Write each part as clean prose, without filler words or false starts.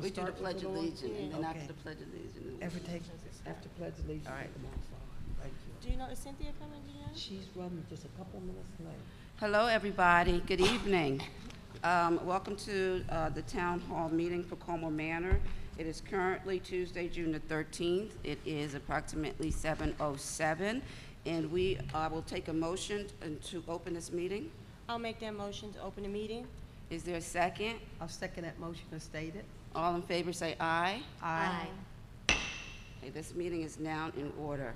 We do the start Pledge of with the Allegiance, and then Okay. after the Pledge of Allegiance. After Pledge of Allegiance, All right. take them off. Thank you. Do you know, is Cynthia coming, do you know? She's running just a couple minutes late. Hello, everybody. Good evening. Welcome to the Town Hall meeting for Colmar Manor. It is currently Tuesday, June the 13th. It is approximately 7:07, and we will take a motion to open this meeting. I'll make that motion to open the meeting. Is there a second? I'll second that motion as stated. All in favor say aye. Aye. Okay, this meeting is now in order.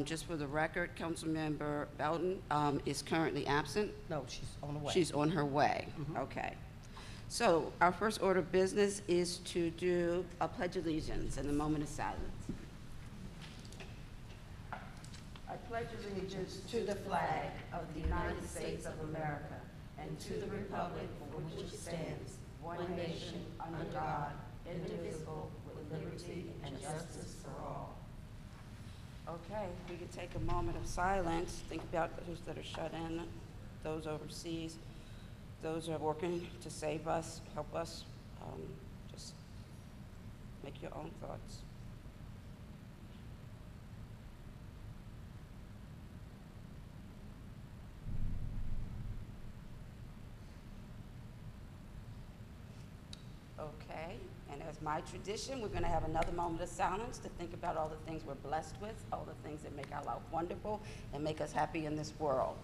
Just for the record, Councilmember Belton is currently absent. No, she's on the way. She's on her way. Okay. So our first order of business is to do a pledge of allegiance and a moment of silence. I pledge allegiance to the flag of the United States of America and to the republic for which it stands, one nation, under God, indivisible, with liberty and justice for all. Okay, we could take a moment of silence, think about those that are shut in, those overseas, those who are working to save us, help us. Just make your own thoughts. Okay, and as my tradition, we're going to have another moment of silence to think about all the things we're blessed with, all the things that make our life wonderful and make us happy in this world.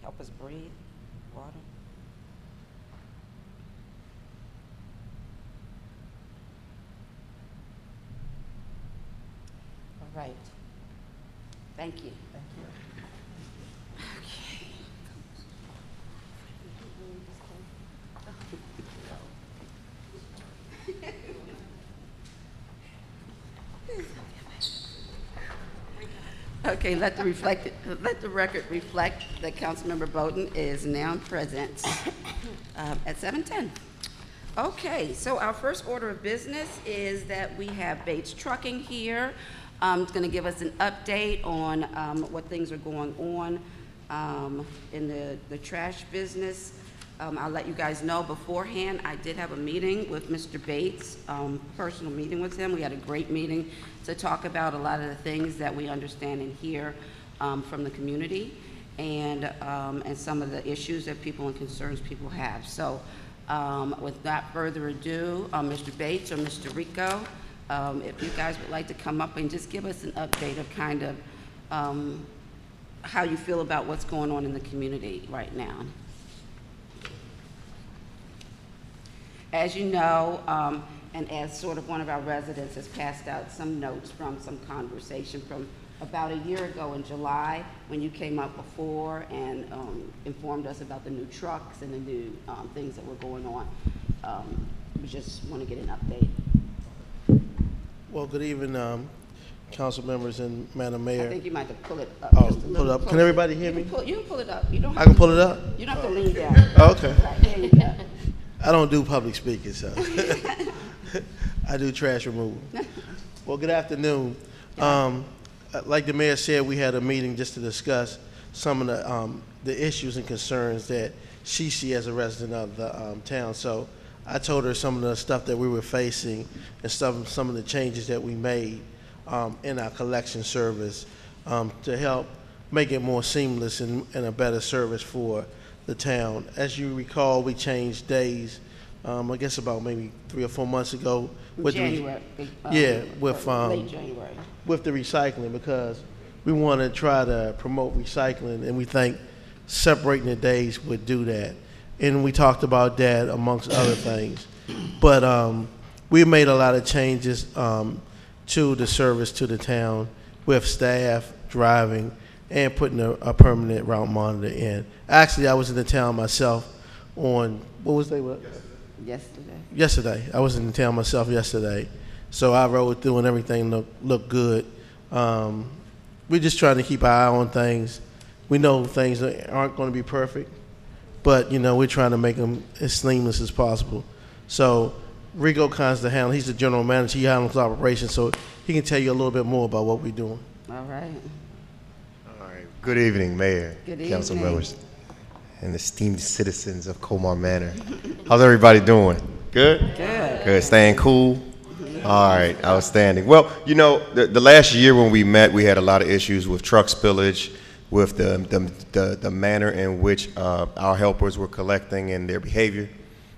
Help us breathe, water. All right. Thank you. Thank you. Okay, let the record reflect that Councilmember Bowden is now present at 7:10. Okay, so our first order of business is that we have Bates Trucking here. It's going to give us an update on what things are going on in the trash business. I'll let you guys know beforehand, I did have a meeting with Mr. Bates, personal meeting with him. We had a great meeting to talk about a lot of the things that we understand and hear from the community and some of the issues that people and concerns people have. So without further ado, Mr. Bates or Mr. Rico, if you guys would like to come up and just give us an update of kind of how you feel about what's going on in the community right now. As you know, and as sort of one of our residents has passed out some notes from some conversation from about a year ago in July when you came up before and informed us about the new trucks and the new things that were going on. We just want to get an update. Well, good evening, council members and Madam Mayor. I think you might have to pull it up. Oh, just a pull little it up. Can closer. everybody hear me? You can pull it up. You don't I can pull it up? You don't have to lean down. Oh, okay. Right, there you go. I don't do public speaking, so I do trash removal. Well, good afternoon. Like the mayor said, we had a meeting just to discuss some of the issues and concerns that she sees as a resident of the town. So I told her some of the stuff that we were facing and some of the changes that we made in our collection service to help make it more seamless and a better service for the town. As you recall, we changed days, I guess about maybe 3 or 4 months ago. With January. late January. With the recycling, because we want to try to promote recycling, and we think separating the days would do that. And we talked about that amongst other things. But we made a lot of changes to the service to the town with staff driving and putting a permanent route monitor in. Actually, I was in the town myself on, what was the day? Yesterday. I was in the town myself yesterday. So I rode through and everything looked good. We're just trying to keep our eye on things. We know things aren't going to be perfect, but, you know, we're trying to make them as seamless as possible. So Rico handle, he's the general manager, he handles operations, so he can tell you a little bit more about what we're doing. All right. All right. Good evening, Mayor, Good council evening. members, and esteemed citizens of Colmar Manor. How's everybody doing? Good? Good. Good. Staying cool. All right, outstanding. Well, you know, the last year when we met, we had a lot of issues with truck spillage, with the manner in which our helpers were collecting and their behavior,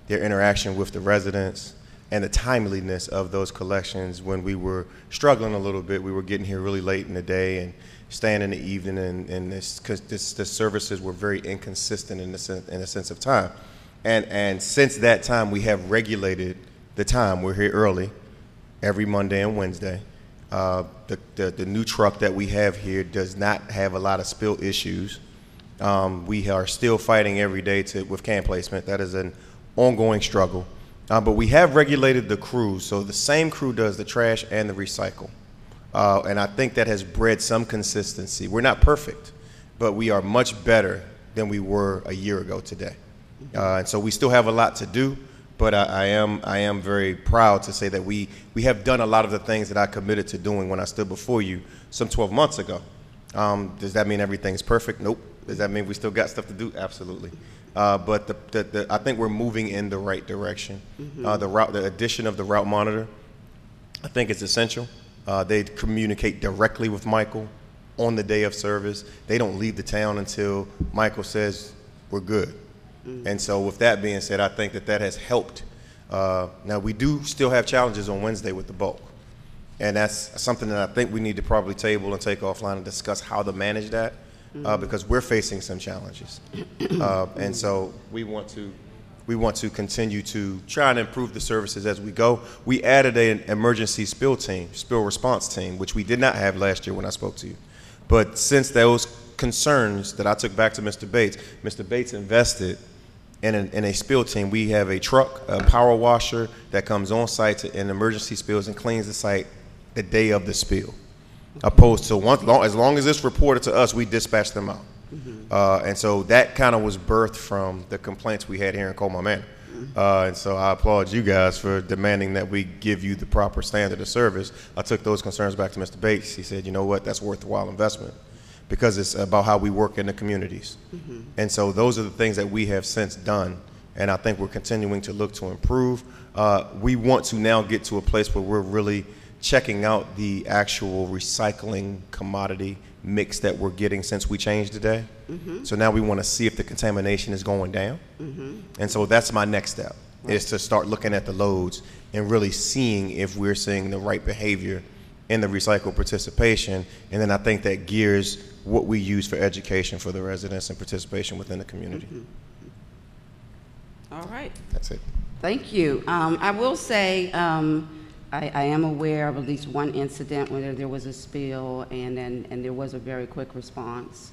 their interaction with the residents, and the timeliness of those collections when we were struggling a little bit. We were getting here really late in the day and staying in the evening, and the services were very inconsistent in a sense of time. And since that time, we have regulated the time. We're here early, every Monday and Wednesday. The new truck that we have here does not have a lot of spill issues. We are still fighting every day with can placement. That is an ongoing struggle. But we have regulated the crews, so the same crew does the trash and the recycle. And I think that has bred some consistency. We're not perfect, but we are much better than we were a year ago today. And so we still have a lot to do, but I am very proud to say that we have done a lot of the things that I committed to doing when I stood before you some 12 months ago. Does that mean everything's perfect? Nope. Does that mean we still got stuff to do? Absolutely. But I think we're moving in the right direction. The addition of the route monitor, I think it's essential. They communicate directly with Michael on the day of service. They don't leave the town until Michael says we're good. And so with that being said, I think that has helped. Now, we do still have challenges on Wednesday with the bulk. And that's something that I think we need to probably table and take offline and discuss how to manage that, because we're facing some challenges. And so we want to continue to try and improve the services as we go. We added an emergency spill response team, which we did not have last year when I spoke to you. But since those concerns that I took back to Mr. Bates invested in a spill team. We have a truck, a power washer that comes on site in emergency spills and cleans the site the day of the spill. Opposed to as long as it's reported to us, we dispatch them out. And so that kind of was birthed from the complaints we had here in Colmar Manor. And so I applaud you guys for demanding that we give you the proper standard of service. I took those concerns back to Mr. Bates. He said, you know what, that's worthwhile investment, because it's about how we work in the communities. And so those are the things that we have since done, and I think we're continuing to look to improve. We want to now get to a place where we're really checking out the actual recycling commodity mix that we're getting since we changed today. So now we want to see if the contamination is going down. And so that's my next step, is to start looking at the loads and really seeing if we're seeing the right behavior in the recycle participation. And then I think that gears what we use for education for the residents and participation within the community. All right. That's it. Thank you. I will say I am aware of at least one incident where there was a spill, and there was a very quick response.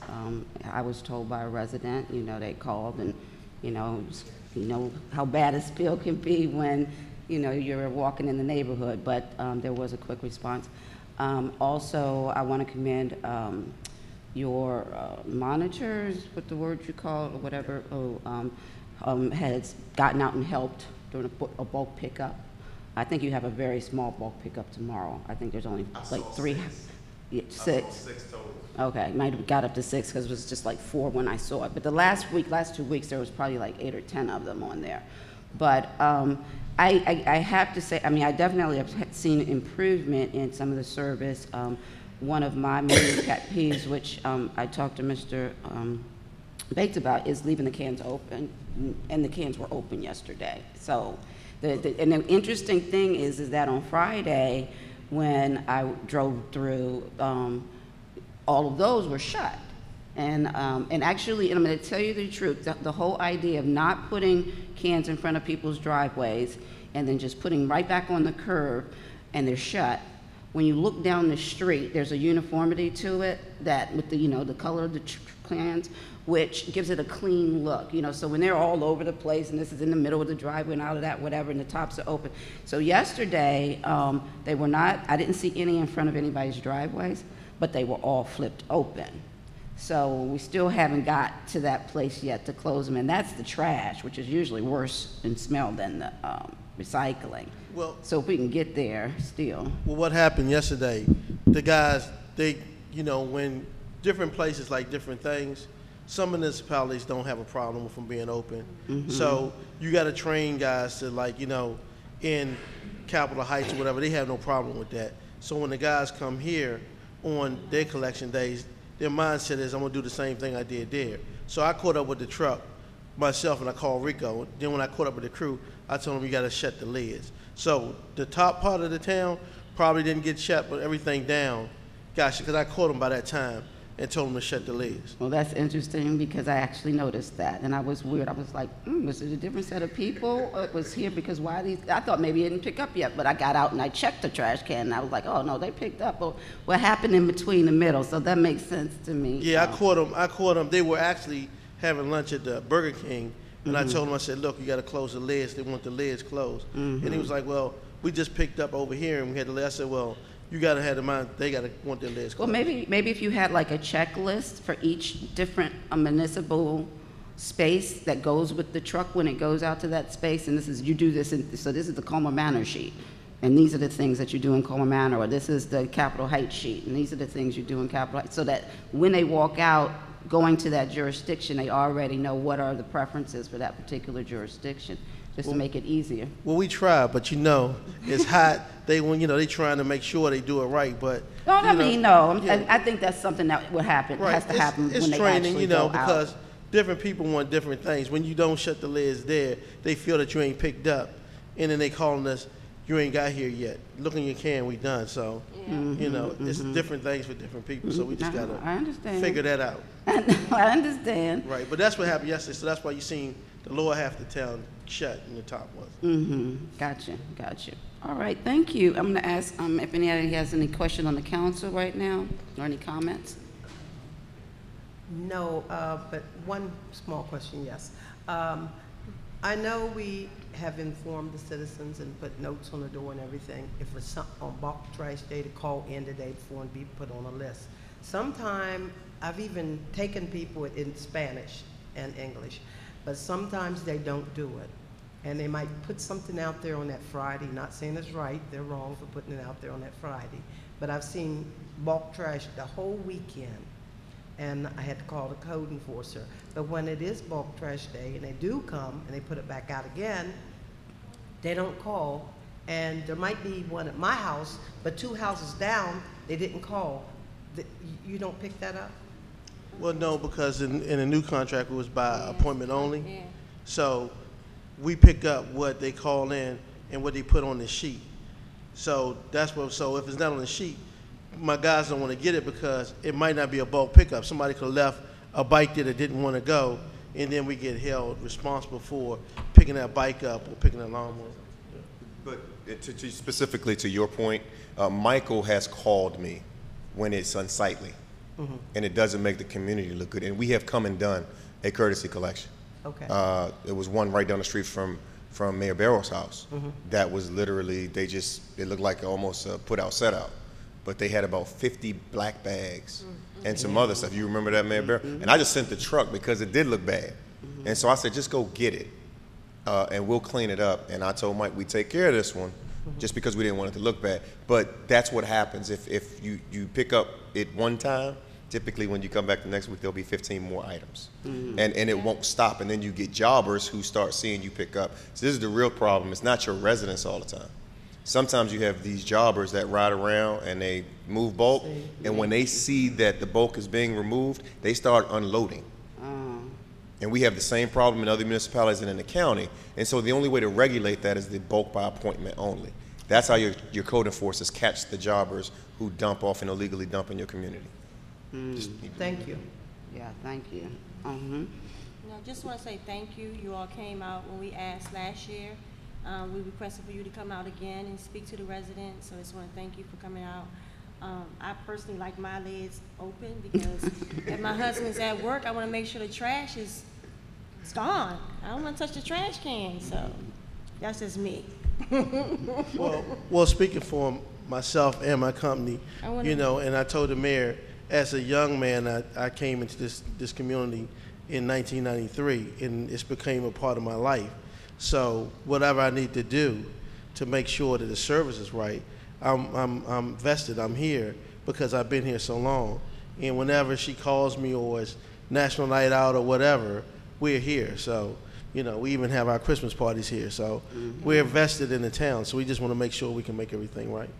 I was told by a resident, they called, and you know how bad a spill can be when you're walking in the neighborhood, but there was a quick response. Also, I want to commend your monitors, what the word you call it, or whatever, has gotten out and helped during a bulk pickup. I think you have a very small bulk pickup tomorrow. I think there's only like three. Six. I saw 6 total. Okay, might have got up to 6 because it was just like 4 when I saw it. But the last 2 weeks, there was probably like 8 or 10 of them on there. But I have to say, I definitely have seen improvement in some of the service. One of my main pet peeves, which I talked to Mr. Bates about, is leaving the cans open, and the cans were open yesterday. So, and the interesting thing is that on Friday, when I drove through, all of those were shut. And actually, and I'm going to tell you the truth, the whole idea of not putting cans in front of people's driveways and then just putting right back on the curb and they're shut, when you look down the street, there's a uniformity to it that with the, the color of the cans, which gives it a clean look, so when they're all over the place and this is in the middle of the driveway and out of that, whatever, and the tops are open. So yesterday, they were not, I didn't see any in front of anybody's driveways, but they were all flipped open. So we still haven't got to that place yet to close them, and that's the trash, which is usually worse in smell than the recycling. Well, so if we can get there still. Well, what happened yesterday, the guys, when different places like different things, some municipalities don't have a problem with them being open. So you got to train guys to in Capitol Heights or whatever, they have no problem with that. So when the guys come here on their collection days, their mindset is, I'm gonna do the same thing I did there. So I caught up with the truck myself and I called Rico. Then when I caught up with the crew, I told them you gotta shut the lids. So the top part of the town probably didn't get shut, but everything down, gosh, because I caught them by that time and told them to shut the lids. Well, that's interesting because I actually noticed that, and I was weird. I was like, was it a different set of people? It was here because why these? I thought maybe it didn't pick up yet, but I got out and I checked the trash can, and I was like, oh no, they picked up. But what happened in between the middle? So that makes sense to me. Yeah, I caught them. They were actually having lunch at the Burger King, and I told them, I said, look, you got to close the lids. They want the lids closed. And he was like, well, we just picked up over here, and we had the lids. I said, well, you got to have in mind, they got to want their lids Well, closed. maybe if you had like a checklist for each different municipal space that goes with the truck when it goes out to that space, and this is, you do this, so this is the Colmar Manor sheet, and these are the things that you do in Colmar Manor, or this is the Capitol Heights sheet, and these are the things you do in Capitol Heights, so that when they walk out going to that jurisdiction, they already know what are the preferences for that particular jurisdiction, just to make it easier. Well, we try, but you know, it's hot. They trying to make sure they do it right, but. No, I mean, no, yeah. I think that's something that would happen, Right. has to happen It's when they training, actually you know, go out. because different people want different things. When you don't shut the lids there, they feel that you ain't picked up, and then they calling us, you ain't got here yet. Look in your can, we done. So, you know, it's different things for different people. So we just gotta I understand. figure that out. I understand. Right. But that's what happened yesterday. So that's why you seen the lower half of the town shut and the top was. Gotcha. All right, thank you. I'm gonna ask if anybody has any question on the council right now, or any comments? No, but one small question, yes. I know we have informed the citizens and put notes on the door and everything. If it's something on bulk trash day, to call in the day before and be put on a list. Sometime, I've even taken people in Spanish and English, but sometimes they don't do it. And they might put something out there on that Friday, not saying it's right, they're wrong for putting it out there on that Friday. But I've seen bulk trash the whole weekend, and I had to call the code enforcer. But when it is bulk trash day and they do come and they put it back out again, they don't call. And there might be one at my house, but 2 houses down, they didn't call. You don't pick that up? Well, no, because in a new contract, it was by appointment only. Yeah. So we pick up what they call in and what they put on the sheet. So that's what, so if it's not on the sheet, my guys don't want to get it because it might not be a bulk pickup. Somebody could have left a bike there that didn't want to go, and then we get held responsible for picking that bike up or picking that lawnmower. But specifically to your point, Michael has called me when it's unsightly, and it doesn't make the community look good. And we have come and done a courtesy collection. Okay. There was one right down the street from Mayor Barrow's house. That was literally, it looked like almost a put out, set out. But they had about 50 black bags and some other stuff. You remember that, Mayor Barrow? And I just sent the truck because it did look bad. And so I said, just go get it, and we'll clean it up. And I told Mike, we take care of this one, just because we didn't want it to look bad. But that's what happens if you pick up it one time. Typically, when you come back the next week, there'll be 15 more items, and it won't stop. And then you get jobbers who start seeing you pick up. So this is the real problem. It's not your residents all the time. Sometimes you have these jobbers that ride around and they move bulk, and when they see that the bulk is being removed, they start unloading. And we have the same problem in other municipalities and in the county. And so the only way to regulate that is the bulk by appointment only. That's how your code enforcers catch the jobbers who dump off and illegally dump in your community. Thank you. Yeah, thank you. No, just want to say thank you. You all came out when we asked last year. We requested for you to come out again and speak to the residents, so I just want to thank you for coming out. I personally like my lids open because if my husband's at work, I want to make sure the trash is gone. I don't want to touch the trash can, so that's just me. Well, speaking for myself and my company, you know, and I told the mayor, as a young man, I came into this community in 1993, and it's became a part of my life. So whatever I need to do to make sure that the service is right, I'm vested. I'm here because I've been here so long. And whenever she calls me or it's National Night Out or whatever, we're here. So You know, we even have our Christmas parties here, so we're invested in the town, so we just want to make sure we can make everything right.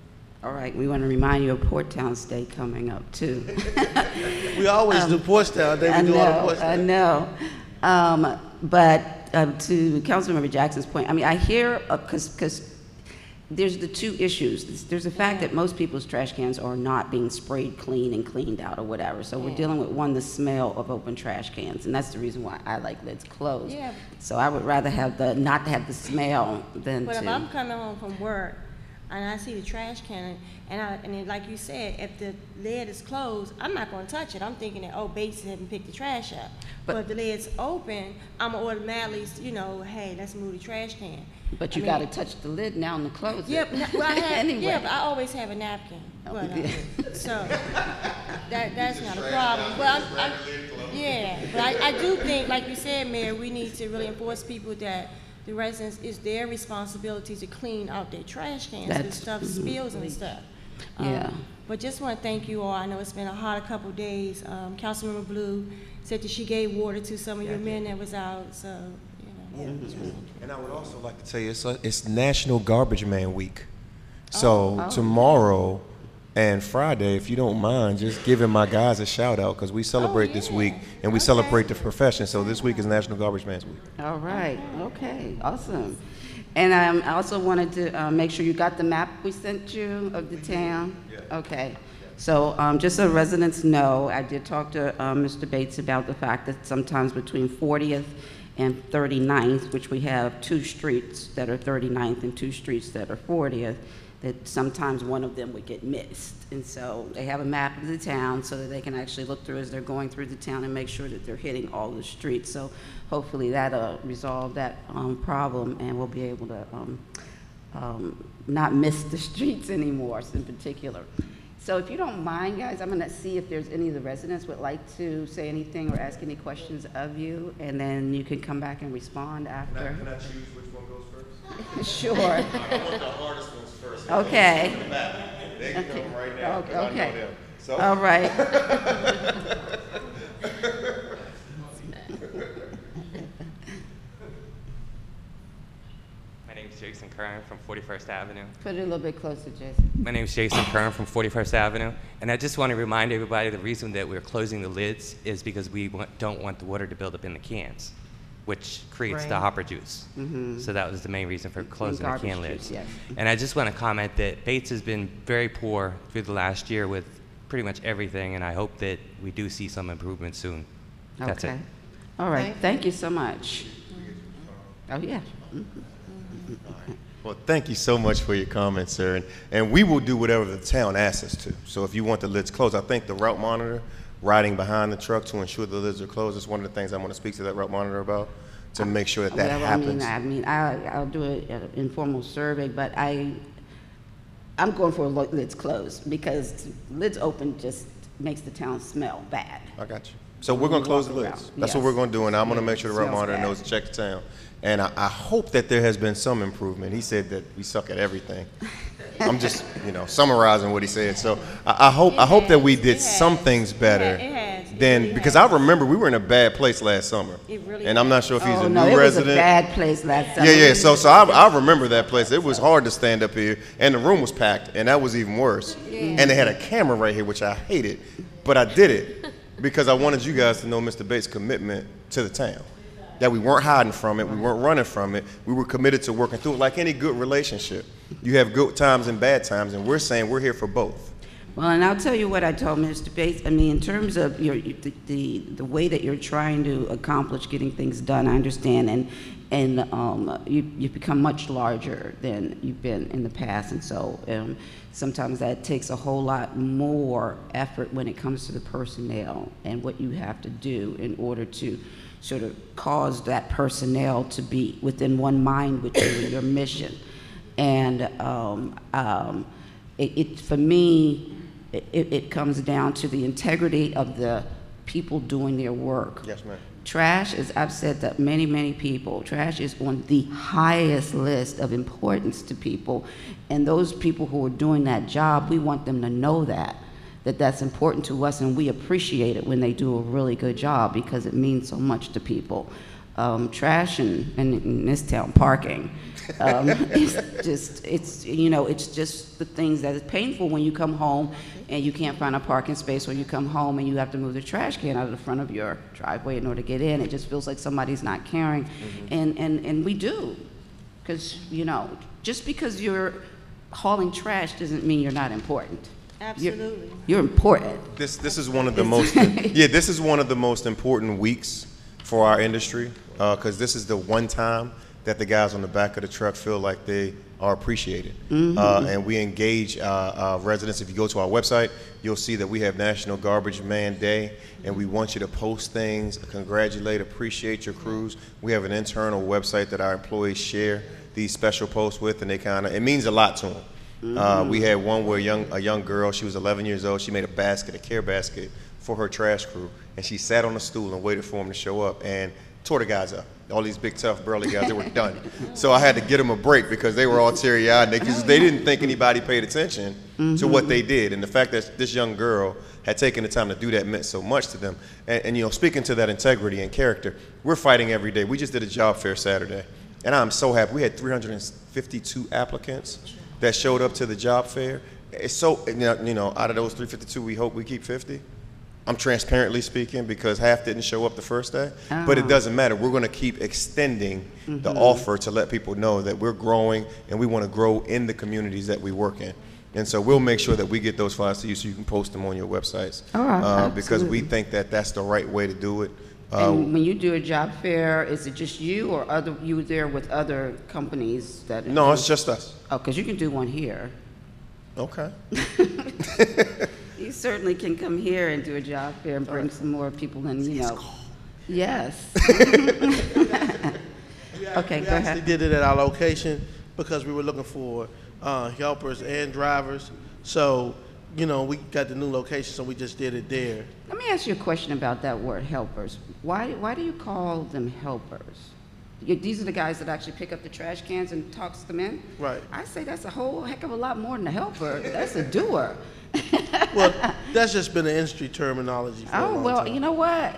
All right, we want to remind you of Port Towns Day coming up, too. We always do Portstown Day, we do all the Portstown. I know. But to Councilmember Jackson's point, I mean, I hear, because there's the two issues. There's the fact that most people's trash cans are not being sprayed clean and cleaned out or whatever. So we're dealing with, one, the smell of open trash cans, and that's the reason why I like lids closed. Yeah. So I would rather have not have the smell than But to. if I'm coming home from work and I see the trash can, and then, like you said, if the lid is closed, I'm not going to touch it. I'm thinking that, oh, Bates haven't picked the trash up. But if the lid's open, I'm automatically, you know, hey, let's move the trash can. But you got to touch the lid now and close it. Yep. Well, Anyway. yeah, but I always have a napkin. Oh, But, yeah. so that's not a problem. But but I do think, like you said, Mayor, we need to really enforce people that the residents, it's their responsibility to clean out their trash cans, so the That's- stuff spills and stuff. Yeah. But just want to thank you all. I know it's been a hot couple of days. Councilmember Blue said that she gave water to some of your men that was out, so, you know. it's really And I would also like to tell you, it's National Garbage Man Week. So tomorrow and Friday, if you don't mind, just giving my guys a shout out, because we celebrate this week and we celebrate the profession. So this week is National Garbage Man's Week. All right, okay, awesome. And I also wanted to make sure you got the map we sent you of the town? Yeah. Okay. So just so residents know, I did talk to Mr. Bates about the fact that sometimes between 40th and 39th, which we have 2 streets that are 39th and 2 streets that are 40th, that sometimes one of them would get missed. And so they have a map of the town so that they can actually look through as they're going through the town and make sure that they're hitting all the streets. So hopefully that'll resolve that problem, and we'll be able to not miss the streets anymore in particular. So if you don't mind, guys, I'm gonna see if there's any of the residents would like to say anything or ask any questions of you, and then you can come back and respond after. Can I choose which one goes first? Sure. I want the hardest ones first. Okay. They can come right now, 'cause I know Okay. them. So, All right. My name's Jason Kern from 41st Avenue. Put it a little bit closer, Jason. My name's Jason Kern from 41st Avenue. And I just want to remind everybody the reason that we're closing the lids is because we don't want the water to build up in the cans, which creates the Right. hopper juice. So that was the main reason for closing the garbage can juice, lids. yes. And I just want to comment that Bates has been very poor through the last year with pretty much everything, and I hope that we do see some improvement soon. That's Okay. it. All right, thank you so much. Oh, yeah. well, thank you so much for your comments, sir. And we will do whatever the town asks us to. So if you want the lids closed, I think the route monitor riding behind the truck to ensure the lids are closed is one of the things I want to speak to that route monitor about, to make sure that that Well, happens. I'll do an informal survey, but I'm going for lids closed, because lids open just makes the town smell bad. I got you. So we're going to close the Walk lids. around. That's what Yes. we're going to do, and I'm going to Yeah, make sure the route smells monitor bad. knows to check the town. And I hope that there has been some improvement. He said that we suck at everything. I'm just, summarizing what he said. So I hope that we did some things better It has. It than, really because has. I remember we were in a bad place last summer. It really And I'm not sure if he's Oh, a no, new it was a resident. bad place last summer. Yeah. So I remember that place. It was hard to stand up here, and the room was packed, and that was even worse. And they had a camera right here, which I hated, but I did it because I wanted you guys to know Mr. Bates' commitment to the town. That we weren't hiding from it, we weren't running from it. We were committed to working through it, like any good relationship. You have good times and bad times, and we're saying we're here for both. Well, and I'll tell you what I told Mr. Bates. I mean, in terms of the way that you're trying to accomplish getting things done, I understand, and you've become much larger than you've been in the past, and so sometimes that takes a whole lot more effort when it comes to the personnel and what you have to do in order to sort of cause that personnel to be within one mind with you and your mission. And for me, it comes down to the integrity of the people doing their work. Yes, ma'am. Trash, as I've said to many, many people, trash is on the highest list of importance to people. And those people who are doing that job, we want them to know that that's important to us, and we appreciate it when they do a really good job, because it means so much to people. trash in this town, parking. It's just the things that is painful when you come home and you can't find a parking space, or you come home and you have to move the trash can out of the front of your driveway in order to get in. It just feels like somebody's not caring. And we do. Because, just because you're hauling trash doesn't mean you're not important. Absolutely. You're important. This is one of the most this is one of the most important weeks for our industry, because this is the one time that the guys on the back of the truck feel like they are appreciated. And we engage residents. If you go to our website, you'll see that we have National Garbage Man Day, and we want you to post things, congratulate, appreciate your crews. We have an internal website that our employees share these special posts with, and it means a lot to them. We had one where a young girl, she was 11 years old, she made a care basket for her trash crew, and she sat on a stool and waited for them to show up and tore the guys up. All these big, tough, burly guys, they were done. So I had to get them a break because they were all teary-eyed because they didn't think anybody paid attention to what they did. And the fact that this young girl had taken the time to do that meant so much to them. And speaking to that integrity and character, we're fighting every day. We just did a job fair Saturday, and I'm so happy. We had 352 applicants that showed up to the job fair. It's so, out of those 352, we hope we keep 50. I'm transparently speaking, because half didn't show up the first day, but it doesn't matter. We're going to keep extending the offer to let people know that we're growing and we want to grow in the communities that we work in. And so we'll make sure that we get those flyers to you so you can post them on your websites, because we think that that's the right way to do it. And when you do a job fair, is it just you, or you there with other companies that? No, it's just us. Oh, because you can do one here. Okay. You certainly can come here and do a job fair and bring some more people in, Yes. Okay, We go actually ahead. did it at our location because we were looking for helpers and drivers. So, we got the new location, so we just did it there. Let me ask you a question about that word, helpers. Why do you call them helpers? These are the guys that actually pick up the trash cans and toss them in? Right. I say that's a whole heck of a lot more than a helper. That's a doer. Well, that's just been an industry terminology for a long time. You know what?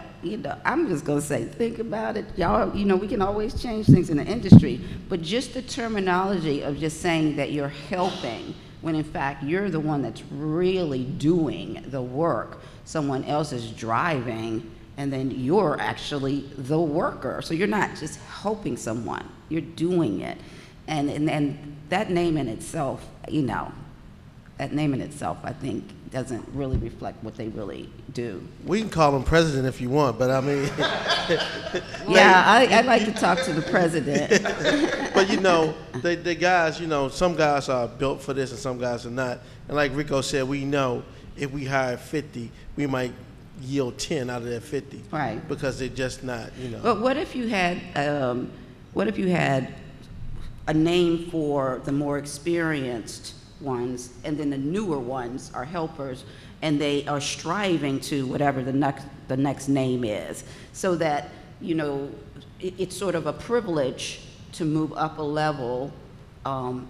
I'm just going to say, think about it. Y'all, we can always change things in the industry, but just the terminology of just saying that you're helping when in fact you're the one that's really doing the work. Someone else is driving, and then you're actually the worker. So you're not just helping someone, you're doing it. And that name in itself, I think, doesn't really reflect what they really do. We can call him president if you want, but I mean... Yeah, I'd like to talk to the president. But the guys, some guys are built for this and some guys are not. And like Rico said, we know if we hire 50, we might yield 10 out of that 50. Right. Because they're just not, But what if you had a name for the more experienced ones, and then the newer ones are helpers, and they are striving to whatever the next name is, so that it's sort of a privilege to move up a level,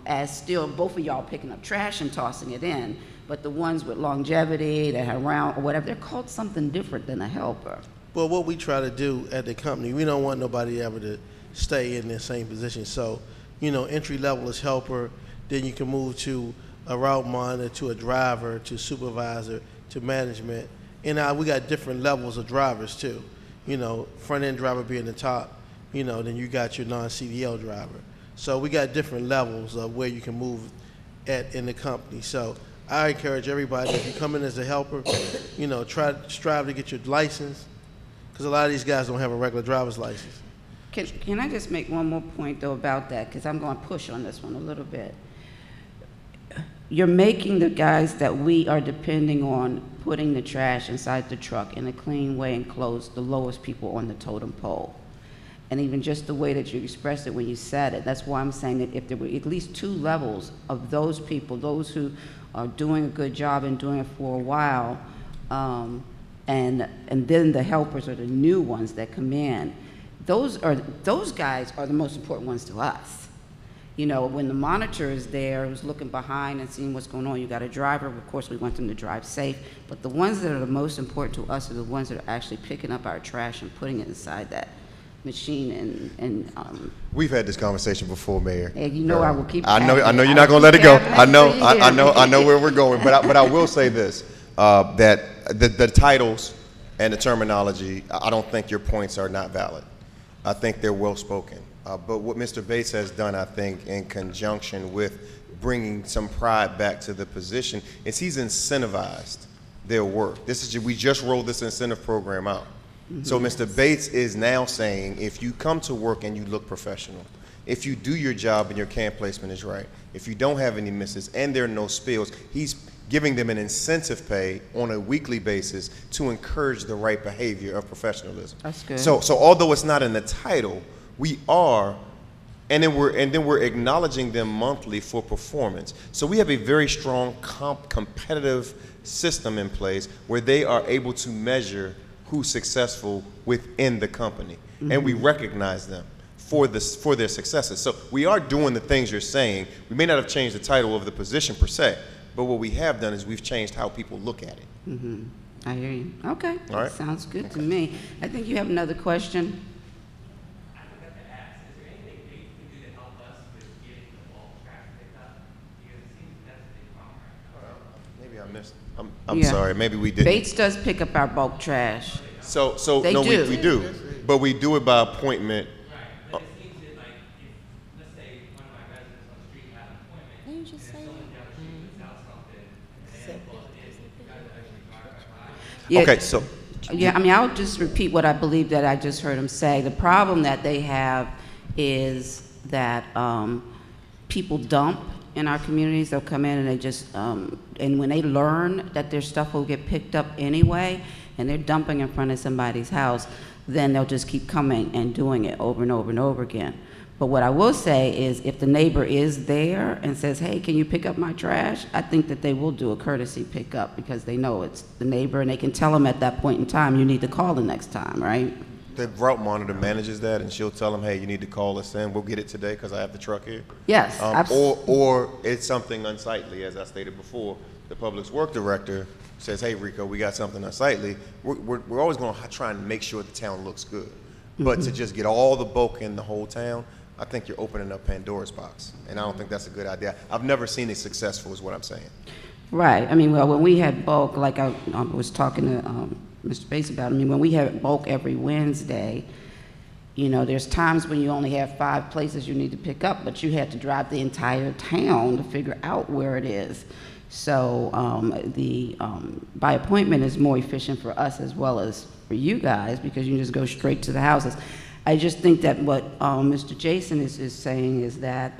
as still both of y'all picking up trash and tossing it in, but the ones with longevity that are around or whatever, they're called something different than a helper. Well, what we try to do at the company, we don't want nobody ever to stay in their same position. So, entry level is helper, then you can move to a route monitor, to a driver, to supervisor, to management. And we got different levels of drivers too. Front end driver being the top, then you got your non-CDL driver. So we got different levels of where you can move in the company. So I encourage everybody, if you come in as a helper, strive to get your license, because a lot of these guys don't have a regular driver's license. Can I just make one more point, though, about that, because I'm going to push on this one a little bit. You're making the guys that we are depending on putting the trash inside the truck in a clean way and close the lowest people on the totem pole. And even just the way that you expressed it when you said it, that's why I'm saying that if there were at least 2 levels of those people, those who are doing a good job and doing it for a while, and then the helpers are the new ones that come in, those guys are the most important ones to us. When the monitor is there, who's looking behind and seeing what's going on, you got a driver, of course we want them to drive safe, but the ones that are the most important to us are the ones that are actually picking up our trash and putting it inside machine and We've had this conversation before, Mayor. and you know I will keep. I know having it. you're I not will going to let it keep go. having it I know for where we're going. But I will say this: that the titles and the terminology, I don't think your points are not valid. I think they're well spoken. But what Mr. Bates has done, I think, in conjunction with bringing some pride back to the position, is he's incentivized their work. We just rolled this incentive program out. So Mr. Bates is now saying, if you come to work and you look professional, if you do your job and your can placement is right, if you don't have any misses and there are no spills, he's giving them an incentive pay on a weekly basis to encourage the right behavior of professionalism. That's good. So although it's not in the title, we are, and then we're acknowledging them monthly for performance. So we have a very strong competitive system in place where they are able to measure who's successful within the company, and we recognize them for their successes. So we are doing the things you're saying. We may not have changed the title of the position per se, but what we have done is we've changed how people look at it. I hear you. Okay. All right. Sounds good to me. I think you have another question. I forgot to ask, is there anything Bates can do to help us with getting the bulk trash picked up? Because it seems that's a big problem right now. Maybe I missed. I'm Yeah. sorry. Maybe we didn't. Bates does pick up our bulk trash. So They no, do. we do, but we do it by appointment. Right, but it seems that like, if, let's say, one of my residents on the street had an appointment, Didn't you and just then say someone down the street puts out something, and then well, you guys actually drive right by. Yeah. Okay, so Yeah, I mean, I'll just repeat what I believe that I just heard him say. The problem that they have is that people dump in our communities. They'll come in and they just, and when they learn that their stuff will get picked up anyway, and they're dumping in front of somebody's house, then they'll just keep coming and doing it over and over and over again. But what I will say is if the neighbor is there and says, hey, can you pick up my trash? I think that they will do a courtesy pickup because they know it's the neighbor and they can tell them at that point in time, you need to call the next time, right? the route monitor manages that, and she'll tell them, hey, you need to call us in. We'll get it today because I have the truck here. Yes, Or it's something unsightly, as I stated before. The Public Works Director says, hey, Rico, we got something unsightly. We're always going to try and make sure the town looks good. But to just get all the bulk in the whole town, I think you're opening up Pandora's box. And I don't think that's a good idea. I've never seen it successful, is what I'm saying. Right. I mean, well, when we had bulk, like I was talking to Mr. Bates about, I mean, when we had bulk every Wednesday, you know, there's times when you only have 5 places you need to pick up, but you had to drive the entire town to figure out where it is. So by appointment is more efficient for us as well as for you guys because you can just go straight to the houses. I just think that what Mr. Jason is saying is that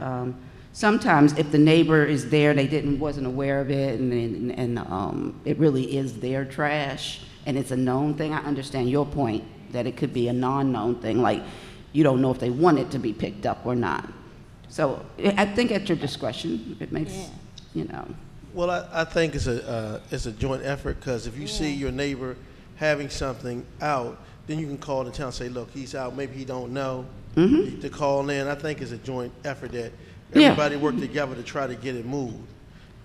sometimes if the neighbor is there, they wasn't aware of it, and it really is their trash, and it's a known thing. I understand your point that it could be a non-known thing, like you don't know if they want it to be picked up or not. So I think at your discretion, it makes, you know. Well, I think it's a joint effort because if you see your neighbor having something out, then you can call the town and say, look, he's out, maybe he don't know, to call in. I think it's a joint effort that everybody work together to try to get it moved.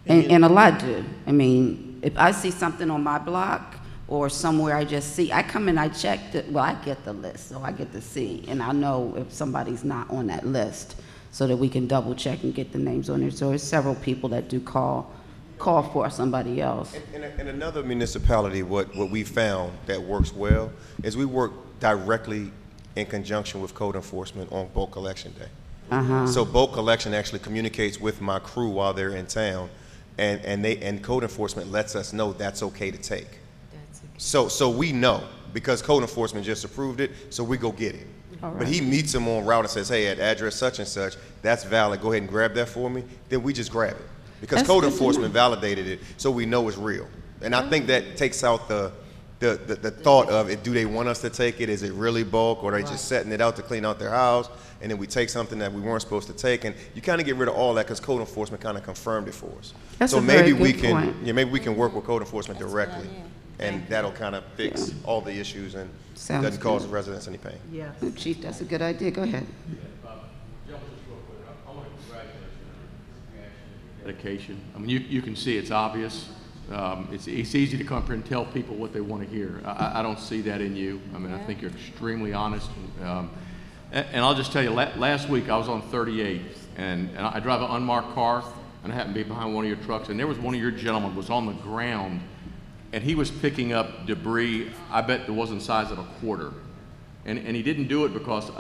And a lot do. I mean, if I see something on my block or somewhere I come and I check, I get the list, so I get to see, and I know if somebody's not on that list so that we can double check and get the names on there. So there's several people that do call for somebody else. In another municipality, what we found that works well is we work directly in conjunction with code enforcement on bulk collection day. So bulk collection actually communicates with my crew while they're in town, and code enforcement lets us know that's okay to take. So we know because code enforcement just approved it, so we go get it. But he meets him on route and says, hey, at address such and such, that's valid, go ahead and grab that for me. Then we just grab it. Because code enforcement validated it, so we know it's real. And I think that takes out the thought of it. Do they want us to take it? Is it really bulk, or are they just setting it out to clean out their house? And then we take something that we weren't supposed to take, and you kind of get rid of all that because code enforcement kind of confirmed it for us. That's so a very maybe we good can, point. maybe we can work with code enforcement directly, idea. and that'll kind of fix all the issues and Sounds doesn't cause good. the residents any pain. Yes. Oh, Chief, that's a good idea. Go ahead. Dedication. I mean, you can see it's obvious. It's easy to come up here and tell people what they want to hear. I don't see that in you. I mean, I think you're extremely honest. And I'll just tell you, last week I was on 38th, and I drive an unmarked car, and I happened to be behind one of your trucks, and there was one of your gentlemen was on the ground, and he was picking up debris, I bet it wasn't the size of a quarter. And he didn't do it because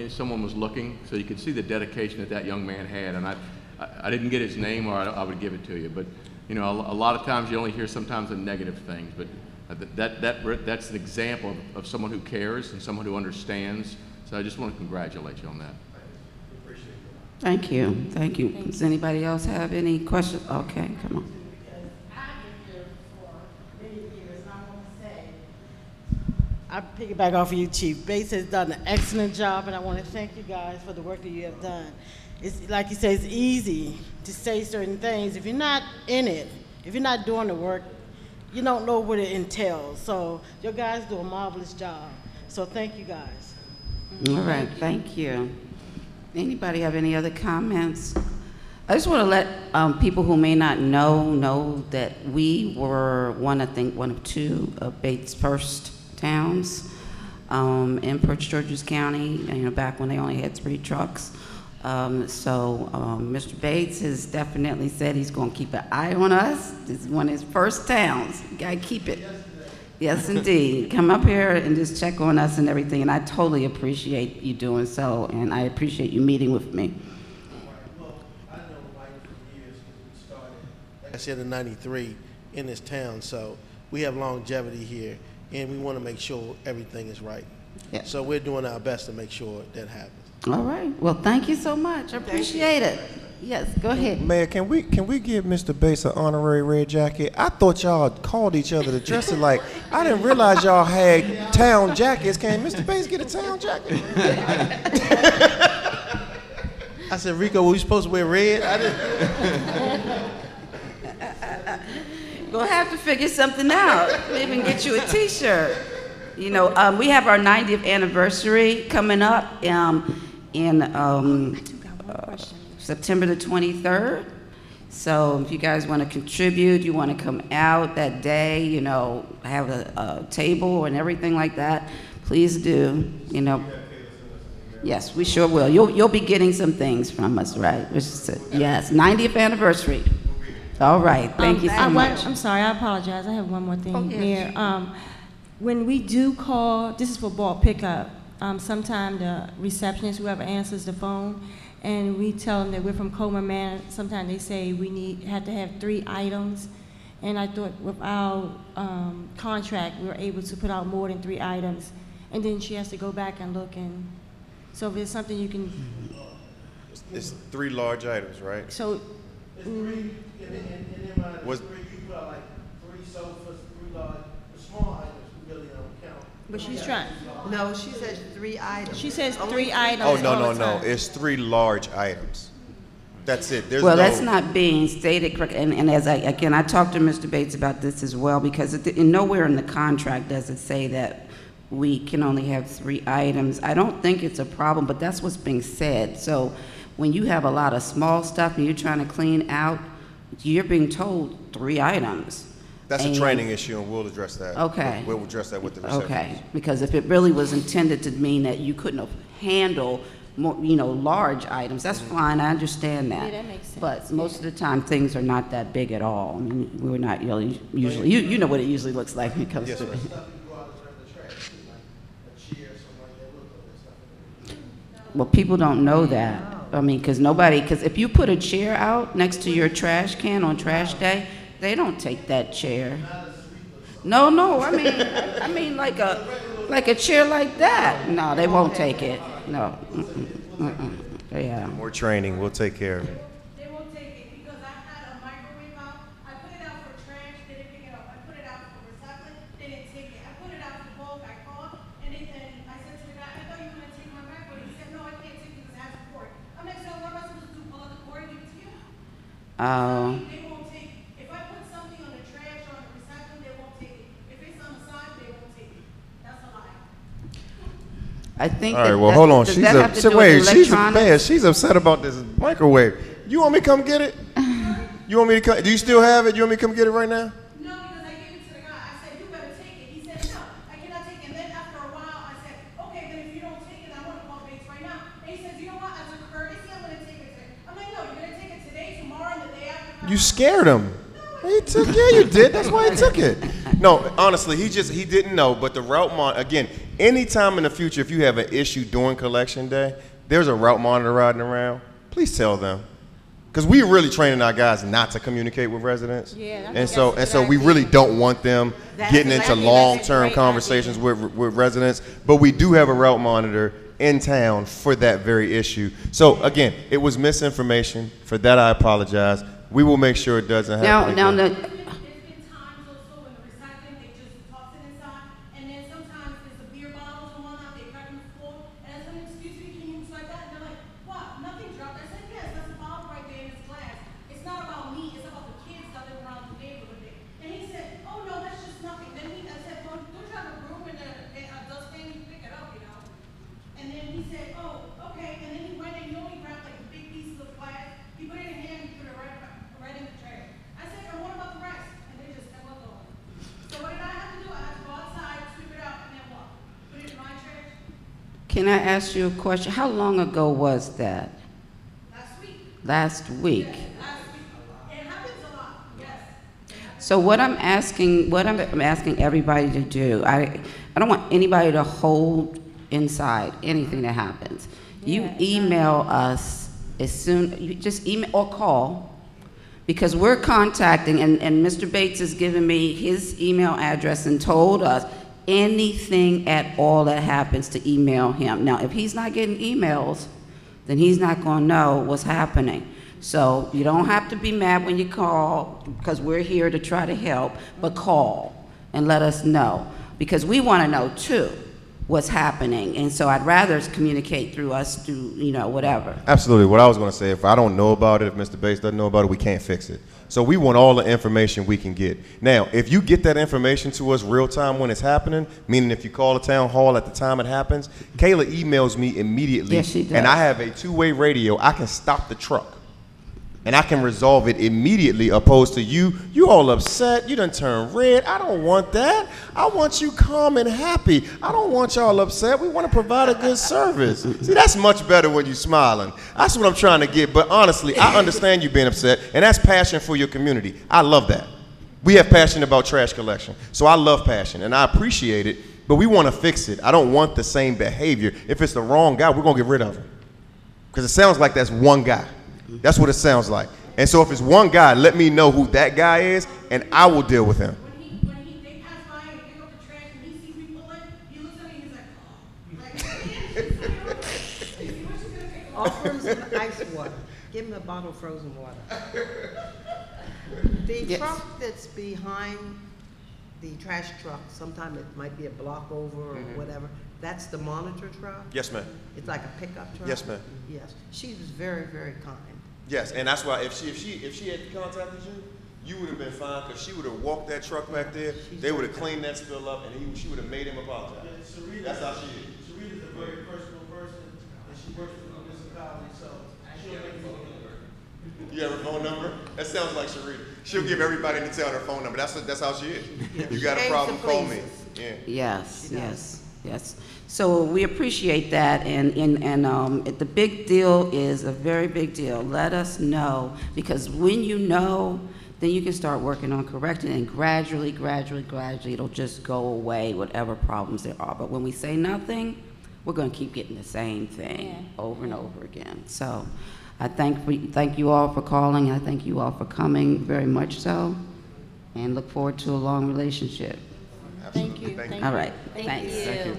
someone was looking, so you could see the dedication that that young man had. And I didn't get his name, or I would give it to you. But you know, a lot of times you only hear sometimes the negative things, but that's an example of someone who cares and someone who understands. So I just want to congratulate you on that. Thank you. Thank you. Does anybody else have any questions? Okay, come on. I piggyback off of you, Chief. Bates has done an excellent job, and I want to thank you guys for the work that you have done. It's like you say, it's easy to say certain things. If you're not in it, if you're not doing the work, you don't know what it entails. So your guys do a marvelous job. So thank you guys. All right, thank you. Anybody have any other comments? I just want to let people who may not know that we were one of two of Bates' first towns in Prince George's County, back when they only had 3 trucks. Mr. Bates has definitely said he's going to keep an eye on us. This is one of his first towns. You got to keep it. Yes, indeed. Come up here and just check on us and everything, and I totally appreciate you doing so, and I appreciate you meeting with me. Well, I know Mike for years because we started last year in '93 in this town, so we have longevity here, and we want to make sure everything is right. Yeah. So we're doing our best to make sure that happens. All right. Well, thank you so much. I appreciate it. Yes, go ahead. Mayor, can we give Mr. Bates an honorary red jacket? I thought y'all called each other to dress it like. I didn't realize y'all had town jackets. Can Mr. Bates get a town jacket? I said, Rico, were we supposed to wear red? I didn't. We'll have to figure something out. Maybe even get you a T-shirt. We have our 90th anniversary coming up in September the 23rd. So if you guys want to contribute, you want to come out that day, have a table and everything like that, please do. Yes, we sure will. You'll be getting some things from us, right? Yes, 90th anniversary. All right, thank you so much. I'm sorry, I apologize. I have one more thing, Mayor. When we do call, this is for bulk pickup, sometimes the receptionist, whoever answers the phone, and we tell them that we're from Colmar Manor, sometimes they say we have to have 3 items. And I thought with our contract, we were able to put out more than 3 items. And then she has to go back and look, and so if there's something you can. It's 3 large items, right? So. It's 3, and then Was- 3, you put out like 3 sofas, 3 large, the small items we really don't count. But she's trying. No, she said 3 items. She says 3 items. Oh, no, all no, the no. time. It's 3 large items. That's it. There's Well, no. that's not being stated correct, and as I talked to Mr. Bates about this as well, because nowhere in the contract does it say that we can only have 3 items. I don't think it's a problem, but that's what's being said. So when you have a lot of small stuff and you're trying to clean out, you're being told 3 items. That's a training issue, and we'll address that. Okay. We'll address that with the receptionist. Okay, because if it really was intended to mean that you couldn't handle more, large items, that's fine, I understand that. Yeah, that makes sense. But most of the time, things are not that big at all. I mean, we're not really usually, you know what it usually looks like when it comes Yes, to. sir. Stuff you go out and the trash, too, like a chair, something like that, we'll put that stuff in there. Well, people don't know that. I mean, because if you put a chair out next to your trash can on trash day, they don't take that chair. No, I mean like a chair like that. No, they won't take it. No. Yeah. More training. We'll take care of it. They won't take it because I had a microwave out. I put it out for trash, they didn't pick it up. I put it out for recycling, they didn't take it. I put it out for bulk, I called, and I said to the guy, I thought you were gonna take my microwave. He said, no, I can't take it because it has a cord. I'm like, so what am I supposed to do? Pull out the cord and give it to you? They won't take it. If I put something on the trash or on the recycling, they won't take it. If it's on the side, they won't take it. That's a lie. I think. All right. Well, hold on. Does that have to do with electronics? She's upset about this microwave. You want me to come get it? You want me to come? Do you still have it? You want me to come get it right now? No, because I gave it to the guy. I said, you better take it. He said, no, I cannot take it. And then after a while, I said, okay, then if you don't take it, I want to call Bates You scared him. He took, yeah, you did. That's why he took it. No, honestly, he didn't know. But the route monitor, again, anytime in the future, if you have an issue during collection day, there's a route monitor riding around, please tell them. Because we're really training our guys not to communicate with residents. Yeah, and so we really don't want them getting into long-term conversations with residents. But we do have a route monitor in town for that very issue. So again, it was misinformation. For that, I apologize. We will make sure it doesn't happen again. There's been times also when the recycling, they just toss it inside, and then sometimes there's the beer bottles and whatnot, they crack on the floor, and I said, excuse me, can you use like that? And they're like, what, nothing dropped? I said, yes, that's a bottle right there in this glass. It's not about me, it's about the kids that live around the neighborhood there. And he said, oh no, that's just nothing. Then I said, well, don't you have a room in a dustpan, you pick it up, you know? And then he said, oh, okay, and then he went and he only grabbed like the big pieces of glass, he put it in his hand, he put it right in the trash. I said, and what about the rest? And they just kept on going. So what did I have to do? I had to go outside, sweep it out, and then what? Put it in my trash? Can I ask you a question? How long ago was that? Last week. Last week. Last week. It happens a lot, yes. So what I'm asking everybody to do, I don't want anybody to hold inside anything that happens. You Yeah, email us as soon, you just email or call, because we're contacting, and Mr. Bates has given me his email address and told us anything at all that happens to email him. Now, if he's not getting emails, then he's not going to know what's happening. So you don't have to be mad when you call, because we're here to try to help, but call and let us know, because we want to know too what's happening. And so I'd rather communicate through us, through, you know, whatever. Absolutely. What I was going to say, if I don't know about it, if Mr. Bates doesn't know about it, we can't fix it. So we want all the information we can get. Now, if you get that information to us real time when it's happening, meaning if you call the town hall at the time it happens, Kayla emails me immediately. Yes, she does. And I have a two-way radio. I can stop the truck. And I can resolve it immediately, opposed to you all upset, you done turned red. I don't want that. I want you calm and happy. I don't want y'all upset. We want to provide a good service. See, that's much better when you're smiling. That's what I'm trying to get. But honestly, I understand you being upset, and that's passion for your community. I love that. We have passion about trash collection. So I love passion, and I appreciate it, but we want to fix it. I don't want the same behavior. If it's the wrong guy, we're going to get rid of him. Because it sounds like that's one guy. That's what it sounds like. And so if it's one guy, let me know who that guy is, and I will deal with him. They pass by and pick up the trash and he sees me pulling, he looks at me and he's like, oh. Like, what she's gonna take? Offer him some ice water. Give him a bottle of frozen water. The Yes. truck that's behind the trash truck, sometime it might be a block over or whatever, that's the monitor truck? Yes, ma'am. It's like a pickup truck? Yes, ma'am. Yes. She was very, very kind. Yes, and that's why if she had contacted you, you would have been fine, because she would have walked that truck back there, they would have cleaned that spill up, and she would have made him apologize. That's how she is. Sharita's a very personal person, and she works for the municipality, so she'll make you look. You have her phone number? That sounds like Sharita. She'll give everybody in the town her phone number. That's how she is. You got a problem, call me. Yeah. Yes. So we appreciate that, and the big deal is a very big deal. Let us know, because when you know, then you can start working on correcting, and gradually, it'll just go away, whatever problems there are. But when we say nothing, we're going to keep getting the same thing over and over again. So I thank you all for calling, and I thank you all for coming, very much so, and look forward to a long relationship. Thank you. Thank you. All right, Thank thanks. you. Thank you.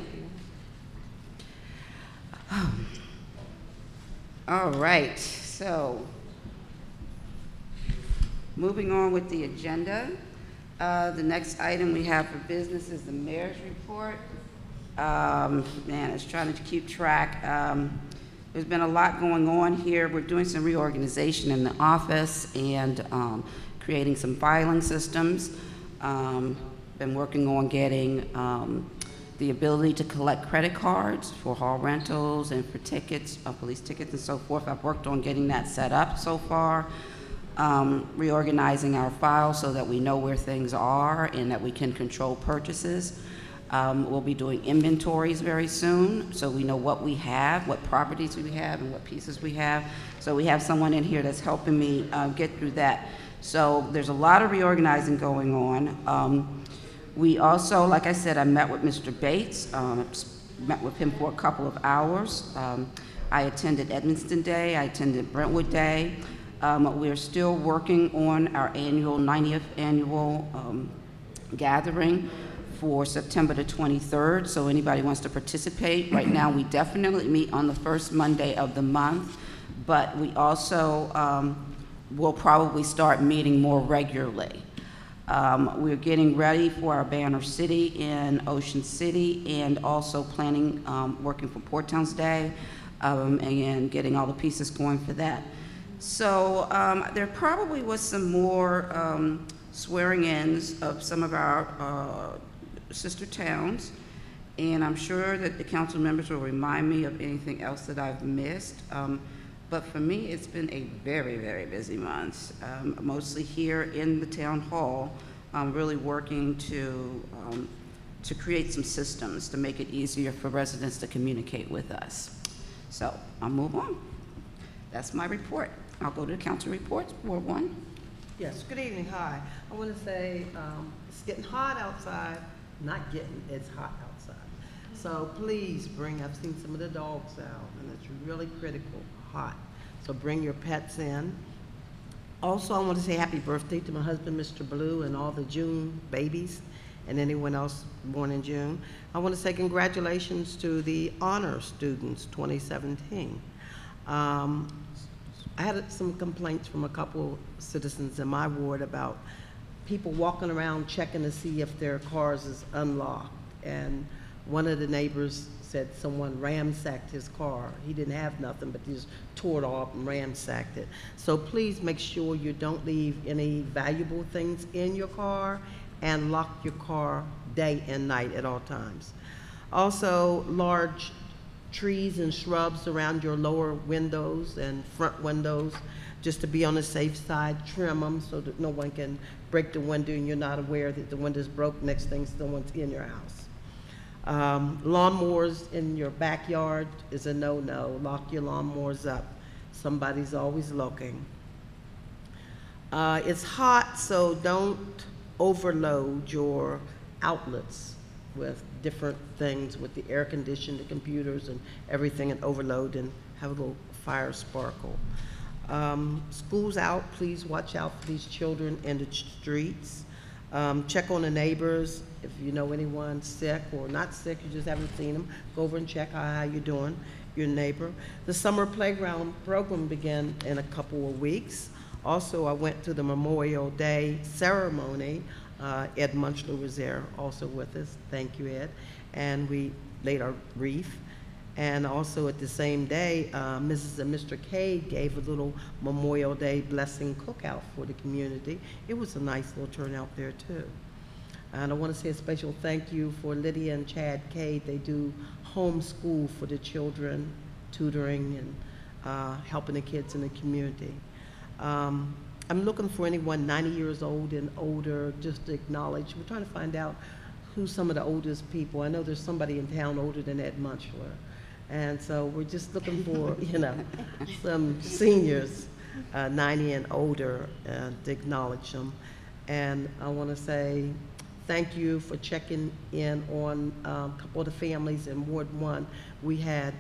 All right, so moving on with the agenda. The next item we have for business is the mayor's report. Man, it's trying to keep track. There's been a lot going on here. We're doing some reorganization in the office and creating some filing systems. Been working on getting the ability to collect credit cards for hall rentals and for tickets, police tickets and so forth. I've worked on getting that set up so far. Reorganizing our files so that we know where things are and that we can control purchases. We'll be doing inventories very soon, so we know what we have, what properties we have, and what pieces we have. So we have someone in here that's helping me get through that. So there's a lot of reorganizing going on. We also, like I said, I met with Mr. Bates, met with him for a couple of hours. I attended Edmiston Day, I attended Brentwood Day. We're still working on our 90th annual gathering for September the 23rd, so anybody wants to participate. Right now, we definitely meet on the first Monday of the month, but we also will probably start meeting more regularly. We're getting ready for our banner city in Ocean City, and also planning, working for Port Towns Day, and getting all the pieces going for that. So there probably was some more swearing-ins of some of our sister towns, and I'm sure that the council members will remind me of anything else that I've missed. But for me, it's been a very, very busy month, mostly here in the town hall, really working to create some systems to make it easier for residents to communicate with us. So I'll move on. That's my report. I'll go to the council reports, Ward 1. Yes, good evening, hi. I want to say it's getting hot outside, not getting, it's hot outside. So please bring, I've seen some of the dogs out, and it's really critical, hot. So bring your pets in. Also, I want to say happy birthday to my husband, Mr. Blue, and all the June babies, and anyone else born in June. I want to say congratulations to the honor students 2017. I had some complaints from a couple citizens in my ward about people walking around checking to see if their cars is unlocked. And one of the neighbors said someone ransacked his car. He didn't have nothing, but he just tore it off and ransacked it. So please make sure you don't leave any valuable things in your car, and lock your car day and night at all times. Also, large trees and shrubs around your lower windows and front windows, just to be on the safe side, trim them so that no one can break the window and you're not aware that the window's broke. Next thing, someone's in your house. Lawnmowers in your backyard is a no-no. Lock your lawnmowers up. Somebody's always looking. It's hot, so don't overload your outlets with different things, with the air conditioning, the computers and everything, and overload and have a little fire sparkle. School's out, please watch out for these children in the streets. Check on the neighbors. If you know anyone sick or not sick, you just haven't seen them, go over and check how you're doing, your neighbor. The summer playground program began in a couple of weeks. Also, I went to the Memorial Day ceremony. Ed Munchler was there also with us. Thank you, Ed. And we laid our wreath. And also at the same day, Mrs. and Mr. Cade gave a little Memorial Day blessing cookout for the community. It was a nice little turnout there too. And I want to say a special thank you for Lydia and Chad Cade. They do homeschool for the children, tutoring and helping the kids in the community. I'm looking for anyone 90 years old and older, just to acknowledge. We're trying to find out who some of the oldest people. I know there's somebody in town older than Ed Munchler. And so we're just looking for, you know, some seniors, 90 and older, to acknowledge them. And I want to say thank you for checking in on a couple of the families in Ward 1. We had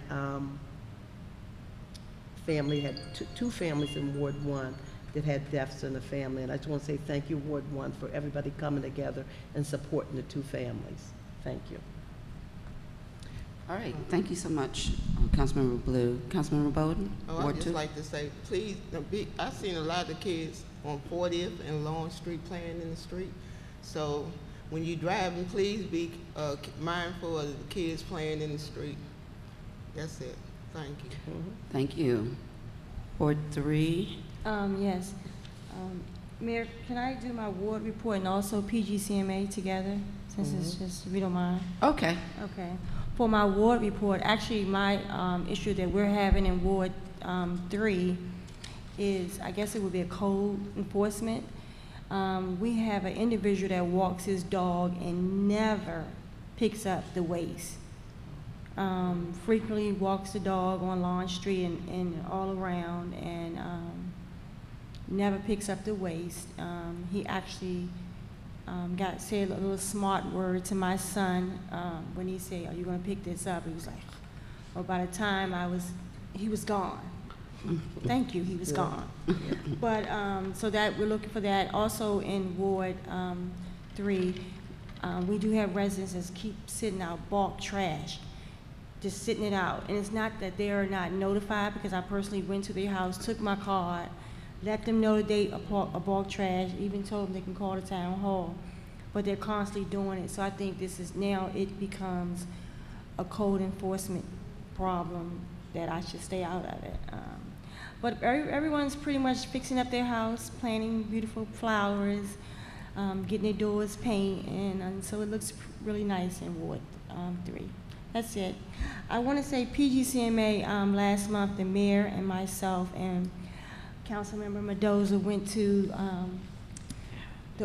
two families in Ward 1 that had deaths in the family. And I just want to say thank you, Ward 1, for everybody coming together and supporting the two families. Thank you. All right, thank you so much, Councilmember Blue. Councilmember Bowden, I'd Ward just 2. like to say, please, I've seen a lot of kids on 40th and Long Street playing in the street. So when you're driving, please be mindful of the kids playing in the street. That's it. Thank you. Thank you. Ward 3. Yes. Mayor, can I do my ward report and also PGCMA together, since it's just, if you don't mind? Okay. Okay. For my ward report, actually my issue that we're having in Ward 3 is, I guess it would be a code enforcement. We have an individual that walks his dog and never picks up the waste. Frequently walks the dog on Lawn Street and all around, and never picks up the waste. He actually said a little smart word to my son when he said, "Are you going to pick this up?" He was like, well, by the time he was gone. Thank you, he was gone. But, so that, we're looking for that. Also in Ward 3, we do have residents that keep sitting out bulk trash, just sitting it out. And it's not that they are not notified, because I personally went to their house, took my card, let them know that they a bulk trash, even told them they can call the town hall. But they're constantly doing it. So I think this is now, it becomes a code enforcement problem that I should stay out of it. But everyone's pretty much fixing up their house, planting beautiful flowers, getting their doors painted, and so it looks really nice in Ward 3. That's it. I want to say PGCMA last month, the mayor and myself and Councilmember Mendoza went to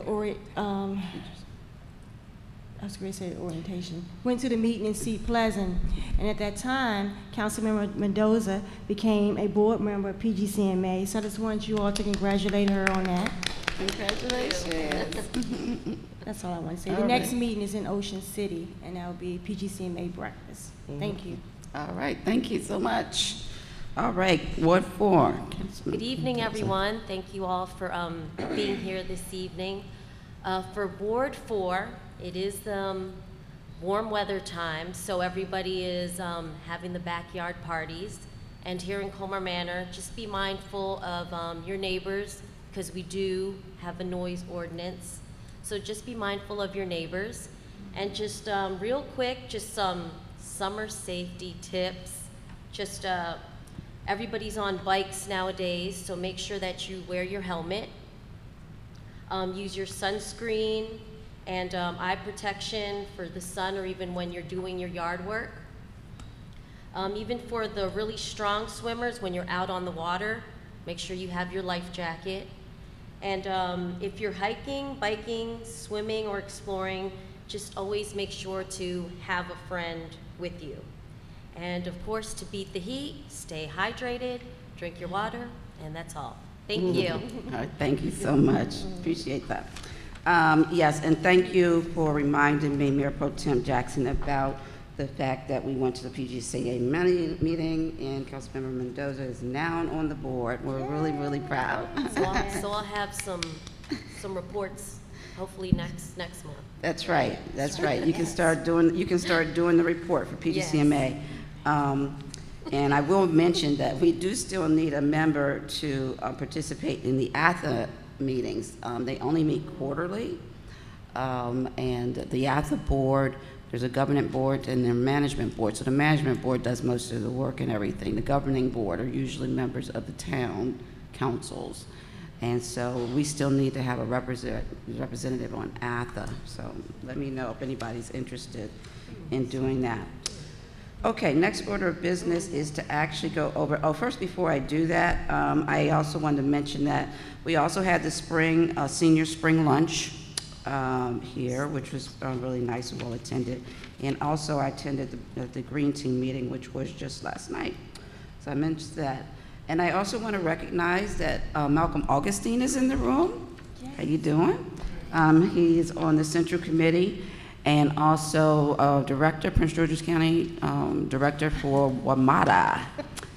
orientation. Went to the meeting in Seat Pleasant, and at that time, Councilmember Mendoza became a board member of PGCMA. So I just wanted you all to congratulate her on that. Congratulations. That's all I want to say. All The next right. meeting is in Ocean City, and that will be PGCMA breakfast. Thank you. All right, thank you so much. All right, Ward 4. Good evening, everyone. Thank you all for being here this evening. For Ward 4, it is warm weather time, so everybody is having the backyard parties. And here in Colmar Manor, just be mindful of your neighbors, because we do have a noise ordinance. So just be mindful of your neighbors. And just real quick, just some summer safety tips. Just everybody's on bikes nowadays, so make sure that you wear your helmet. Use your sunscreen and eye protection for the sun, or even when you're doing your yard work. Even for the really strong swimmers, when you're out on the water, make sure you have your life jacket. And if you're hiking, biking, swimming, or exploring, just always make sure to have a friend with you. And of course, to beat the heat, stay hydrated, drink your water, and that's all. Thank you. All right, thank you so much. Appreciate that. Yes, and thank you for reminding me, Mayor Pro Tem Jackson, about the fact that we went to the PGCA meeting, and Councilmember Mendoza is now on the board. We're really, really proud. So I'll have some reports, hopefully next month. That's right. That's right. You can start doing the report for PGCMA. And I will mention that we do still need a member to participate in the ATHA meetings. They only meet quarterly, and the ATHA board, there's a governing board and their management board. So the management board does most of the work and everything. The governing board are usually members of the town councils. And so we still need to have a representative on ATHA. So let me know if anybody's interested in doing that. Okay, next order of business is to actually go over, first before I do that, I also wanted to mention that we also had the senior spring lunch here, which was really nice and well attended. And also I attended the Green Team meeting, which was just last night. So I mentioned that. And I also want to recognize that Malcolm Augustine is in the room. Yes. How you doing? He is on the Central Committee, and also Director, Prince George's County Director for WMATA.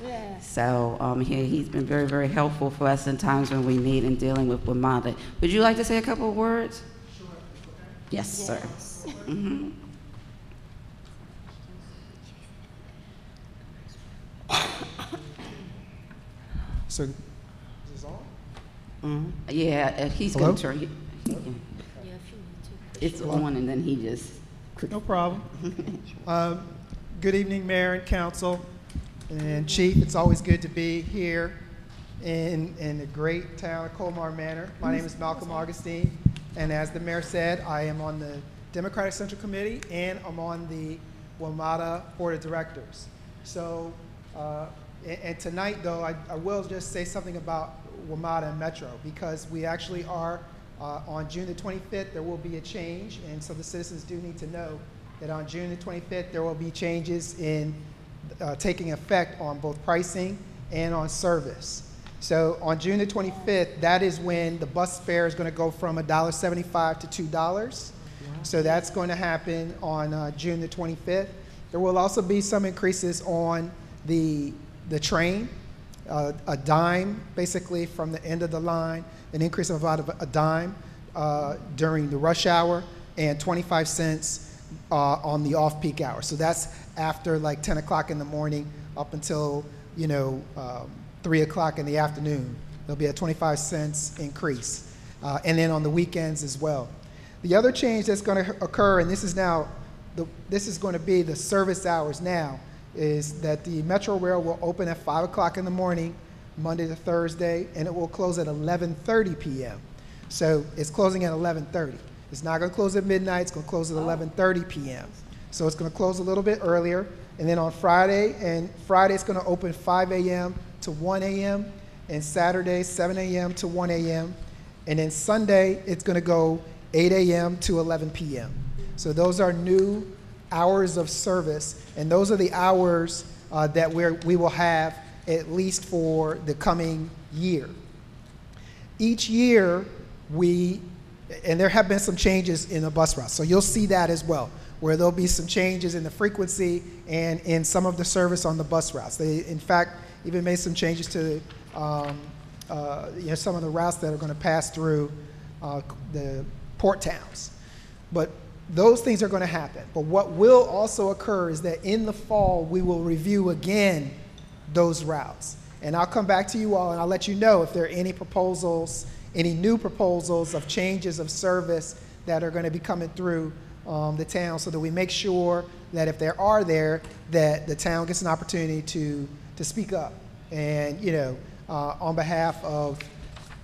Yeah. So he's been very, very helpful for us in times when we need in dealing with WMATA. Would you like to say a couple of words? Sure. Yes, sir. Mm-hmm. So, is this on? Mm-hmm. Yeah, he's Hello? going to turn. Yeah, if you need to. It's on, and then he just. No problem. Good evening, Mayor and Council and Chief. It's always good to be here in the great town of Colmar Manor. My name is Malcolm Augustine, and as the Mayor said, I am on the Democratic Central Committee, and I'm on the WMATA Board of Directors. So, and tonight, though, I will just say something about WMATA and Metro, because we actually are, on June the 25th, there will be a change, and so the citizens do need to know that on June the 25th, there will be changes in taking effect on both pricing and on service. So on June the 25th, that is when the bus fare is going to go from $1.75 to $2. So that's going to happen on June the 25th. There will also be some increases on the train, a dime basically from the end of the line, an increase of about a dime during the rush hour, and 25 cents on the off-peak hour. So that's after like 10 o'clock in the morning up until 3 o'clock in the afternoon. There'll be a 25 cents increase, and then on the weekends as well. The other change that's going to occur, and this is going to be the service hours now, is that the Metro Rail will open at 5 o'clock in the morning, Monday to Thursday, and it will close at 11:30 p.m. So it's closing at 11:30. It's not going to close at midnight. It's going to close at 11:30 p.m. So it's going to close a little bit earlier. And then on Friday, it's going to open 5 a.m. to 1 a.m., and Saturday, 7 a.m. to 1 a.m., and then Sunday, it's going to go 8 a.m. to 11 p.m. So those are new hours of service, and those are the hours that we will have at least for the coming year. Each year, and there have been some changes in the bus routes, so you'll see that as well, where there'll be some changes in the frequency and in some of the service on the bus routes. They, in fact, even made some changes to some of the routes that are going to pass through the port towns. But those things are going to happen. But what will also occur is that in the fall, we will review again those routes. And I'll come back to you all and I'll let you know if there are any proposals, any new proposals of changes of service that are going to be coming through the town, so that we make sure that if there are that the town gets an opportunity to speak up and, on behalf of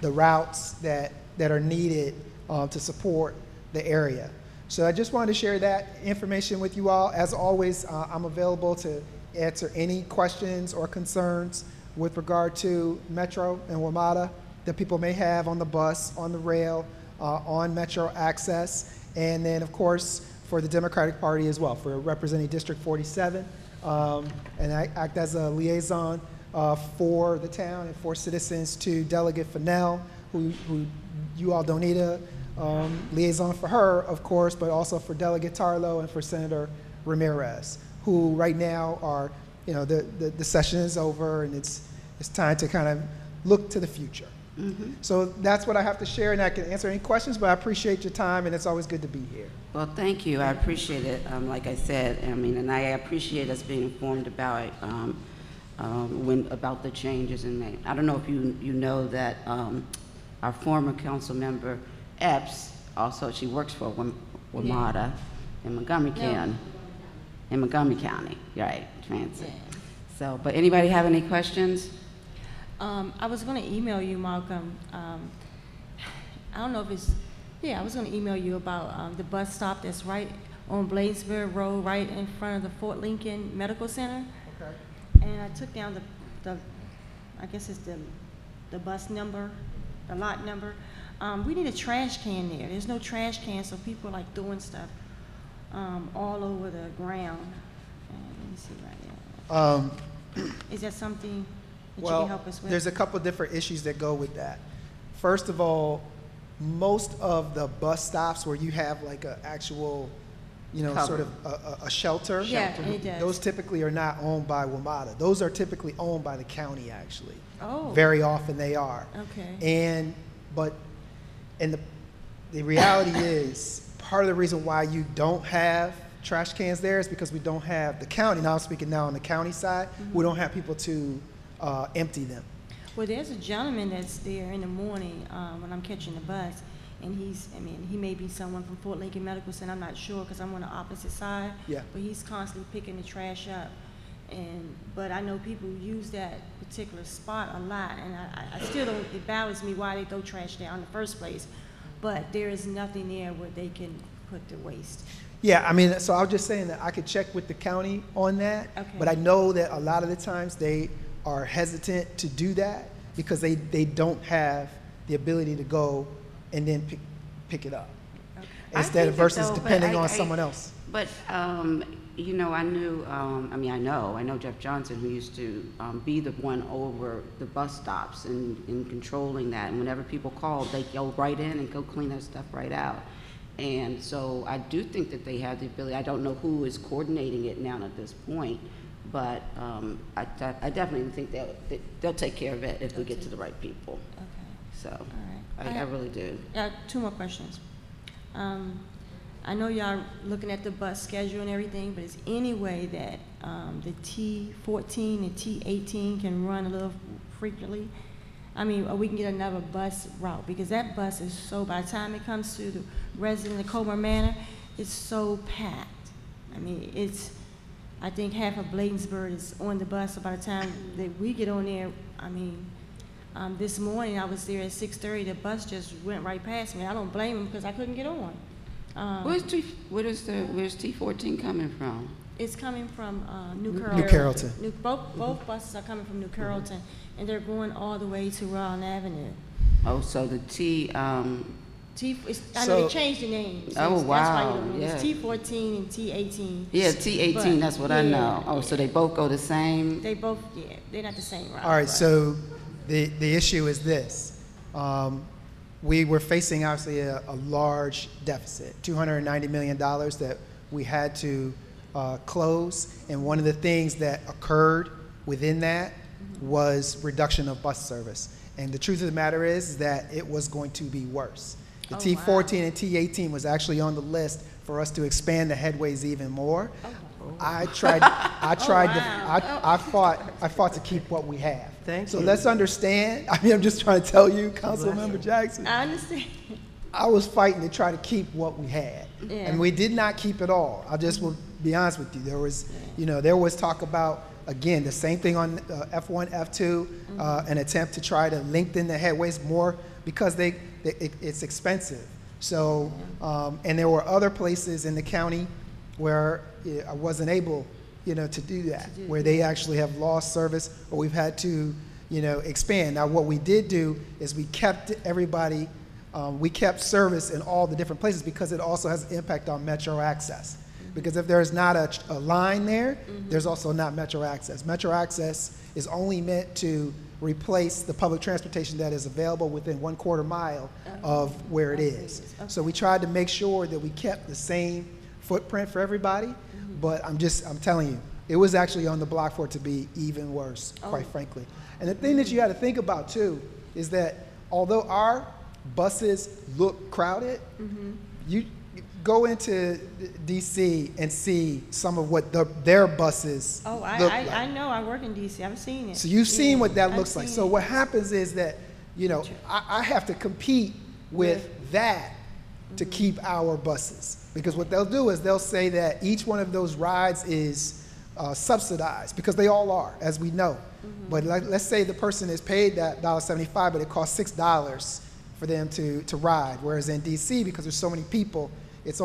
the routes that are needed to support the area. So I just wanted to share that information with you all. As always, I'm available to answer any questions or concerns with regard to Metro and WMATA that people may have on the bus, on the rail, on Metro Access, and then, of course, for the Democratic Party as well, for representing District 47. And I act as a liaison for the town and for citizens to Delegate Fennell, who you all don't need a liaison for her, of course, but also for Delegate Tarlow and for Senator Ramirez, who right now are, the session is over and it's time to kind of look to the future. Mm-hmm. So that's what I have to share, and I can answer any questions, but I appreciate your time, and it's always good to be here. Well, thank you. I appreciate it. Like I said, and I appreciate us being informed about about the changes in name. I don't know if you know that our former council member Epps, also she works for WMATA in Montgomery County. In Montgomery County, right? Transit. Yeah. So, but anybody have any questions? I was going to email you, Malcolm. I don't know if it's, I was going to email you about the bus stop that's right on Bladesburg Road, right in front of the Fort Lincoln Medical Center. Okay. And I took down the I guess it's the bus number, the lot number. We need a trash can there. There's no trash can, so people are like throwing stuff all over the ground. Let me see right here. Is that something that you can help us with? There's a couple different issues that go with that. First of all, most of the bus stops where you have like an actual, sort of a shelter, those typically are not owned by WMATA. Those are typically owned by the county, actually. Oh. Very often they are. Okay. And the reality is, part of the reason why you don't have trash cans there is because we don't have the county. Now I'm speaking now on the county side. Mm-hmm. We don't have people to empty them. Well, there's a gentleman that's there in the morning when I'm catching the bus, and he may be someone from Fort Lincoln Medical Center. I'm not sure because I'm on the opposite side. Yeah. But he's constantly picking the trash up, but I know people use that particular spot a lot, and I still don't. It bothers me why they throw trash there in the first place, but there is nothing there where they can put the waste. Yeah, so I was just saying that I could check with the county on that, but I know that a lot of the times they are hesitant to do that because they don't have the ability to go and then pick it up instead of versus depending on someone else. But you know, I know Jeff Johnson, who used to be the one over the bus stops and controlling that. And whenever people called, they go right in and go clean that stuff right out. And so I do think that they have the ability. I don't know who is coordinating it now at this point, but I definitely think they'll take care of it if we get to the right people. Okay. So All right. I really do. Two more questions. I know y'all looking at the bus schedule and everything, but is any way that the T14 and T18 can run a little frequently? I mean, or we can get another bus route, because that bus is so, by the time it comes to the resident of Colmar Manor, it's so packed. I mean, I think half of Bladensburg is on the bus, so by the time that we get on there, I mean, this morning I was there at 6:30, the bus just went right past me. I don't blame them because I couldn't get on. Where's T14 coming from? It's coming from New Carrollton. New Carrollton. Both buses are coming from New Carrollton, and they're going all the way to Rowland Avenue. Oh, so the I know they changed the name. So oh, wow. That's why you don't know. Yeah. It's T14 and T18. Yeah, T18, that's what I know. Oh, so they both go the same? They both, yeah, they're not the same route. All right, but- so the issue is this. We were facing obviously a large deficit, $290 million that we had to close, and one of the things that occurred within that was reduction of bus service. And the truth of the matter is that it was going to be worse. The T14 and T18 was actually on the list for us to expand the headways even more. I fought to keep what we have. Thank so you. let's understand. I mean, I'm just trying to tell you, Councilmember Jackson. I understand. I was fighting to try to keep what we had, Yeah. and we did not keep it all. I just will be honest with you. There was, there was talk about, again, the same thing on F1, F2, an attempt to try to lengthen the headways more because it's expensive. So, and there were other places in the county where I wasn't able, to do that, where they actually have lost service, or we've had to, expand. Now, what we did do is we kept everybody, we kept service in all the different places because it also has an impact on metro access. Because if there's not a line there, there's also not metro access. Metro access is only meant to replace the public transportation that is available within 1/4 mile of where it is. So we tried to make sure that we kept the same footprint for everybody, but I'm telling you, it was actually on the block for it to be even worse, quite frankly. And the thing that you got to think about too is that although our buses look crowded, you go into DC and see some of what their buses look like. I know. I work in DC. I've seen it. So you've seen what that I've looks like. seen So it. what happens is that, I have to compete with that to keep our buses. Because what they'll do is they'll say that each one of those rides is subsidized, because they all are, as we know. But let's say the person is paid that $1.75, but it costs $6 for them to ride. Whereas in DC, because there's so many people, it's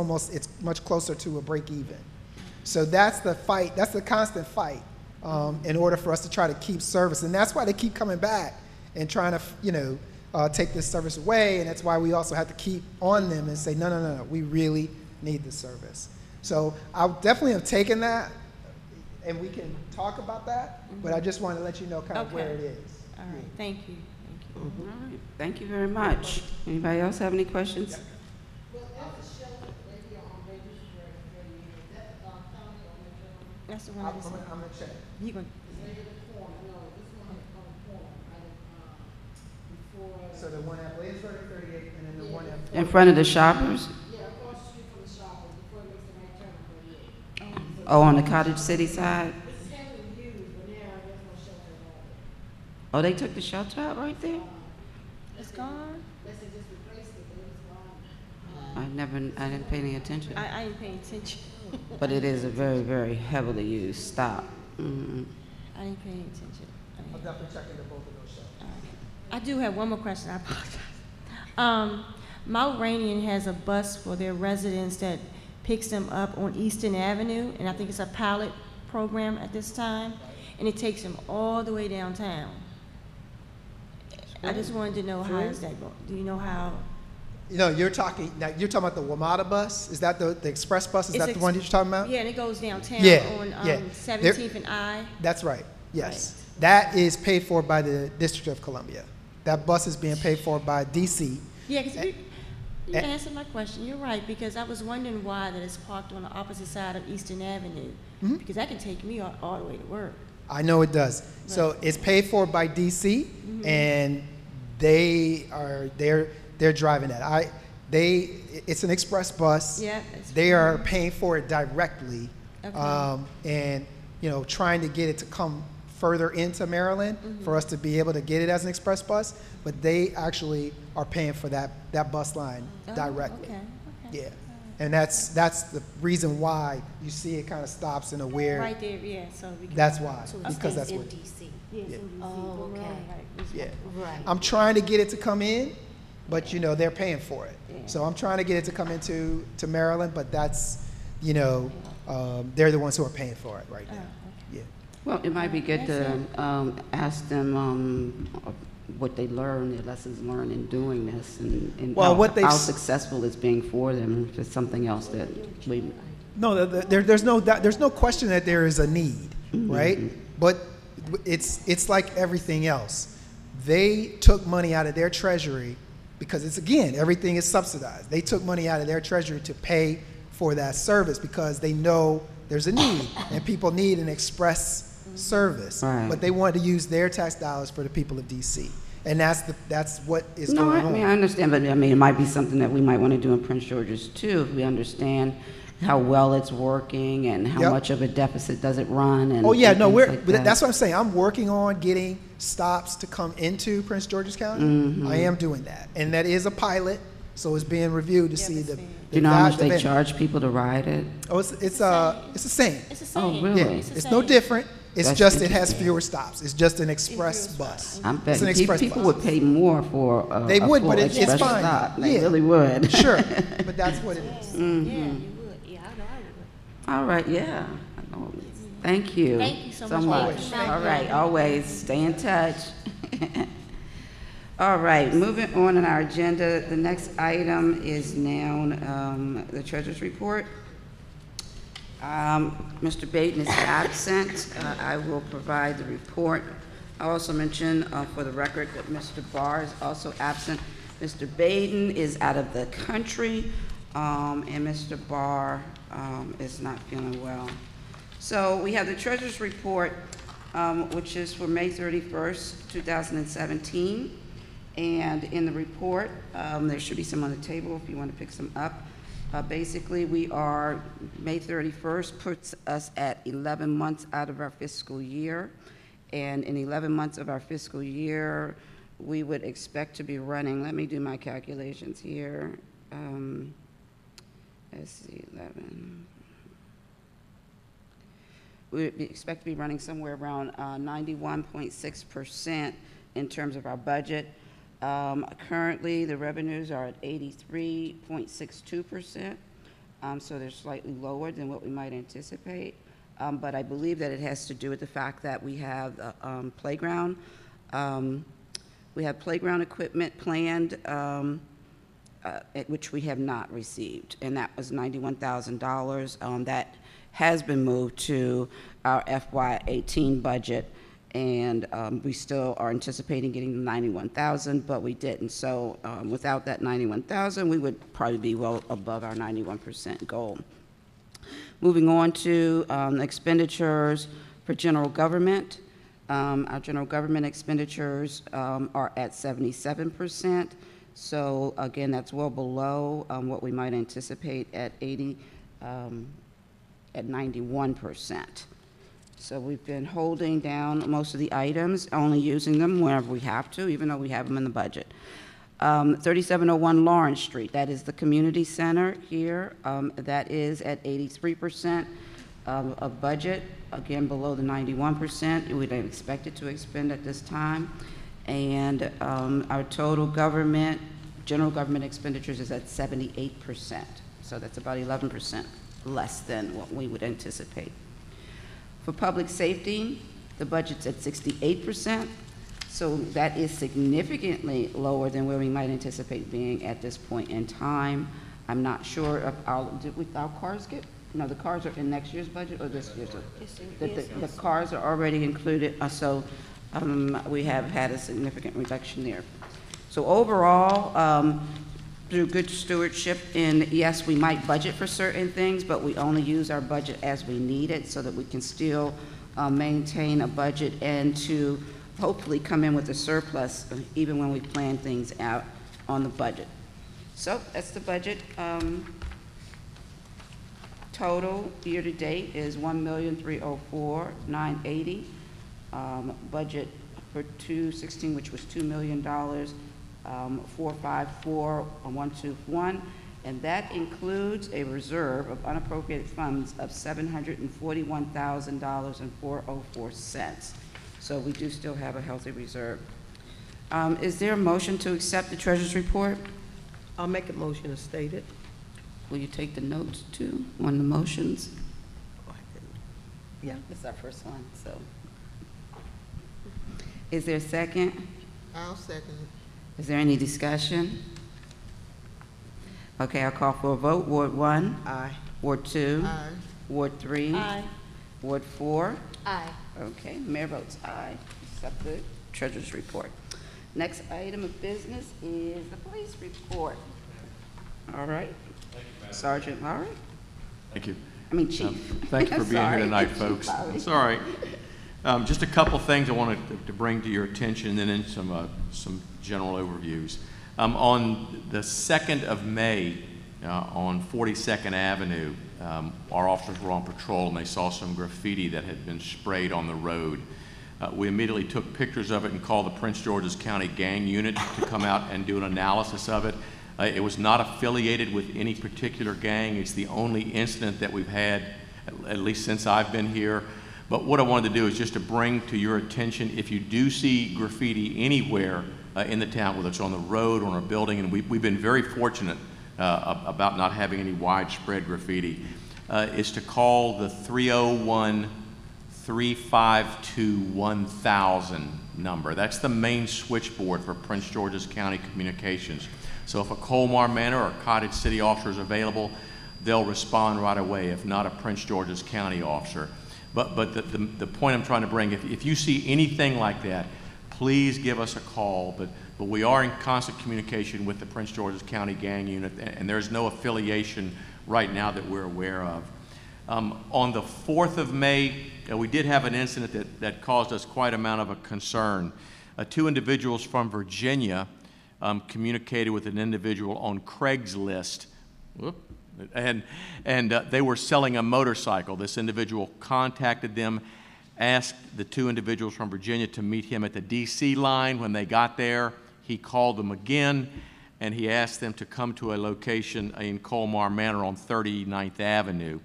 much closer to a break even. So that's the fight, that's the constant fight in order for us to try to keep service. And that's why they keep coming back and trying to, take this service away. And that's why we also have to keep on them and say, no, we really need the service. So I definitely have taken that, and we can talk about that, but I just want to let you know kind of where it is. All right. Thank you. All right. Thank you very much. Anybody else have any questions? That's the one I was saying. I'm going to check. You gonna- So the one at Bladensburg at 38, and then the one at In front of the shoppers? Oh, on the Cottage City side? Oh, they took the shelter out right there? It's gone? I didn't pay any attention. I ain't paying attention. But it is a very, very heavily used stop. Mhm. I ain't paying attention. I'll definitely check into both of those shelters. I do have one more question. I apologize. Mount Rainier has a bus for their residents that picks them up on Eastern Avenue, and I think it's a pilot program at this time, and it takes them all the way downtown. I just wanted to know how is that going? Do you know how? you're talking about the WMATA bus? Is that the express bus? Is that the one that you're talking about? Yeah, and it goes downtown Yeah, on yeah. 17th and I. That's right, yes. That is paid for by the District of Columbia. That bus is being paid for by DC. Yeah, because you answered my question. You're right, because I was wondering why that it's parked on the opposite side of Eastern Avenue, because that can take me all the way to work. I know it does. So it's paid for by DC, and they're driving that. It's an express bus. Yeah. They are paying for it directly, Okay. and trying to get it to come further into Maryland for us to be able to get it as an express bus. But they actually are paying for that bus line directly. Okay. Yeah, and that's the reason why you see it kind of stops in a weird. Right there, yeah. So we can That's why, so because that's in what. DC. Yeah, it's in DC. Oh, okay. Yeah. Right. I'm trying to get it to come in, but they're paying for it. Yeah. So I'm trying to get it to come into Maryland, but that's they're the ones who are paying for it right now. Yeah. Well, it might be good to ask them what they learned, their lessons learned in doing this, and how successful it's being for them. If it's something else that we. No, there's no question that there is a need, right? But it's like everything else. They took money out of their treasury because everything is subsidized. They took money out of their treasury to pay for that service because they know there's a need and people need an express service. Right. But they wanted to use their tax dollars for the people of DC. And that's what is going on. I understand, but it might be something that we might want to do in Prince George's too, if we understand how well it's working and how much of a deficit does it run. And that's what I'm saying. I'm working on getting stops to come into Prince George's County. I am doing that, and that is a pilot, so it's being reviewed to see the. Do you know how much they charge people to ride it? Oh, it's the same. It's the same. Oh, really? Yeah, it's no different. It's just it has fewer stops. It's just an express bus. I'm It's an betting express people bus. would pay more for a They would, full but it's express fine. stop. They Yeah. really would. Sure, but that's what it is. Yeah, you would. Yeah, I know I would. All right, yeah. Thank you. Thank you so much. Always. All right, always stay in touch. All right, moving on in our agenda, the next item is now the treasurer's report. Mr. Baden is absent. I will provide the report. I also mention for the record that Mr. Barr is also absent. Mr. Baden is out of the country, and Mr. Barr is not feeling well. So we have the treasurer's report, which is for May 31st, 2017. And in the report, there should be some on the table if you want to pick some up. Basically, May 31st puts us at 11 months out of our fiscal year. And in 11 months of our fiscal year, we would expect to be running, let me do my calculations here. Let's see, 11. We expect to be running somewhere around 91.6% in terms of our budget. Currently, the revenues are at 83.62%, so they're slightly lower than what we might anticipate. But I believe that it has to do with the fact that we have playground. We have playground equipment planned, which we have not received, and that was $91,000. That has been moved to our FY18 budget. And we still are anticipating getting the $91,000, but we didn't. So without that $91,000, we would probably be well above our 91% goal. Moving on to expenditures for general government. Our general government expenditures are at 77%. So again, that's well below what we might anticipate at 91%. So we've been holding down most of the items, only using them whenever we have to, even though we have them in the budget. 3701 Lawrence Street, that is the community center here. That is at 83% of budget, again below the 91% we don't expect it to expend at this time. And our total general government expenditures is at 78%. So that's about 11% less than what we would anticipate. For public safety, the budget's at 68%. So that is significantly lower than where we might anticipate being at this point in time. I'm not sure if our cars get, no, the cars are in next year's budget or this year's? The cars are already included, we have had a significant reduction there. So overall, through good stewardship, and yes, we might budget for certain things, but we only use our budget as we need it so that we can still maintain a budget and to hopefully come in with a surplus even when we plan things out on the budget. So that's the budget. Total year-to-date is $1,304,980. Budget for 2016, which was $2 million, 454,121, and that includes a reserve of unappropriated funds of $741,000.404. So we do still have a healthy reserve. Is there a motion to accept the treasurer's report? I'll make a motion as stated. Will you take the notes too on the motions? Yeah. This is our first one, so. Is there a second? I'll second it. Is there any discussion? Okay, I'll call for a vote. Ward 1? Aye. Ward 2? Aye. Ward 3? Aye. Ward 4? Aye. Okay, mayor votes aye. Accept the treasurer's report. Next item of business is the police report. All right. Sergeant, all right. Thank you. I mean, Chief. Thank you for being here Sorry. tonight, folks. Sorry. It's all right. Just a couple things I wanted to bring to your attention, and then some general overviews. On the 2nd of May, on 42nd Avenue, our officers were on patrol and they saw some graffiti that had been sprayed on the road. We immediately took pictures of it and called the Prince George's County Gang Unit to come out and do an analysis of it. It was not affiliated with any particular gang. It's the only incident that we've had, at least since I've been here. But what I wanted to do is just to bring to your attention, if you do see graffiti anywhere in the town, whether it's on the road or on a building, and we've been very fortunate about not having any widespread graffiti, is to call the 301-352-1000 number. That's the main switchboard for Prince George's County Communications. So if a Colmar Manor or Cottage City officer is available, they'll respond right away, if not a Prince George's County officer. But the point I'm trying to bring, if you see anything like that, please give us a call. But we are in constant communication with the Prince George's County Gang Unit, and there's no affiliation right now that we're aware of. On the 4th of May, we did have an incident that caused us quite amount of a concern. 2 individuals from Virginia communicated with an individual on Craigslist. Whoop. And they were selling a motorcycle. This individual contacted them, asked the 2 individuals from Virginia to meet him at the DC line. When they got there, he called them again, and he asked them to come to a location in Colmar Manor on 39th Avenue.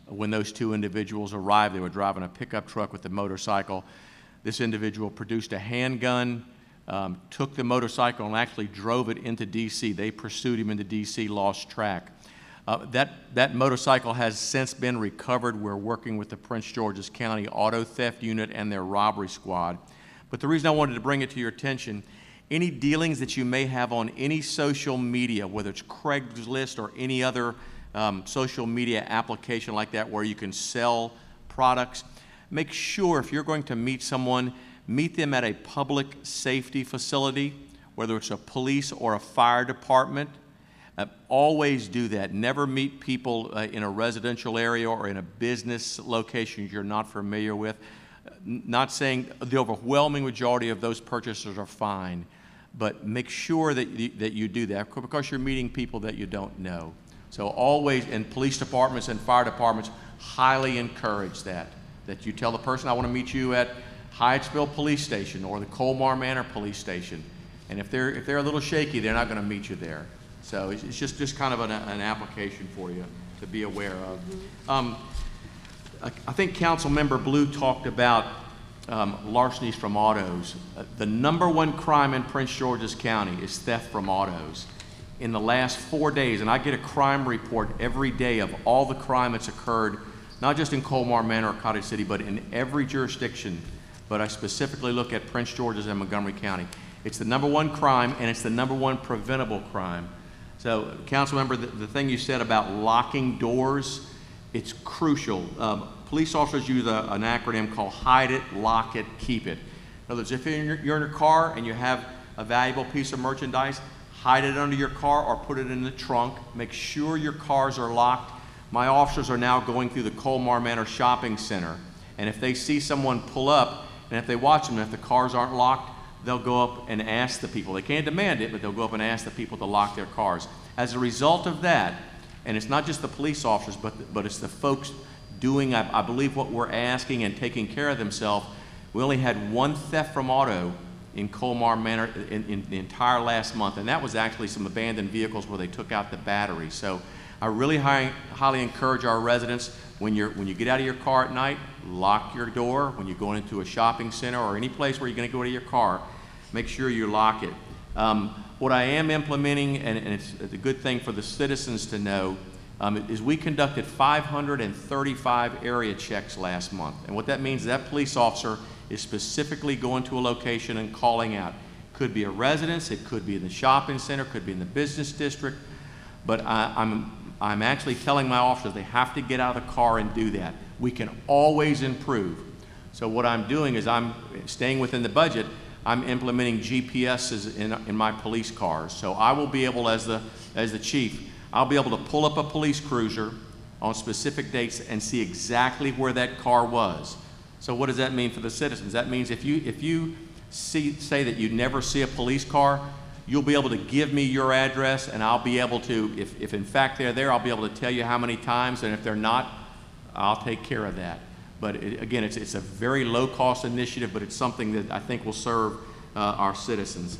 When those 2 individuals arrived, they were driving a pickup truck with the motorcycle. This individual produced a handgun, took the motorcycle, and actually drove it into DC. They pursued him into DC, lost track. That motorcycle has since been recovered. We're working with the Prince George's County Auto Theft Unit and their robbery squad. But the reason I wanted to bring it to your attention, any dealings that you may have on any social media, whether it's Craigslist or any other social media application like that where you can sell products, make sure if you're going to meet someone, meet them at a public safety facility, whether it's a police or a fire department. Always do that. Never meet people in a residential area or in a business location you're not familiar with. Not saying the overwhelming majority of those purchasers are fine, but make sure that you do that because you're meeting people that you don't know. So always, and police departments and fire departments highly encourage that you tell the person, I want to meet you at Hyattsville Police Station or the Colmar Manor Police Station. And if they're a little shaky, they're not going to meet you there. So it's just kind of an application for you to be aware of. I think Councilmember Blue talked about larcenies from autos. The #1 crime in Prince George's County is theft from autos. In the last 4 days, and I get a crime report every day of all the crime that's occurred, not just in Colmar Manor or Cottage City, but in every jurisdiction but I specifically look at Prince George's and Montgomery County. It's the #1 crime, and it's the #1 preventable crime. So, Councilmember, the thing you said about locking doors, it's crucial. Police officers use an acronym called hide it, lock it, keep it. In other words, if you're in your car and you have a valuable piece of merchandise, hide it under your car or put it in the trunk. Make sure your cars are locked. My officers are now going through the Colmar Manor shopping center, and if they see someone pull up, and if they watch them, if the cars aren't locked, they'll go up and ask the people. They can't demand it, but they'll go up and ask the people to lock their cars. As a result of that, and it's not just the police officers, but it's the folks doing, I believe, what we're asking and taking care of themselves. We only had 1 theft from auto in Colmar Manor in the entire last month, and that was actually some abandoned vehicles where they took out the battery. So I really highly encourage our residents, when you get out of your car at night, lock your door. When you're going into a shopping center or any place where you're going to go to your car, make sure you lock it. What I am implementing, and it's a good thing for the citizens to know, is we conducted 535 area checks last month. And what that means is that police officer is specifically going to a location and calling out. Could be a residence, it could be in the shopping center, could be in the business district, but I'm actually telling my officers they have to get out of the car and do that. We can always improve. So what I'm doing is I'm staying within the budget. I'm implementing GPSs in my police cars. So I will be able, as the chief, I'll be able to pull up a police cruiser on specific dates and see exactly where that car was. So what does that mean for the citizens? That means if you say that you never see a police car, you'll be able to give me your address, and I'll be able to, if in fact they're there, I'll be able to tell you how many times, and if they're not, I'll take care of that. But again, it's a very low-cost initiative, but it's something that I think will serve our citizens.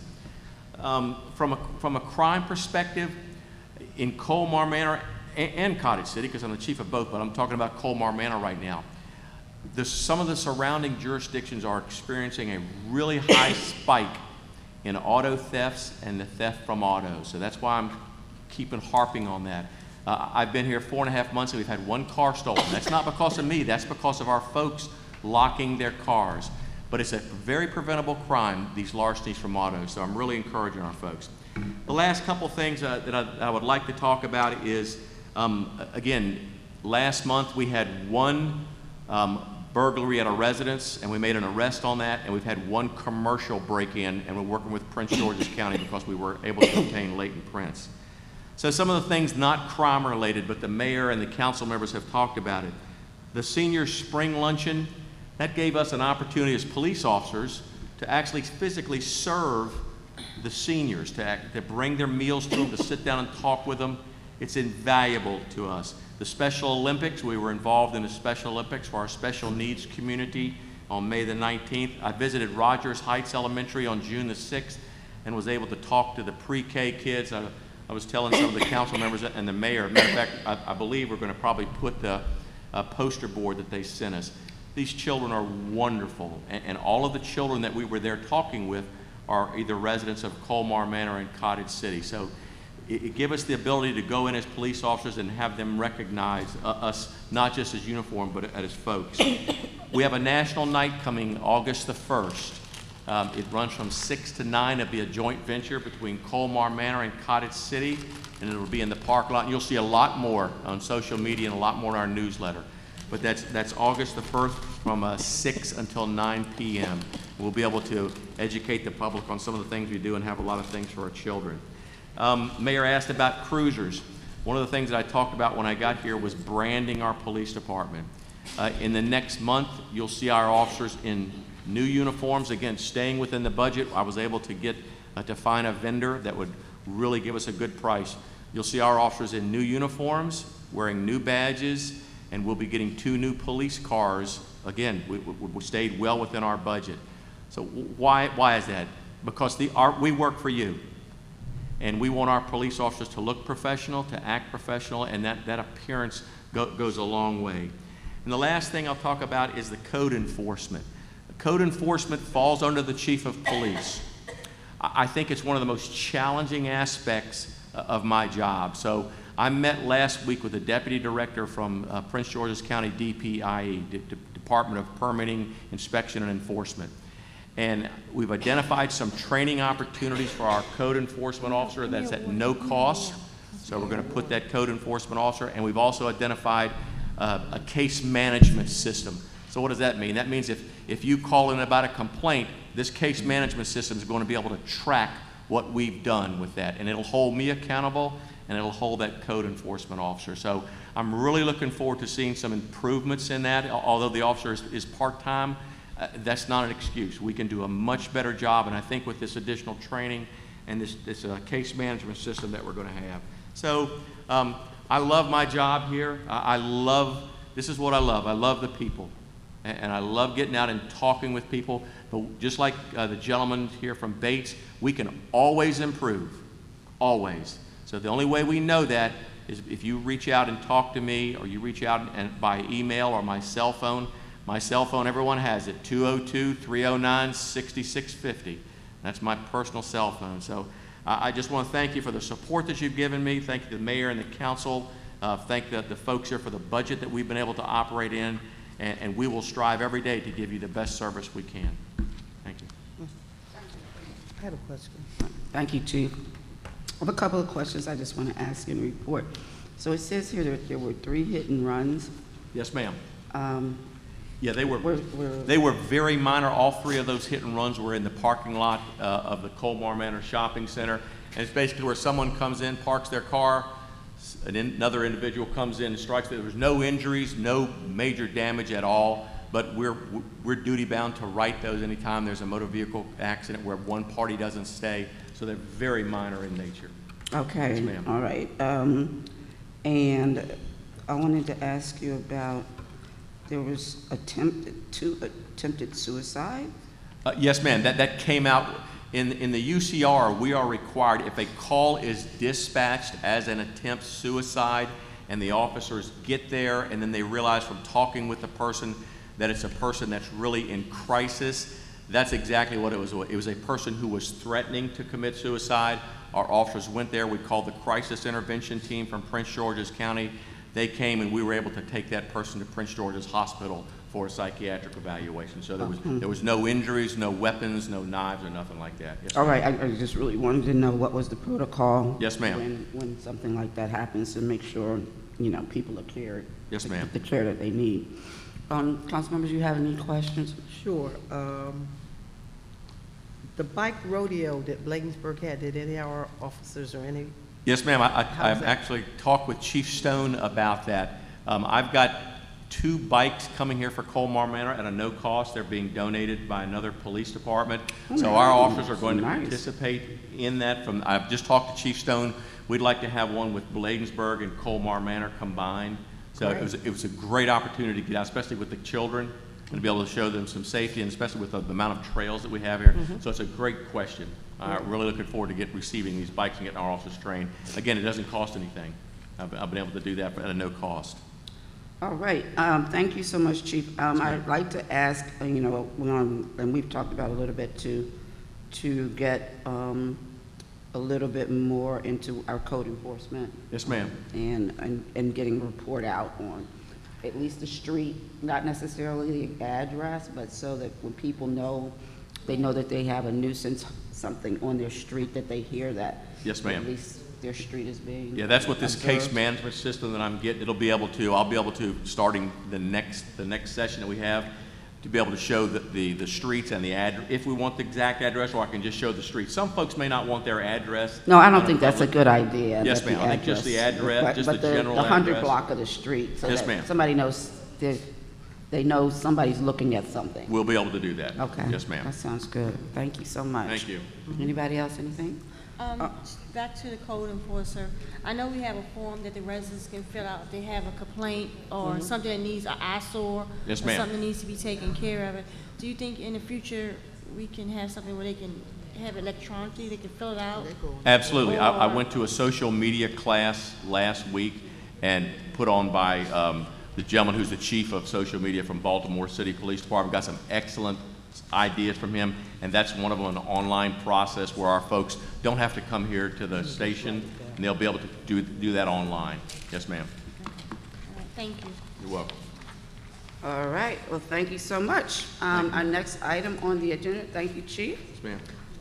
From a crime perspective, in Colmar Manor and Cottage City, because I'm the chief of both, but I'm talking about Colmar Manor right now, some of the surrounding jurisdictions are experiencing a really high spike in auto thefts and the theft from autos. So that's why I'm harping on that. I've been here 4.5 months and we've had 1 car stolen. That's not because of me, that's because of our folks locking their cars. But it's a very preventable crime, these larcenies from autos, so I'm really encouraging our folks. The last couple things that I would like to talk about is, again, last month we had 1 burglary at a residence, and we made an arrest on that, and we've had 1 commercial break-in, and we're working with Prince George's County because we were able to obtain latent prints. So some of the things not crime-related, but the mayor and the council members have talked about it. The senior spring luncheon, that gave us an opportunity as police officers to actually physically serve the seniors, to bring their meals to them, to sit down and talk with them. It's invaluable to us. The Special Olympics, we were involved in the Special Olympics for our special needs community on May the 19th. I visited Rogers Heights Elementary on June the 6th and was able to talk to the pre-K kids. I was telling some of the council members and the mayor, matter of fact, I believe we're going to probably put the poster board that they sent us. These children are wonderful, and all of the children that we were there talking with are either residents of Colmar Manor and Cottage City. So it gave us the ability to go in as police officers and have them recognize us, not just as uniform, but as folks. We have a national night coming August the 1st. It runs from 6 to 9. It'll be a joint venture between Colmar Manor and Cottage City, and it'll be in the park lot. And you'll see a lot more on social media and a lot more in our newsletter. But that's August the 1st from 6 until 9 p.m. We'll be able to educate the public on some of the things we do and have a lot of things for our children. Mayor asked about cruisers. One of the things that I talked about when I got here was branding our police department. In the next month, you'll see our officers in new uniforms. Again, staying within the budget, I was able to get to find a vendor that would really give us a good price. You'll see our officers in new uniforms, wearing new badges, and we'll be getting 2 new police cars. Again, we stayed well within our budget. So why is that? Because we work for you. And we want our police officers to look professional, to act professional, and that appearance goes a long way. And the last thing I'll talk about is the code enforcement. Code enforcement falls under the chief of police. I think it's one of the most challenging aspects of my job. So I met last week with the deputy director from Prince George's County DPIE, Department of Permitting, Inspection, and Enforcement. And we've identified some training opportunities for our code enforcement officer that's at no cost. So we're going to put that code enforcement officer, and we've also identified a case management system. So what does that mean? That means if you call in about a complaint, this case management system is going to be able to track what we've done with that, and it'll hold me accountable, and it'll hold that code enforcement officer. So I'm really looking forward to seeing some improvements in that. Although the officer is part-time, that's not an excuse. We can do a much better job, and I think with this additional training and this case management system that we're going to have. So I love my job here. This is what I love. I love the people, and I love getting out and talking with people. But just like the gentleman here from Bates, we can always improve, always. So the only way we know that is if you reach out and talk to me, or you reach out and by email or my cell phone. My cell phone, everyone has it, 202-309-6650. That's my personal cell phone. So I just want to thank you for the support that you've given me. Thank you to the mayor and the council. Thank the folks here for the budget that we've been able to operate in. And we will strive every day to give you the best service we can. Thank you. I have a question. Thank you, Chief. I have a couple of questions I just want to ask in the report. So it says here that there were 3 hit and runs. Yes, ma'am. Yeah, they Were- were very minor. All 3 of those hit and runs were in the parking lot of the Colmar Manor Shopping Center. And it's basically where someone comes in, parks their car, another individual comes in and strikes. There was no injuries, no major damage at all. But we're duty bound to write those anytime there's a motor vehicle accident where one party doesn't stay. So they're very minor in nature. Okay, Yes, ma'am. all right. And I wanted to ask you about, there was attempted suicide? Yes, ma'am. That came out in the UCR. We are required, if a call is dispatched as an attempt suicide, and the officers get there, and then they realize from talking with the person that it's a person that's really in crisis. That's exactly what it was. It was a person who was threatening to commit suicide. Our officers went there. We called the crisis intervention team from Prince George's County. They came, and we were able to take that person to Prince George's Hospital for a psychiatric evaluation. So there was no injuries, no weapons, no knives, or nothing like that. Yes, All ma'am. right, I just really wanted to know what was the protocol? Yes, ma'am. When something like that happens, to make sure, people are cared. Yes, ma'am. The care that they need. Council members, you have any questions? Sure. The bike rodeo that Bladensburg had, did any of our officers or any? Yes, ma'am. How's I've that? actually talked with Chief Stone about that. I've got 2 bikes coming here for Colmar Manor at a no cost. They're being donated by another police department. So our officers are going to Nice. participate in that. I've just talked to Chief Stone. We'd like to have one with Bladensburg and Colmar Manor combined. So it was a great opportunity to get out, especially with the children, and to be able to show them some safety, and especially with the amount of trails that we have here. So it's a great question. Really looking forward to receiving these bikes and getting our officers trained. Again, it doesn't cost anything. I've been able to do that at a no cost. All right, thank you so much, Chief. I'd like to ask, and we've talked about a little bit to get a little bit more into our code enforcement. Yes, ma'am. And getting a report out on at least the street, not necessarily the address, but so that when people know, they know that they have a nuisance, something on their street, that they hear that. Yes, ma'am. At least their street is being. Yeah, that's what this case observed. management system that I'm getting, I'll be able to, starting the next session that we have, to be able to show the streets and the if we want the exact address, or I can just show the street. Some folks may not want their address. No, I don't think that's a good idea. Yes, that the ma'am. I think just the address, just the general the 100 address. block of the street. So Yes, that ma'am. somebody knows, they know somebody's looking at something. We'll be able to do that. Okay. Yes, ma'am. That sounds good. Thank you so much. Thank you. Anybody else, anything? Back to the code enforcer. I know we have a form that the residents can fill out if they have a complaint or something that needs an eyesore. Yes, or ma'am. something that needs to be taken care of. Do you think in the future we can have something where they can have it electronically, they can fill it out? Absolutely. I Or- went to a social media class last week and put on by the gentleman who's the chief of social media from Baltimore City Police Department. Got some excellent ideas from him, and that's one of them, an online process where our folks don't have to come here to the station, and they'll be able to do that online. Yes, ma'am. All right, thank you. You're welcome. All right, well, thank you so much. Our next item on the agenda, thank you, Chief. Yes, ma'am.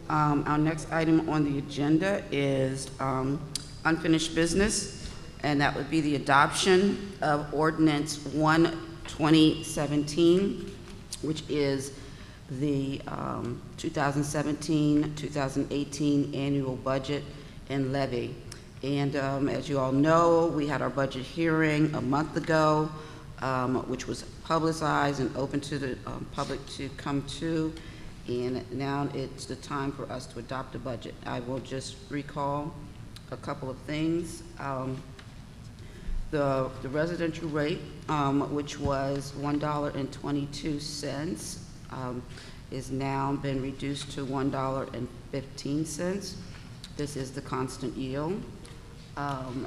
Our next item on the agenda is unfinished business, and that would be the adoption of Ordinance 1/2017, which is the 2017-2018 annual budget and levy. And as you all know, we had our budget hearing a month ago, which was publicized and open to the public to come to. And now it's the time for us to adopt a budget. I will just recall a couple of things. The residential rate, which was $1.22, is now been reduced to $1.15. This is the constant yield,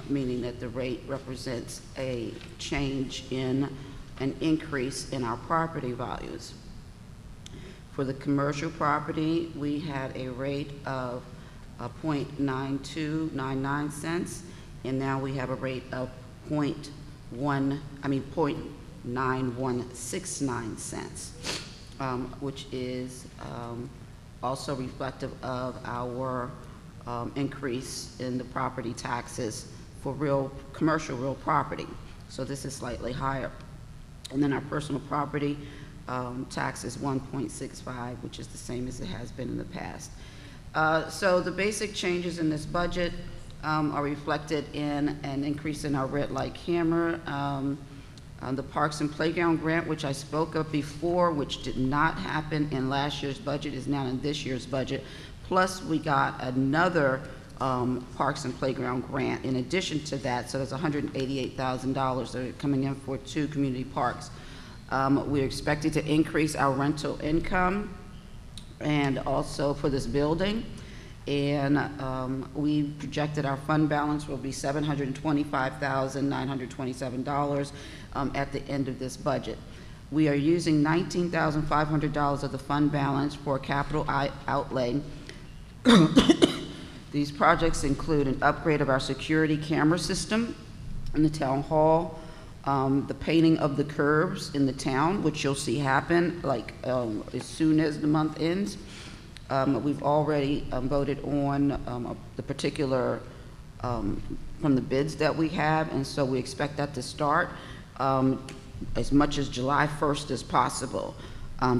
meaning that the rate represents a change in an increase in our property values. For the commercial property, we had a rate of 0.9299 cents, and now we have a rate of 0.9169 cents, which is also reflective of our increase in the property taxes for commercial real property. So this is slightly higher. And then our personal property tax is 1.65, which is the same as it has been in the past. So the basic changes in this budget are reflected in an increase in our red light camera, the Parks and Playground Grant, which I spoke of before, which did not happen in last year's budget, is now in this year's budget. Plus, we got another Parks and Playground Grant in addition to that, so there's $188,000 that are coming in for 2 community parks. We're expected to increase our rental income and also for this building. And we projected our fund balance will be $725,927 at the end of this budget. We are using $19,500 of the fund balance for capital outlay. These projects include an upgrade of our security camera system in the town hall, the painting of the curbs in the town, which you'll see happen like as soon as the month ends. We've already voted on the particular from the bids that we have, and so we expect that to start as much as July 1st as possible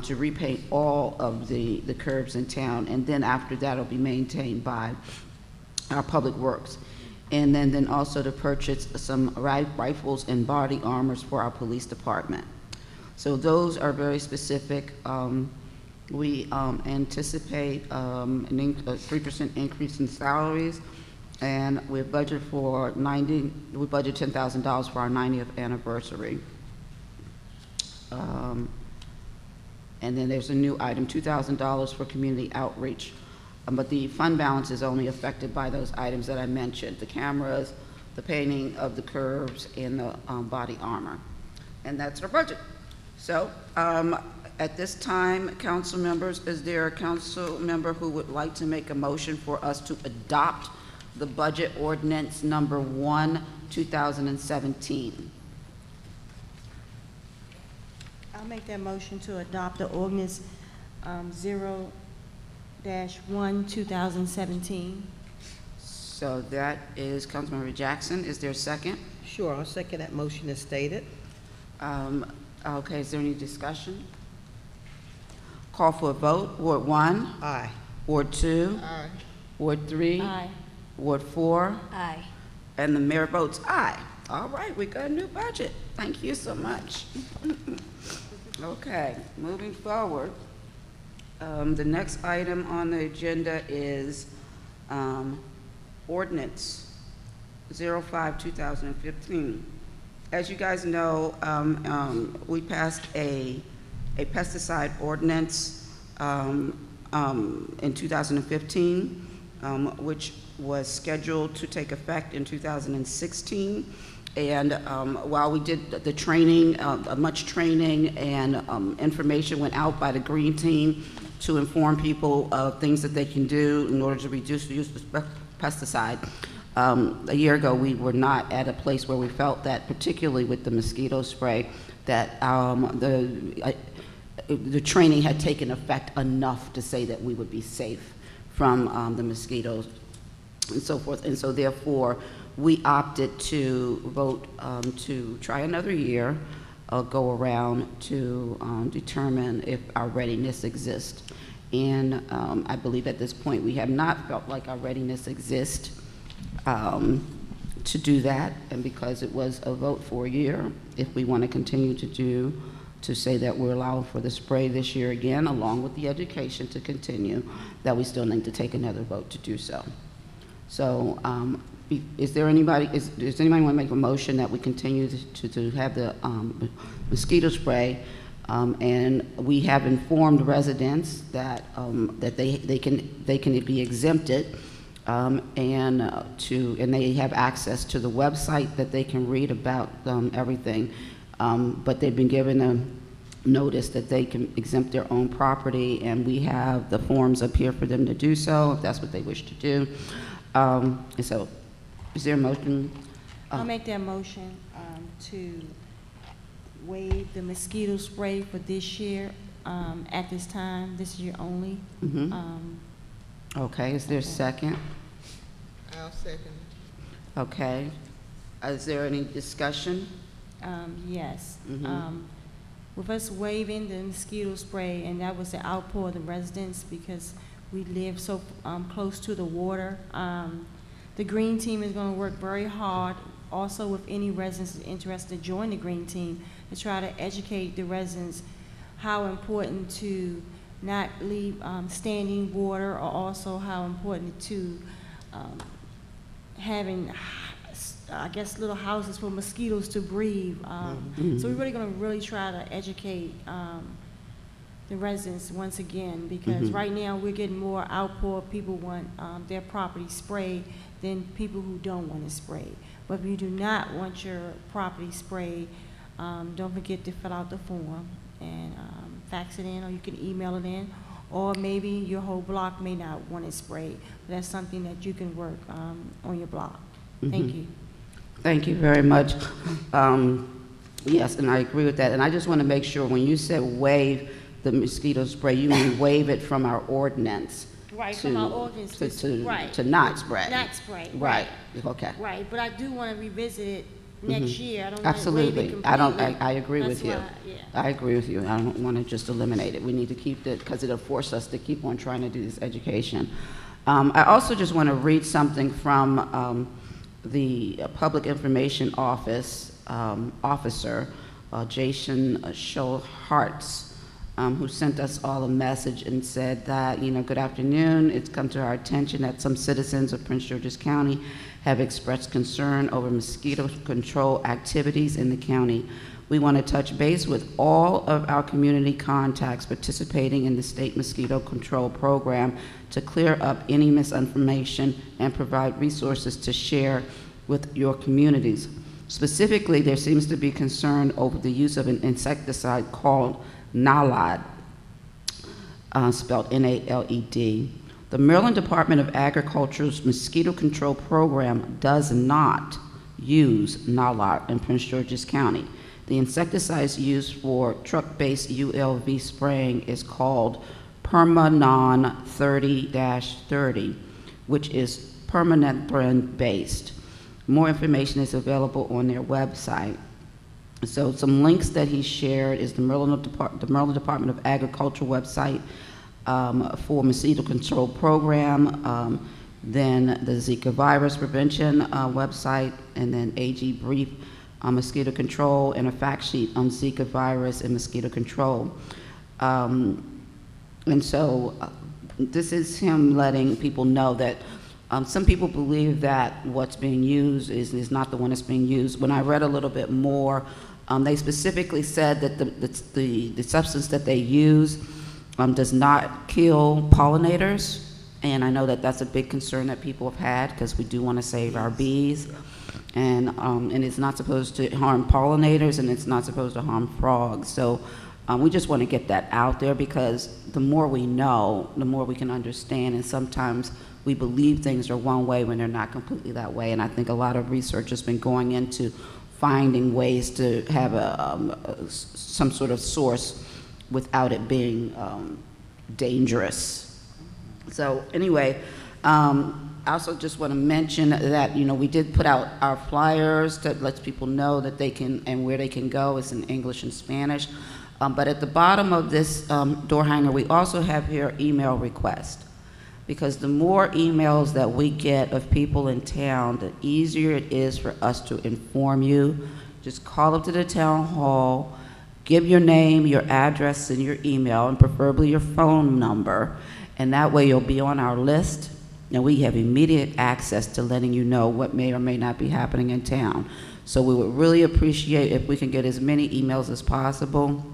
to repaint all of the curbs in town, and then after that it'll be maintained by our public works. And then also to purchase some rifles and body armors for our police department. So those are very specific. We anticipate a 3% increase in salaries, and we budget $10,000 for our 90th anniversary. And then there's a new item, $2,000 for community outreach. But the fund balance is only affected by those items that I mentioned, the cameras, the painting of the curbs, and the body armor. And that's our budget. So at this time, council members, is there a council member who would like to make a motion for us to adopt the budget ordinance number 1, 2017? I'll make that motion to adopt the ordinance 0-1, 2017. So that is Councilmember Jackson. Is there a second? Sure, I'll second that motion as stated. Okay, is there any discussion? Call for a vote. Ward 1? Aye. Ward 2? Aye. Ward 3? Aye. Ward 4? Aye. And the mayor votes aye. All right, we got a new budget. Thank you so much. Okay, moving forward. The next item on the agenda is Ordinance 05-2015. As you guys know, we passed a pesticide ordinance in 2015, which was scheduled to take effect in 2016. And while we did the training, much training and information went out by the green team to inform people of things that they can do in order to reduce the use of pesticide. A year ago, we were not at a place where we felt that, particularly with the mosquito spray, that the training had taken effect enough to say that we would be safe from the mosquitoes and so forth. And so therefore, we opted to vote to try another year, go around to determine if our readiness exists. And I believe at this point we have not felt like our readiness exists to do that. And because it was a vote for a year, if we want to continue to say that we're allowing for the spray this year again, along with the education to continue, that we still need to take another vote to do so. So does anybody want to make a motion that we continue to have the mosquito spray? And we have informed residents that they can be exempted, and they have access to the website that they can read about everything. But they've been given a notice that they can exempt their own property, and we have the forms up here for them to do so if that's what they wish to do. And so, is there a motion? I'll make that motion to waive the mosquito spray for this year at this year only. Okay, is there a second? I'll second. Okay. Is there any discussion? Yes. With us waiving the mosquito spray, and that was the outpour of the residents because we live so close to the water. The green team is going to work very hard also with any residents interested to join the green team to try to educate the residents how important to not leave standing water, or also how important to having, I guess, little houses for mosquitoes to breathe. So we're really going to really try to educate the residents once again, because right now we're getting more outpour. People want their property sprayed than people who don't want it sprayed. But if you do not want your property sprayed, don't forget to fill out the form and fax it in, or you can email it in, or maybe your whole block may not want it sprayed. But that's something that you can work on your block. Thank you. Thank you very much. Yes, and I agree with that. And I just want to make sure when you said waive the mosquito spray, you mean waive it from our ordinance. Right, from our ordinance to not spray. Not spray. Right. Okay. Right, but I do want to revisit it next year. I don't want to Absolutely. waive it completely. I agree That's with you. why, yeah. I agree with you. I don't want to just eliminate it. We need to keep it because it'll force us to keep on trying to do this education. I also just want to read something from the Public Information Office officer, Jason Schulhartz, who sent us all a message and said that, good afternoon. It's come to our attention that some citizens of Prince George's County have expressed concern over mosquito control activities in the county. We want to touch base with all of our community contacts participating in the state mosquito control program to clear up any misinformation and provide resources to share with your communities. Specifically, there seems to be concern over the use of an insecticide called Naled, spelled N-A-L-E-D. The Maryland Department of Agriculture's mosquito control program does not use Naled in Prince George's County. The insecticide used for truck-based ULV spraying is called Permanon 30-30, which is permanenthrone-based. More information is available on their website. So some links that he shared is the Maryland Department of Agriculture website for mosquito control program, then the Zika virus prevention website, and then AG brief on mosquito control, and a fact sheet on Zika virus and mosquito control. And so this is him letting people know that some people believe that what's being used is not the one that's being used. When I read a little bit more, they specifically said that the substance that they use does not kill pollinators, and I know that that's a big concern that people have had because we do want to save our bees. and it's not supposed to harm pollinators, and it's not supposed to harm frogs. So we just want to get that out there, because the more we know, the more we can understand, and sometimes we believe things are one way when they're not completely that way. And I think a lot of research has been going into finding ways to have some sort of source without it being dangerous. So anyway, I also just want to mention that, you know, we did put out our flyers that lets people know that they can, and where they can go. It's in English and Spanish. But at the bottom of this door hanger, we also have here email request. Because the more emails that we get of people in town, the easier it is for us to inform you. Just call up to the town hall, give your name, your address, and your email, and preferably your phone number. And that way you'll be on our list, and we have immediate access to letting you know what may or may not be happening in town. So we would really appreciate if we can get as many emails as possible.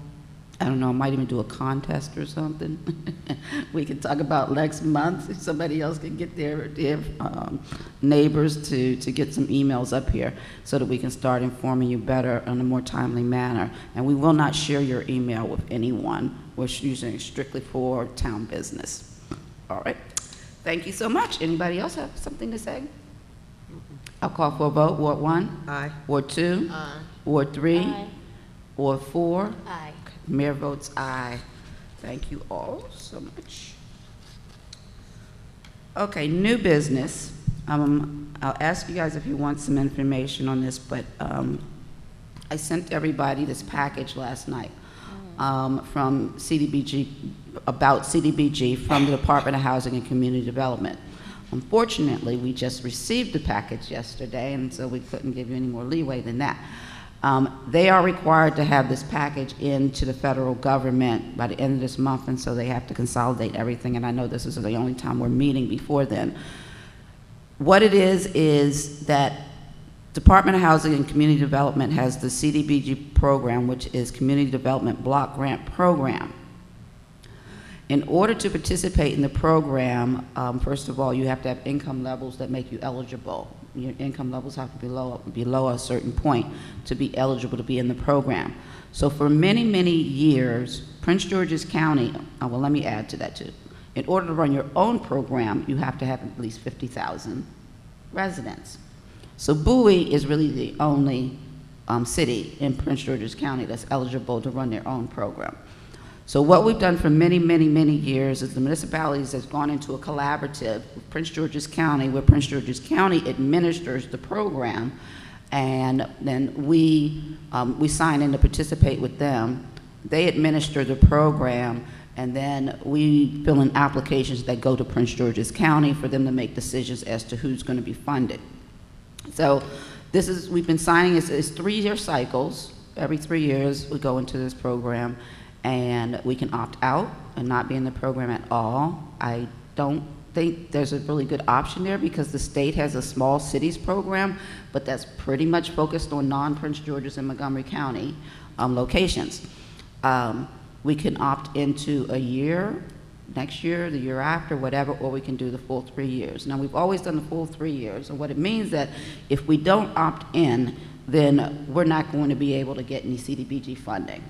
I don't know, I might even do a contest or something. We can talk about next month, if somebody else can get their neighbors to get some emails up here so that we can start informing you better in a more timely manner. And we will not share your email with anyone. We're using it strictly for town business. All right, thank you so much. Anybody else have something to say? I'll call for a vote. Ward 1? Aye. Ward 2? Aye. Ward 3? Aye. Ward 4? Aye. Mayor votes aye. Thank you all so much. Okay, new business. I'll ask you guys if you want some information on this, but I sent everybody this package last night from CDBG, about CDBG from the Department of Housing and Community Development. Unfortunately, we just received the package yesterday, and so we couldn't give you any more leeway than that. They are required to have this package into the federal government by the end of this month, and so they have to consolidate everything, and I know this is the only time we're meeting before then. What it is that Department of Housing and Community Development has the CDBG program, which is Community Development Block Grant Program. In order to participate in the program, first of all, you have to have income levels that make you eligible. Your income levels have to be below a certain point to be eligible to be in the program. So for many, many years, Prince George's County, well, let me add to that too. In order to run your own program, you have to have at least 50,000 residents. So Bowie is really the only city in Prince George's County that's eligible to run their own program. So what we've done for many, many, many years is the municipalities has gone into a collaborative with Prince George's County, where Prince George's County administers the program, and then we sign in to participate with them. They administer the program, and then we fill in applications that go to Prince George's County for them to make decisions as to who's going to be funded. So this is, we've been signing, it's 3-year cycles. Every 3 years we go into this program, and we can opt out and not be in the program at all. I don't think there's a really good option there, because the state has a small cities program, but that's pretty much focused on non-Prince George's and Montgomery County locations. We can opt into a year, next year, the year after, whatever, or we can do the full 3 years. Now, we've always done the full 3 years, and what it means that if we don't opt in, then we're not going to be able to get any CDBG funding.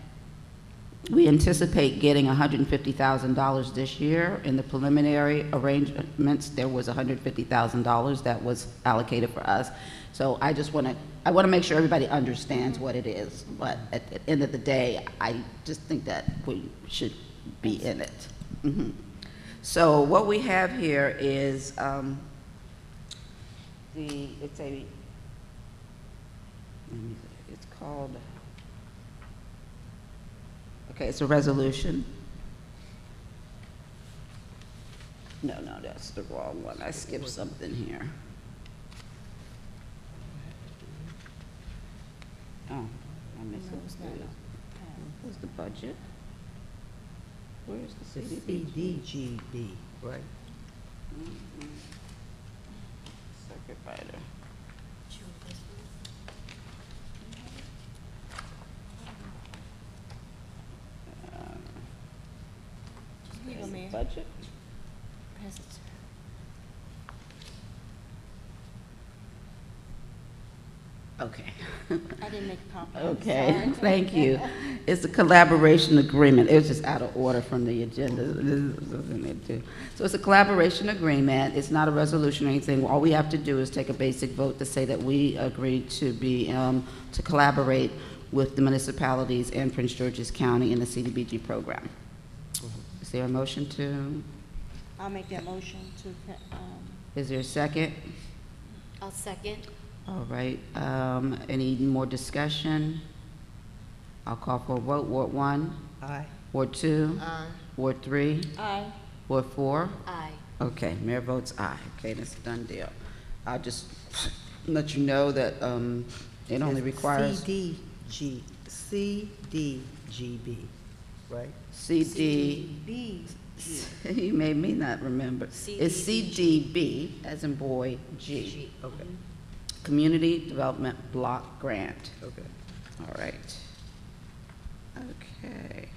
We anticipate getting $150,000 this year. In the preliminary arrangements, there was $150,000 that was allocated for us. So I just want to make sure everybody understands what it is. But at the end of the day, I just think that we should be in it. Mm-hmm. So what we have here is it's called. Okay, it's a resolution. No, that's the wrong one. I skipped something here. Oh, I missed it. Where's the budget? Where's the CDGB, right? Mm-hmm. Circuit rider. Budget? Okay. I didn't make a copy. Okay, Sorry. thank you. It's a collaboration agreement. It was just out of order from the agenda. This is in it too. So it's a collaboration agreement. It's not a resolution or anything. All we have to do is take a basic vote to say that we agree to be, to collaborate with the municipalities and Prince George's County in the CDBG program. Is there a motion to, I'll make that motion to, is there a second? I'll second. All right, any more discussion? I'll call for a vote. Ward 1? Aye. Ward 2? Aye. Ward 3? aye. Ward 4? Aye. Okay, mayor votes aye. Okay, that's a done deal. I'll just let you know that it only requires CDGB, right? CD. B. You made me not remember. It's CDB, as in boy, G. Okay. Community Development Block Grant. Okay. All right. Okay.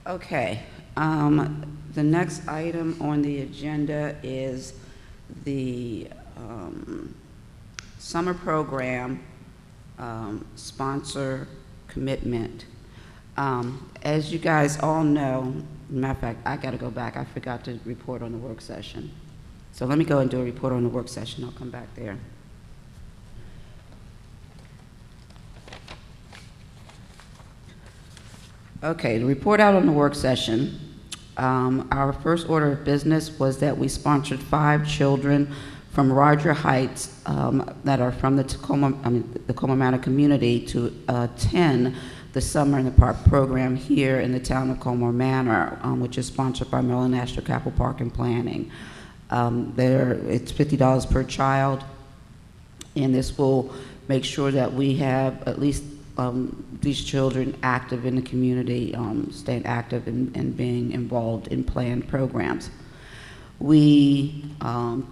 Okay, the next item on the agenda is the summer program sponsor commitment. As you guys all know, matter of fact, I gotta go back. I forgot to report on the work session. So let me go and do a report on the work session. I'll come back there. Okay, to report out on the work session, our first order of business was that we sponsored 5 children from Roger Heights that are from the Colmar Manor community to attend the Summer in the Park program here in the town of Colmar Manor, which is sponsored by Maryland National Capital Park and Planning. It's $50 per child, and this will make sure that we have at least these children active in the community, staying active and being involved in planned programs. We,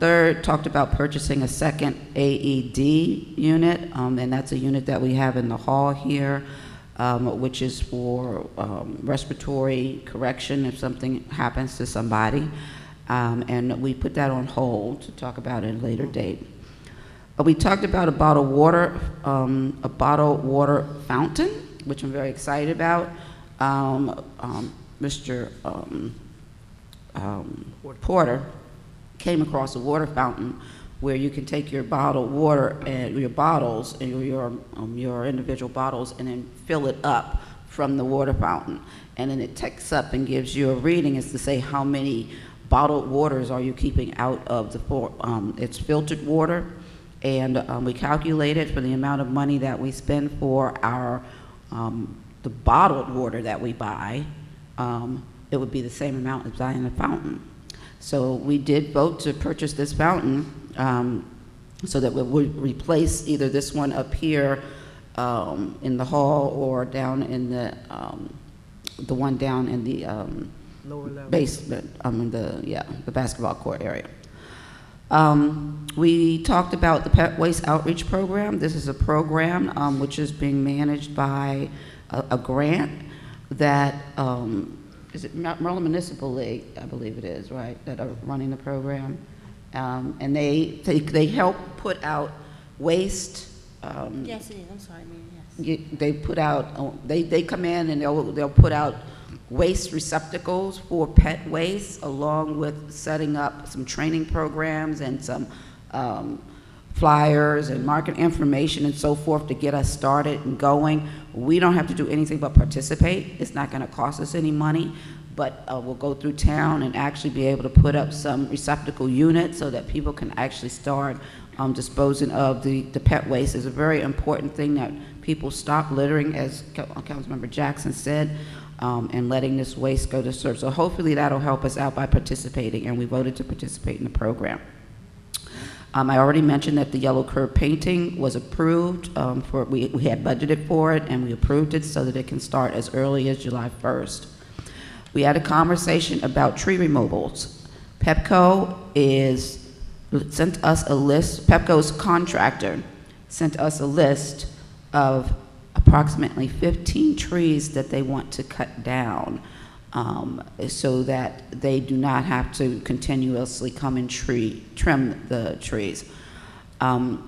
third, talked about purchasing a second AED unit, and that's a unit that we have in the hall here, which is for respiratory correction if something happens to somebody. And we put that on hold to talk about it at a later date. We talked about a bottled water fountain, which I'm very excited about. Mr. Porter came across a water fountain where you can take your bottled water and your bottles and your individual bottles and then fill it up from the water fountain, and then it takes up and gives you a reading as to say how many bottled waters are you keeping out of the it's filtered water. And we calculated for the amount of money that we spend for our the bottled water that we buy, it would be the same amount as buying a fountain. So we did vote to purchase this fountain so that we would replace either this one up here in the hall or down in the one down in the Lower level. basement, the basketball court area. We talked about the Pet Waste Outreach Program. This is a program which is being managed by a grant that, is it Maryland Municipal League, I believe it is, right, that are running the program. And they help put out waste. Yes, it is. I'm sorry, Mary, yes. They put out, they come in and they'll put out waste receptacles for pet waste, along with setting up some training programs and some flyers and market information and so forth to get us started and going. We don't have to do anything but participate. It's not going to cost us any money, but we'll go through town and actually be able to put up some receptacle units so that people can actually start disposing of the pet waste. Is a very important thing that people stop littering, as Councilmember Jackson said, and letting this waste go to serve. So hopefully that'll help us out by participating, and we voted to participate in the program. I already mentioned that the yellow curb painting was approved. We had budgeted for it, and we approved it so that it can start as early as July 1st. We had a conversation about tree removals. Sent us a list, Pepco's contractor sent us a list of approximately 15 trees that they want to cut down. so that they do not have to continuously come and trim the trees.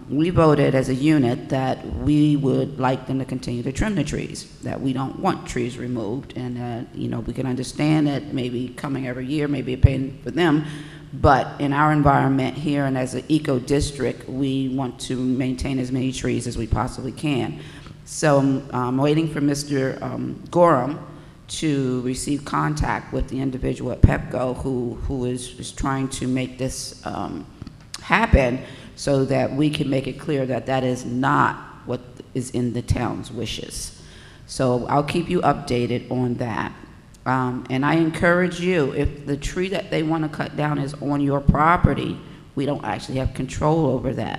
We voted as a unit that we would like them to continue to trim the trees, that we don't want trees removed, and that, you know, we can understand that maybe coming every year may be a pain for them, but in our environment here and as an eco district, we want to maintain as many trees as we possibly can. So I'm waiting for Mr. Gorham to receive contact with the individual at PEPCO who is trying to make this happen, so that we can make it clear that that is not what is in the town's wishes. So I'll keep you updated on that. And I encourage you, if the tree that they want to cut down is on your property, we don't actually have control over that.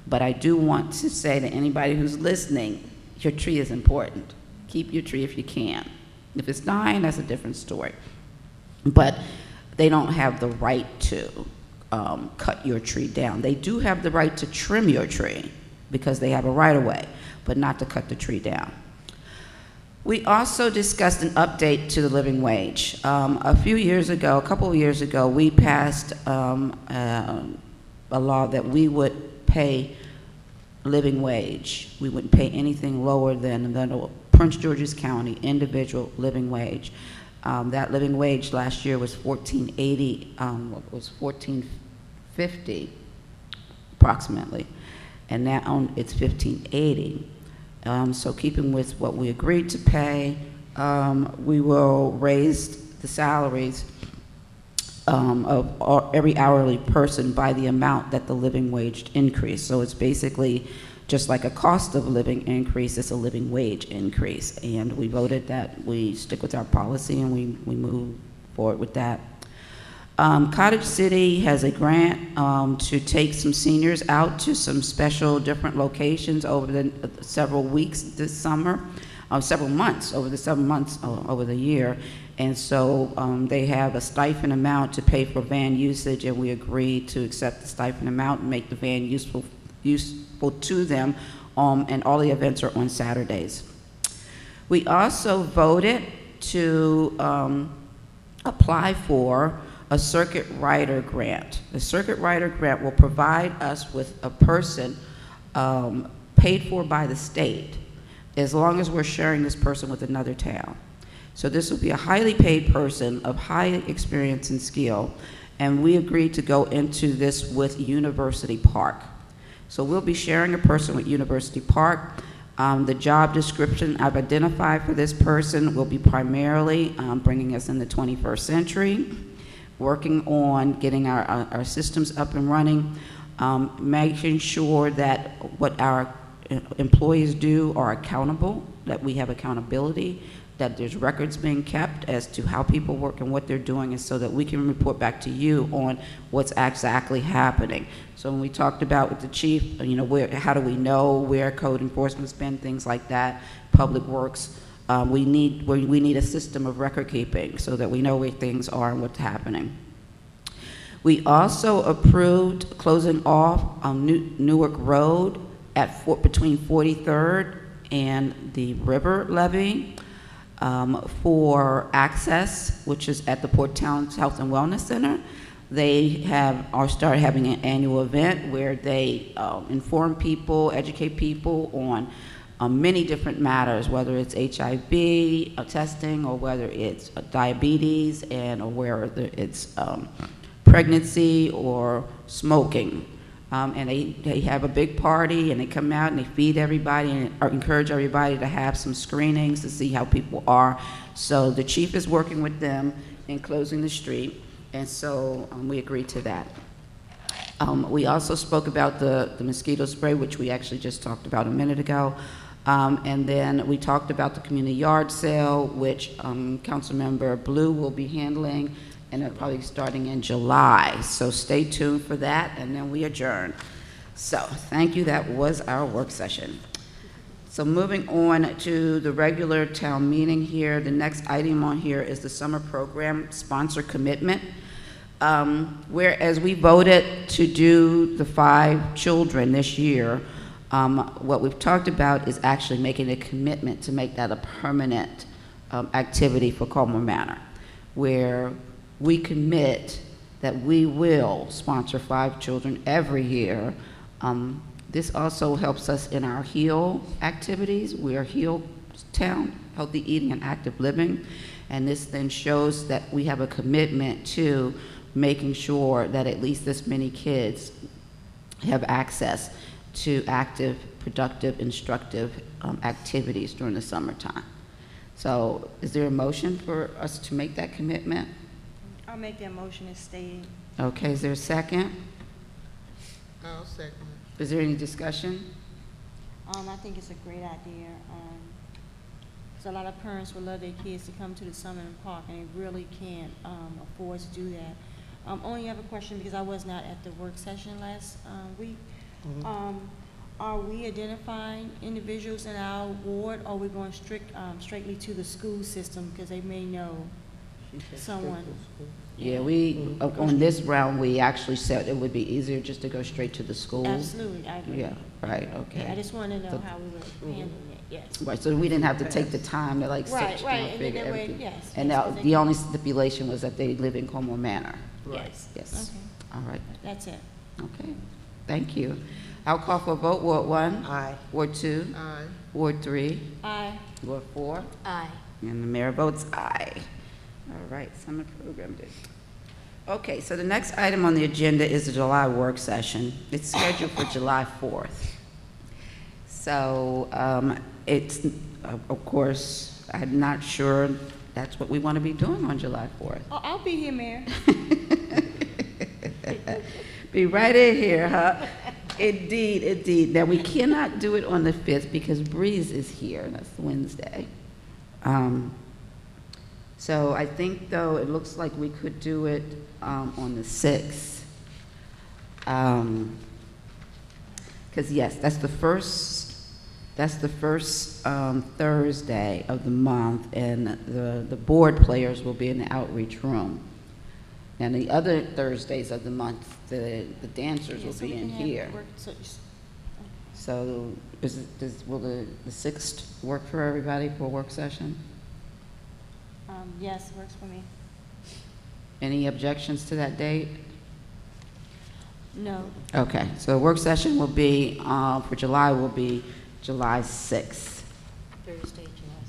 But I do want to say to anybody who's listening, your tree is important. Keep your tree if you can. If it's dying, that's a different story. But they don't have the right to cut your tree down. They do have the right to trim your tree because they have a right of way, but not to cut the tree down. We also discussed an update to the living wage. A couple of years ago, we passed a law that we would pay living wage. We wouldn't pay anything lower than the Prince George's County individual living wage. That living wage last year was $14.80, was $14.50 approximately, and now it's $15.80. So keeping with what we agreed to pay, we will raise the salaries of every hourly person by the amount that the living wage increased. So it's basically just like a cost of living increase, it's a living wage increase. And we voted that we stick with our policy and we move forward with that. Cottage City has a grant to take some seniors out to some special different locations over the several weeks this summer, several months, over the 7 months over the year. And so they have a stipend amount to pay for van usage, and we agreed to accept the stipend amount and make the van useful to them, and all the events are on Saturdays. We also voted to apply for a circuit rider grant. The circuit rider grant will provide us with a person paid for by the state, as long as we're sharing this person with another town. So this will be a highly paid person of high experience and skill, and we agreed to go into this with University Park. So we'll be sharing a person with University Park. The job description I've identified for this person will be primarily bringing us in the 21st century, working on getting our systems up and running, making sure that what our employees do are accountable, that we have accountability, that there's records being kept as to how people work and what they're doing, and so that we can report back to you on what's exactly happening. So when we talked about with the chief, you know, how do we know where code enforcement's been, things like that, public works, we need a system of record keeping so that we know where things are and what's happening. We also approved closing off Newark Road between 43rd and the River Levee for access, which is at the Port Towns Health and Wellness Center. They started having an annual event where they inform people, educate people on many different matters, whether it's HIV testing, or whether it's diabetes, or whether it's pregnancy or smoking. And they have a big party, and they come out and they feed everybody and encourage everybody to have some screenings to see how people are. So the chief is working with them in closing the street, and so we agreed to that. We also spoke about the mosquito spray, which we actually just talked about a minute ago. And then we talked about the community yard sale, which Councilmember Blue will be handling, and it'll probably starting in July. So stay tuned for that, and then we adjourn. So thank you, that was our work session. So moving on to the regular town meeting here, the next item on here is the summer program sponsor commitment. Whereas we voted to do the 5 children this year, what we've talked about is actually making a commitment to make that a permanent activity for Colmar Manor. where we commit that we will sponsor 5 children every year. This also helps us in our HEAL activities. We are HEAL Town, Healthy Eating and Active Living, and this then shows that we have a commitment to making sure that at least this many kids have access to active, productive, instructive activities during the summertime. So is there a motion for us to make that commitment? I'll make that motion as stated. Okay, is there a second? I'll second it. Is there any discussion? I think it's a great idea. 'Cause a lot of parents would love their kids to come to the summer park, and they really can't afford to do that. Only have a question because I was not at the work session last week. Are we identifying individuals in our ward, or are we going straightly to the school system because they may know someone? Yeah, we, on this round, we actually said it would be easier just to go straight to the schools. Absolutely, I agree. Yeah, right, okay. Yeah, I just want to know So- how we were handling it, yes. Right, so we didn't have to take the time to like sit Right, down right, and and figure then that way, everything. yes, And yes, now, 'cause they the can- only stipulation was that they live in Colmar Manor. Yes. Yes. Okay, All right, that's it. okay, thank you. I'll call for a vote. Ward 1? Aye. Ward 2? Aye. Ward 3? Aye. Ward 4? Aye. And the mayor votes aye. All right, summer program day. Okay, so the next item on the agenda is the July work session. It's scheduled for July 4th. So it's, of course, I'm not sure that's what we want to be doing on July 4th. Oh, I'll be here, Mayor. Be right in here, huh? Indeed, indeed. Now, we cannot do it on the 5th because Breeze is here. That's Wednesday. So I think, though, it looks like we could do it on the 6th. Because, yes, that's the first Thursday of the month, and the board players will be in the outreach room. And the other Thursdays of the month, the dancers Yeah, will so be we in can have here. work- So will the 6th work for everybody for a work session? Yes, works for me. Any objections to that date? No. Okay, so the work session will be, for July, will be July 6th. Thursday, July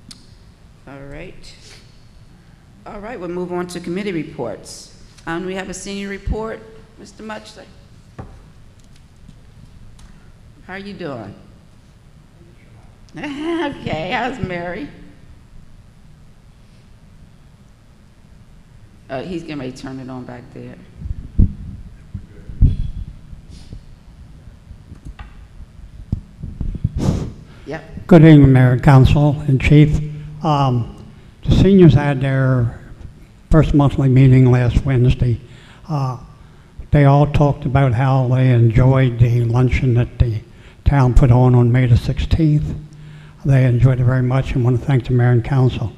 6th. All right. All right, we'll move on to committee reports. We have a senior report, Mr. Muchler. How are you doing? Okay, how's Mary? He's getting ready to turn it on back there. Yep. Good evening, Mayor and Council and Chief. The seniors had their first monthly meeting last Wednesday. They all talked about how they enjoyed the luncheon that the town put on May the 16th. They enjoyed it very much and want to thank the Mayor and Council.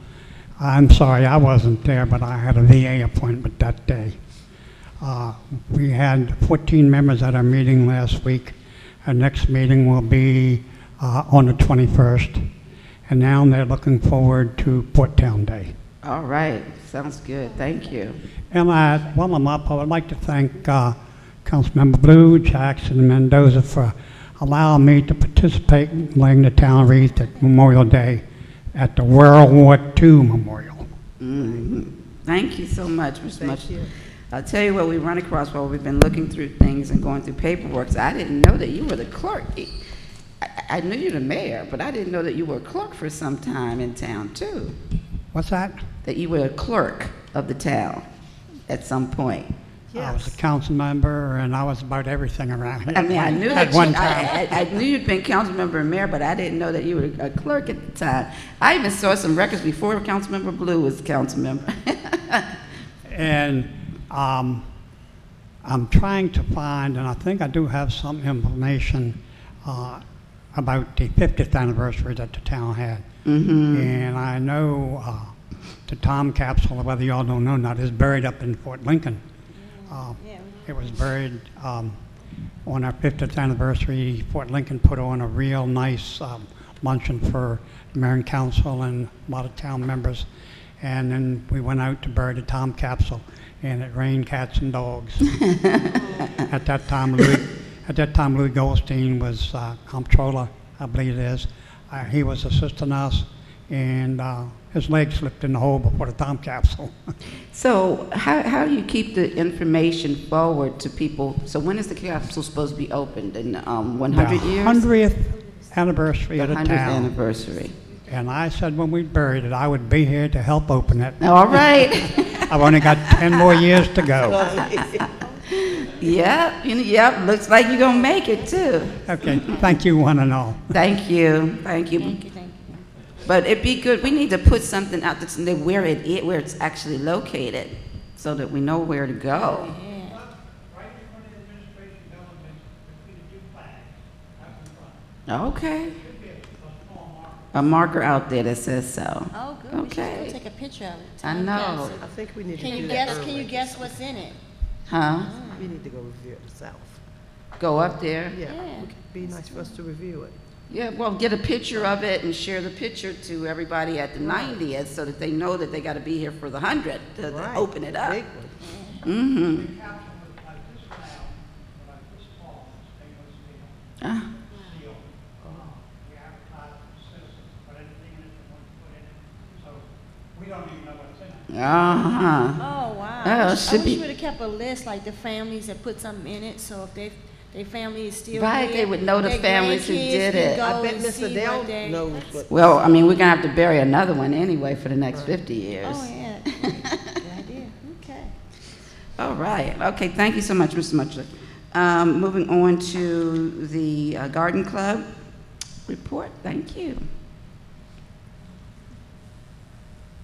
I'm sorry I wasn't there, but I had a VA appointment that day. We had 14 members at our meeting last week. Our next meeting will be on the 21st, and now they're looking forward to Port Town Day. All right, sounds good, thank you. And while I'm up, I would like to thank Councilmember Blue, Jackson, and Mendoza for allowing me to participate in laying the town wreath at Memorial Day at the World War II Memorial. Thank you so much, Mr. Thank Much. you. I'll tell you what we run across while we've been looking through things and going through paperwork. So I didn't know that you were the clerk. I knew you were the mayor, but I didn't know that you were a clerk for some time in town, too. What's that? That you were a clerk of the town at some point. I was a council member, and I was about everything around here. I mean, I knew at that one you, time. I knew you'd been council member and mayor, but I didn't know that you were a clerk at the time. I even saw some records before Councilmember Blue was council member. And I'm trying to find, and I think I do have some information about the 50th anniversary that the town had. And I know the Tom capsule, whether y'all don't know or not, is buried up in Fort Lincoln. It was buried on our 50th anniversary. Fort Lincoln put on a real nice luncheon for the mayor and council and a lot of town members. And then we went out to bury the time capsule, and it rained cats and dogs. At that time, Louis Goldstein was comptroller, I believe it is. He was assisting us, and his leg slipped in the hole before the time capsule. So how do you keep the information forward to people? So when is the capsule supposed to be opened? In 100 years? 100th anniversary of the 100th town. anniversary. And I said when we buried it, I would be here to help open it. All right. I've only got 10 more years to go. Yep, looks like you're gonna make it too. Okay, thank you one and all. Thank you. Thank you. But it'd be good, we need to put something out that's where it's actually located, so that we know where to go. Okay. A marker out there that says so. Oh, good. We should Okay. go take a picture of it. I Time know. capsule. I think we need to Can do you that guess? early. Can you guess what's in it? Huh? We need to go review it ourselves. Go up there? Yeah, Yeah. it'd be nice for us to review it. Yeah, well, get a picture of it and share the picture to everybody at the 90th so that they know that they gotta be here for the 100th to Right. open it up. Big one. Mm-hmm. Ah. Uh-huh. Oh, wow. Oh, I it wish should we be, would have kept a list, like the families that put something in it, so if their family is still Right, here, they would know the their families who grandkids did can it. go I bet and Mr. see Dell what they- knows what. well, I mean, we're gonna have to bury another one anyway for the next 50 years. Oh, yeah. Good idea. Okay. All right, okay, thank you so much, Mr. Mutchler. Moving on to the Garden Club report, thank you.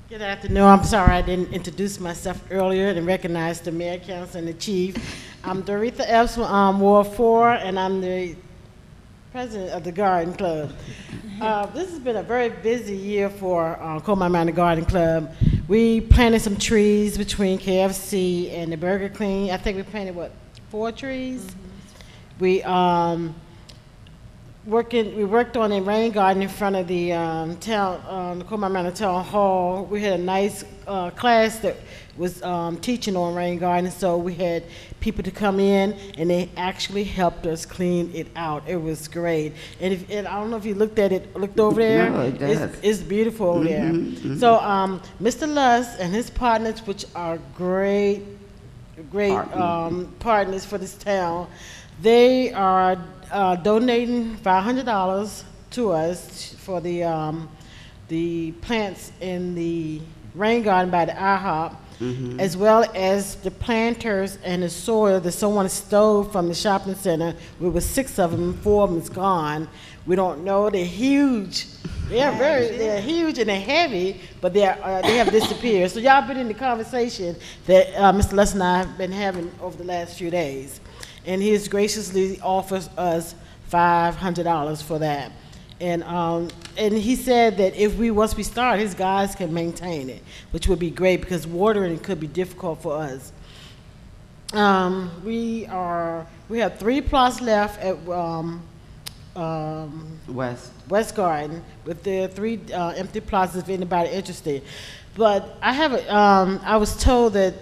Good afternoon. I'm sorry I didn't introduce myself earlier and recognize the mayor, council, and the chief. I'm Doretha Epps from Ward 4, and I'm the president of the Garden Club. This has been a very busy year for Colmar Manor Garden Club. We planted some trees between KFC and the Burger King. I think we planted, 4 trees? We worked on a rain garden in front of the the Colmar Manor Town Hall. We had a nice class that was teaching on rain garden, so we had people to come in, and they actually helped us clean it out. It was great. And I don't know if you looked over there. No, it does. It's beautiful over there. So Mr. Luss and his partners, which are great partners for this town, they are donating $500 to us for the plants in the rain garden by the IHOP, as well as the planters and the soil that someone stole from the shopping center. There were 6 of them, 4 of them is gone. We don't know. They're huge. They're huge and they're heavy, but they have disappeared. So y'all been in the conversation that Mr. Luss and I have been having over the last few days. And he has graciously offers us $500 for that. And he said that once we start, his guys can maintain it, which would be great because watering could be difficult for us. We have 3 plots left at West Garden, with the 3 empty plots if anybody interested. But I was told that,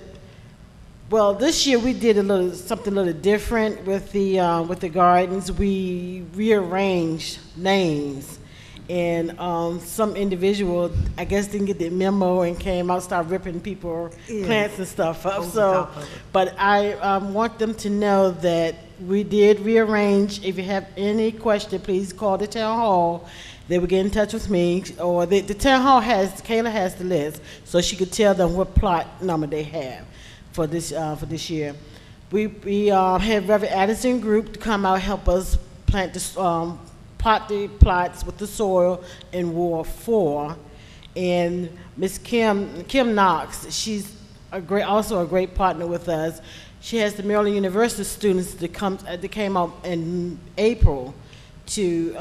well, this year we did something a little different with the gardens. We rearranged names, and some individual, I guess, didn't get the memo and came out, started ripping people plants and stuff up. So, but I want them to know that we did rearrange. If you have any question, please call the town hall. They will get in touch with me, or the town hall Kayla has the list, so she could tell them what plot number they have for this year. We had Reverend Addison Group to come out and help us plant pot the plots with the soil in Ward 4, and Miss Kim Knox. She's also a great partner with us. She has the Maryland University students that came out in April to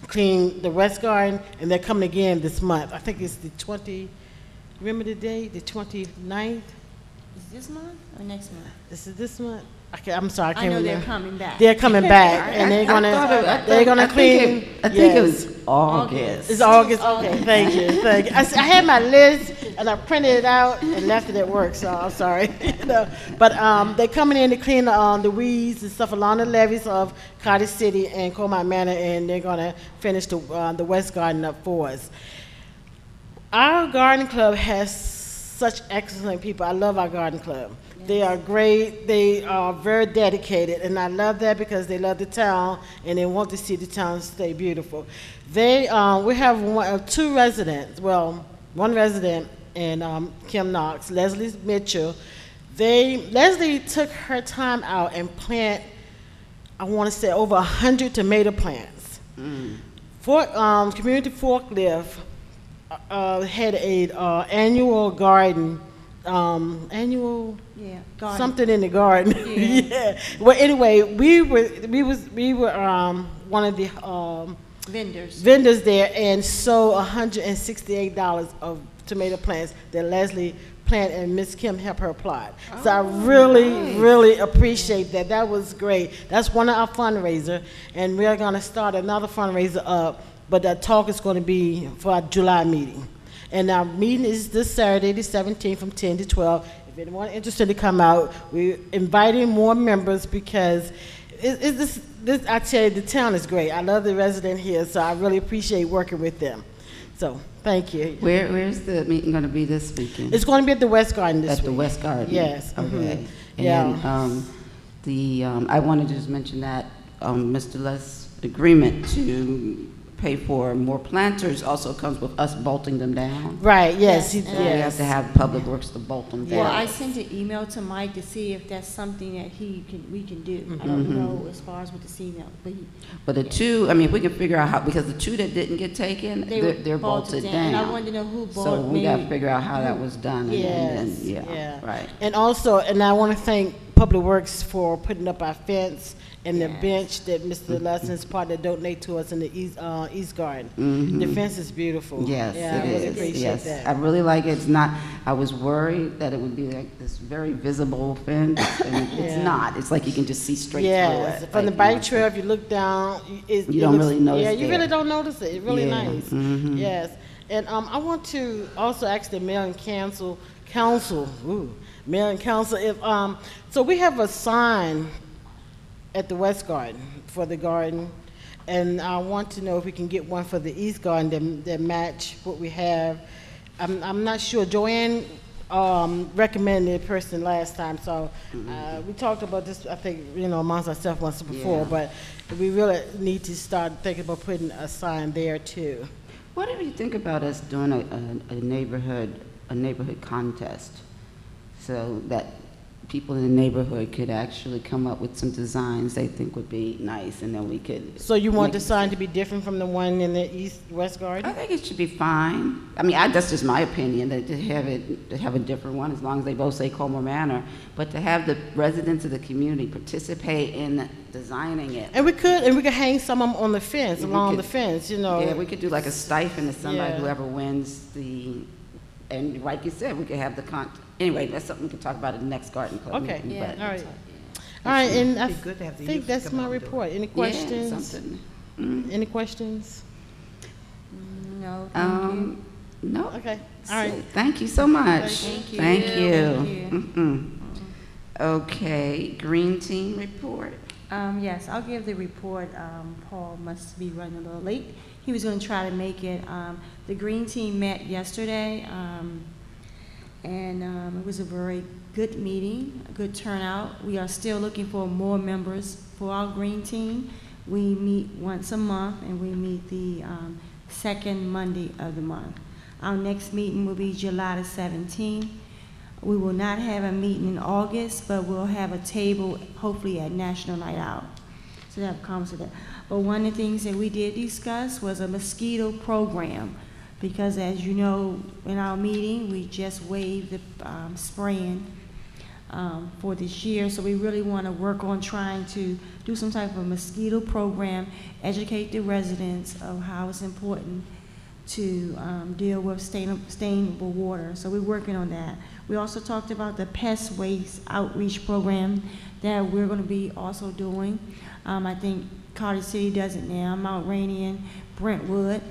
clean the West Garden, and they're coming again this month. I think it's the 20. Remember the day, the 29th? Is this month or next month? This is this month. Okay, I'm sorry, I I can't know remember. they're coming back. They're coming back, and they're gonna clean. I think it was August. It's August. Okay, thank you, thank you. I had my list and I printed it out and left it at work, so I'm sorry. But they're coming in to clean the weeds and stuff along the levees of Cottage City and Colmar Manor, and they're gonna finish the West Garden up for us. Our garden club has such excellent people. I love our garden club. They are great. They are very dedicated, and I love that because they love the town and they want to see the town stay beautiful. We have two residents. Well, one resident and Kim Knox, Leslie Mitchell. Leslie took her time out and planted, I want to say, over 100 tomato plants. Community Forklift had a annual garden. Garden. Something in the garden. Yeah. Well, anyway, we were one of the vendors there, and sold $168 of tomato plants that Leslie planted and Miss Kim helped her plot. So I really appreciate that. That was great. That's one of our fundraisers, and we're gonna start another fundraiser up, but the talk is gonna be for our July meeting. And our meeting is this Saturday, the 17th, from 10 to 12. If anyone interested to come out, we're inviting more members because I tell you, the town is great. I love the resident here, so I really appreciate working with them. So, thank you. Where's the meeting going to be this weekend? It's going to be at the West Garden this week. At the West Garden? Yes. Okay. Yeah. And I wanted to just mention that Mr. Les' agreement to pay for more planters also comes with us bolting them down. Right, yes. We have to have Public Works to bolt them down. Well, I sent an email to Mike to see if that's something that we can do. I don't know as far as with the CML, but the two, I mean, if we can figure out how, because the two that didn't get taken, they're bolted down. And I wanted to know who bolted. So we got to figure out how that was done. Yes, yeah, right. And also, and I want to thank Public Works for putting up our fence and the bench that Mr. Lesson's partner donate to us in the East Garden. The fence is beautiful. Yes, yeah, I really appreciate that. I really like it. It's not, I was worried that it would be like this very visible fence, and it's not. It's like you can just see straight through it. From the bike trail, if you look down, you don't really notice. Yeah, you really don't notice it. It's really nice. Mm-hmm. Yes. And I want to also ask the mayor and council, if, so we have a sign at the West Garden for the garden, and I want to know if we can get one for the East Garden that match what we have. I'm not sure. Joanne recommended a person last time, so we talked about this, I think, amongst ourselves once before, but we really need to start thinking about putting a sign there too. What do you think about us doing a neighborhood contest, so that people in the neighborhood could actually come up with some designs they think would be nice, and then we could. So you want the sign to be different from the one in the West Garden? I think it should be fine. I mean, that's just my opinion, that to have a different one, as long as they both say Colmar Manor, but to have the residents of the community participate in designing it. And we could hang some of them on the fence, along the fence, Yeah, we could do like a stipend to somebody, whoever wins and like you said, we could have the anyway, that's something we can talk about at the next garden club. Okay, meeting, all right. All right, and I think that's my report. Any questions? Any questions? No, thank you. No. Okay, all right. So, thank you so much. Thank you. Thank you. Thank you. Okay, Green Team report. Yes, I'll give the report. Paul must be running a little late. He was going to try to make it. The Green Team met yesterday, and it was a very good meeting, a good turnout. We are still looking for more members for our Green Team. We meet once a month, and we meet the second Monday of the month. Our next meeting will be July the 17th. We will not have a meeting in August, but we'll have a table, hopefully at National Night Out. So that comes to that. But one of the things that we did discuss was a mosquito program, because as you know, in our meeting, we just waived the spraying for this year. So we really want to work on trying to do some type of mosquito program, educate the residents of how it's important to deal with sustainable water. So we're working on that. We also talked about the pest waste outreach program that we're going to be also doing. I think Carter City does it now, Mount Rainier and Brentwood.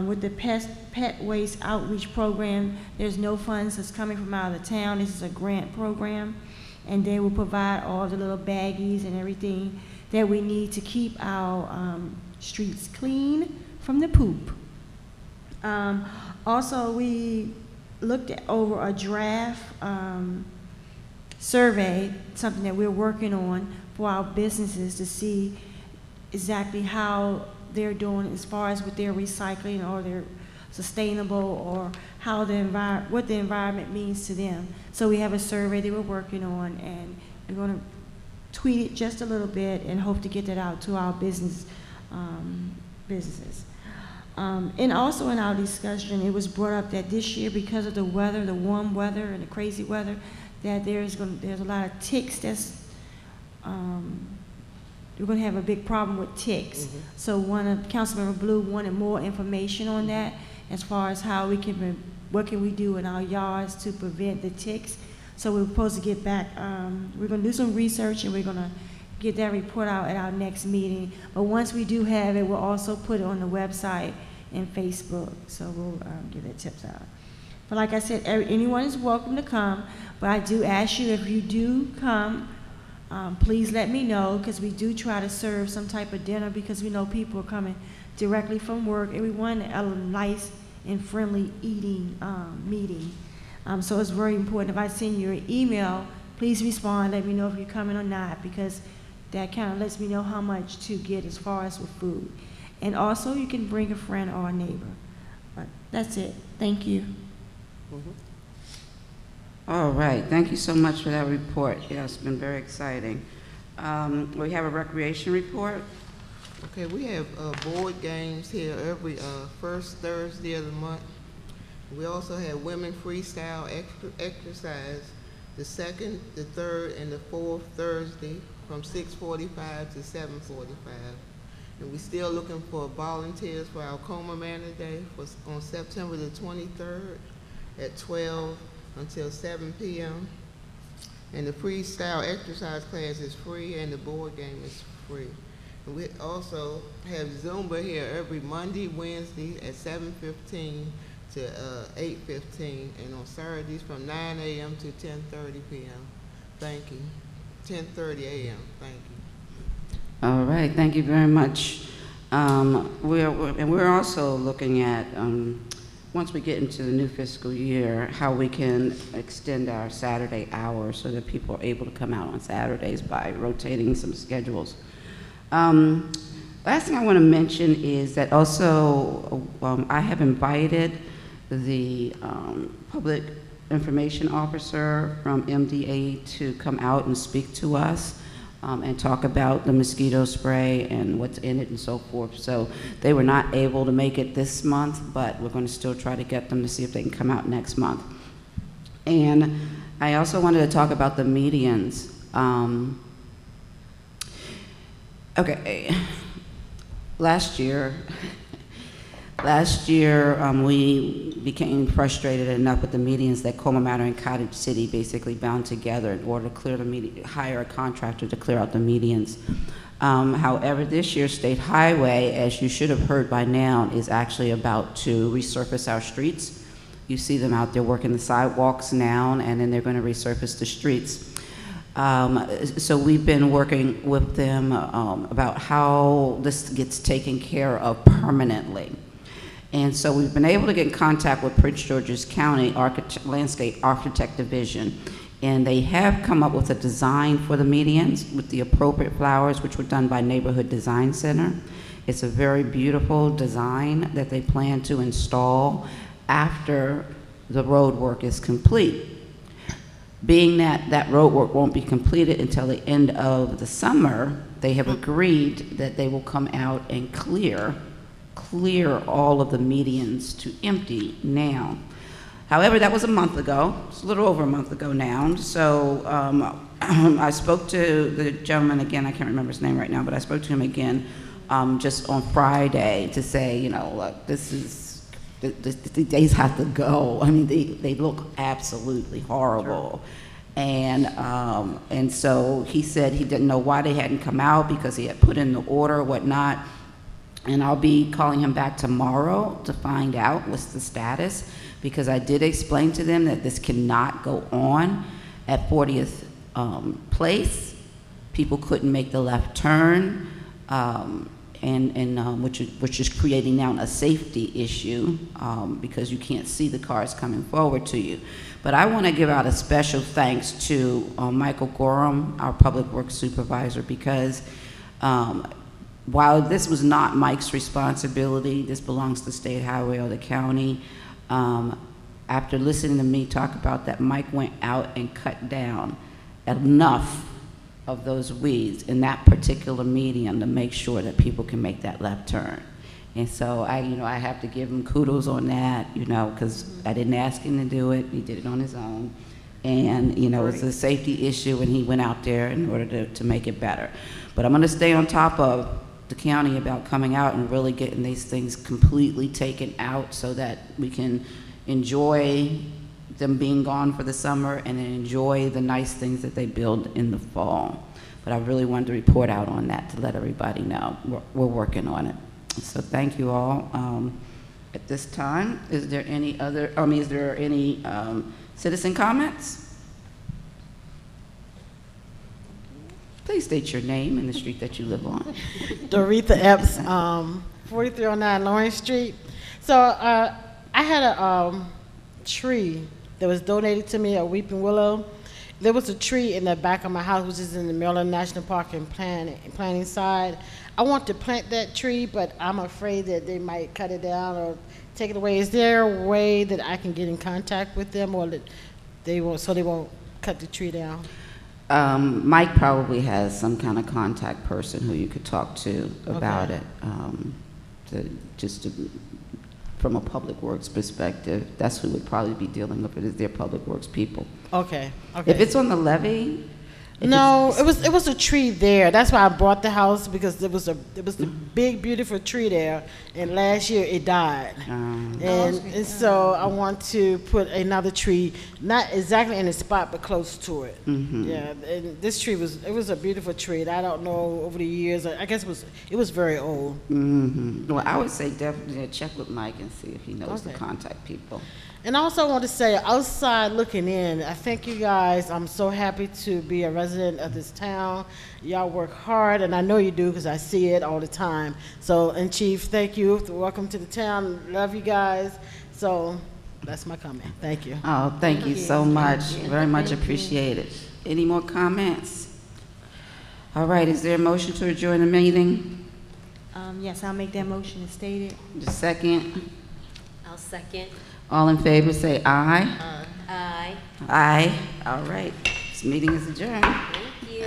With the pet waste outreach program, there's no funds that's coming from out of the town. This is a grant program, and they will provide all the little baggies and everything that we need to keep our streets clean from the poop. Also, we looked over a draft survey, something that we're working on for our businesses to see exactly how they're doing as far as with their recycling or their sustainable, or how what the environment means to them. So we have a survey that we're working on, and we're going to tweet it just a little bit and hope to get that out to our businesses. And also in our discussion, it was brought up that this year, because of the weather, the warm weather and the crazy weather, that there's a lot of ticks that's we're going to have a big problem with ticks. So Councilmember Blue wanted more information on that, as far as how we can, what can we do in our yards to prevent the ticks. So we're supposed to get back, we're going to do some research, and we're going to get that report out at our next meeting. But once we do have it, we'll also put it on the website and Facebook, so we'll get the tips out. But like I said, anyone is welcome to come, but I do ask you, if you do come, please let me know, because we do try to serve some type of dinner, because we know people are coming directly from work, and we want a nice and friendly eating meeting. So it's very important. If I send you an email, please respond, let me know if you're coming or not, because that kind of lets me know how much to get as far as with food. And also, you can bring a friend or a neighbor. But that's it. Thank you. All right, thank you so much for that report. Yeah, it's been very exciting. We have a recreation report. Okay, we have board games here every first Thursday of the month. We also have women freestyle exercise the second, the third, and the fourth Thursday from 6:45 to 7:45. And we're still looking for volunteers for our Colmar Manor Day on September the 23rd at 12 until 7 p.m. And the freestyle exercise class is free, and the board game is free. And we also have Zumba here every Monday, Wednesday at 7:15 to 8:15, and on Saturdays from 9 a.m. to 10:30 p.m. Thank you. 10:30 a.m. Thank you. All right, thank you very much. We're also looking at, once we get into the new fiscal year, how we can extend our Saturday hours so that people are able to come out on Saturdays by rotating some schedules. Last thing I want to mention is that also I have invited the public information officer from MDA to come out and speak to us and talk about the mosquito spray and what's in it and so forth. So they were not able to make it this month, but we're going to still try to get them to see if they can come out next month. And I also wanted to talk about the medians. Okay, last year we became frustrated enough with the medians that Colmar Manor and Cottage City basically bound together in order to clear the hire a contractor to clear out the medians. However, this year State Highway, as you should have heard by now, is actually about to resurface our streets. You see them out there working the sidewalks now, and then they're going to resurface the streets. So we've been working with them about how this gets taken care of permanently. And so we've been able to get in contact with Prince George's County Landscape Architect Division, and they have come up with a design for the medians with the appropriate flowers, which were done by Neighborhood Design Center. It's a very beautiful design that they plan to install after the road work is complete. Being that that road work won't be completed until the end of the summer, they have agreed that they will come out and clear all of the medians to empty now. However, that was a month ago. It's a little over a month ago now. So I spoke to the gentleman again. I can't remember his name right now, but I spoke to him again just on Friday to say, you know, look, this is they have to go. I mean, they look absolutely horrible. And so he said he didn't know why they hadn't come out because he had put in the order or whatnot. And I'll be calling him back tomorrow to find out what's the status, because I did explain to them that this cannot go on at 40th Place. People couldn't make the left turn, which is creating now a safety issue because you can't see the cars coming forward to you. But I want to give out a special thanks to Michael Gorham, our Public Works Supervisor, because while this was not Mike's responsibility, this belongs to State Highway or the county, after listening to me talk about that, Mike went out and cut down enough of those weeds in that particular median to make sure that people can make that left turn. And so I have to give him kudos on that, because I didn't ask him to do it. He did it on his own. And, it's a safety issue, and he went out there in order to make it better. But I'm going to stay on top of the county about coming out and really getting these things completely taken out so that we can enjoy them being gone for the summer and then enjoy the nice things that they build in the fall. But I really wanted to report out on that to let everybody know we're working on it. So thank you all. At this time, is there any citizen comments? Please state your name and the street that you live on. Doretha Epps, 4309 Lawrence Street. So I had a tree that was donated to me, a weeping willow. There was a tree in the back of my house, which is in the Maryland National Park and planning side. I want to plant that tree, but I'm afraid that they might cut it down or take it away. Is there a way that I can get in contact with them, or that they won't cut the tree down? Mike probably has some kind of contact person who you could talk to about it. From a public works perspective, that's who would probably be dealing with it, is their public works people. Okay. If it's on the levee. No, it was a tree there. That's why I bought the house, because it was a big, beautiful tree there, and last year it died. And so I want to put another tree, not exactly in the spot, but close to it. Yeah, and this tree was a beautiful tree. And I don't know, over the years, I guess it was very old. Well, I would say definitely check with Mike and see if he knows the contact people. And I also want to say, outside looking in, I thank you guys. I'm so happy to be a resident of this town. Y'all work hard, and I know you do because I see it all the time. So, and Chief, thank you. Welcome to the town. Love you guys. So, that's my comment. Thank you. Oh, thank you so much. Very much appreciated. Any more comments? All right, is there a motion to adjourn the meeting? Yes, I'll make that motion as stated. The second. I'll second. All in favor say aye. Aye. Aye. All right. This meeting is adjourned. Thank you.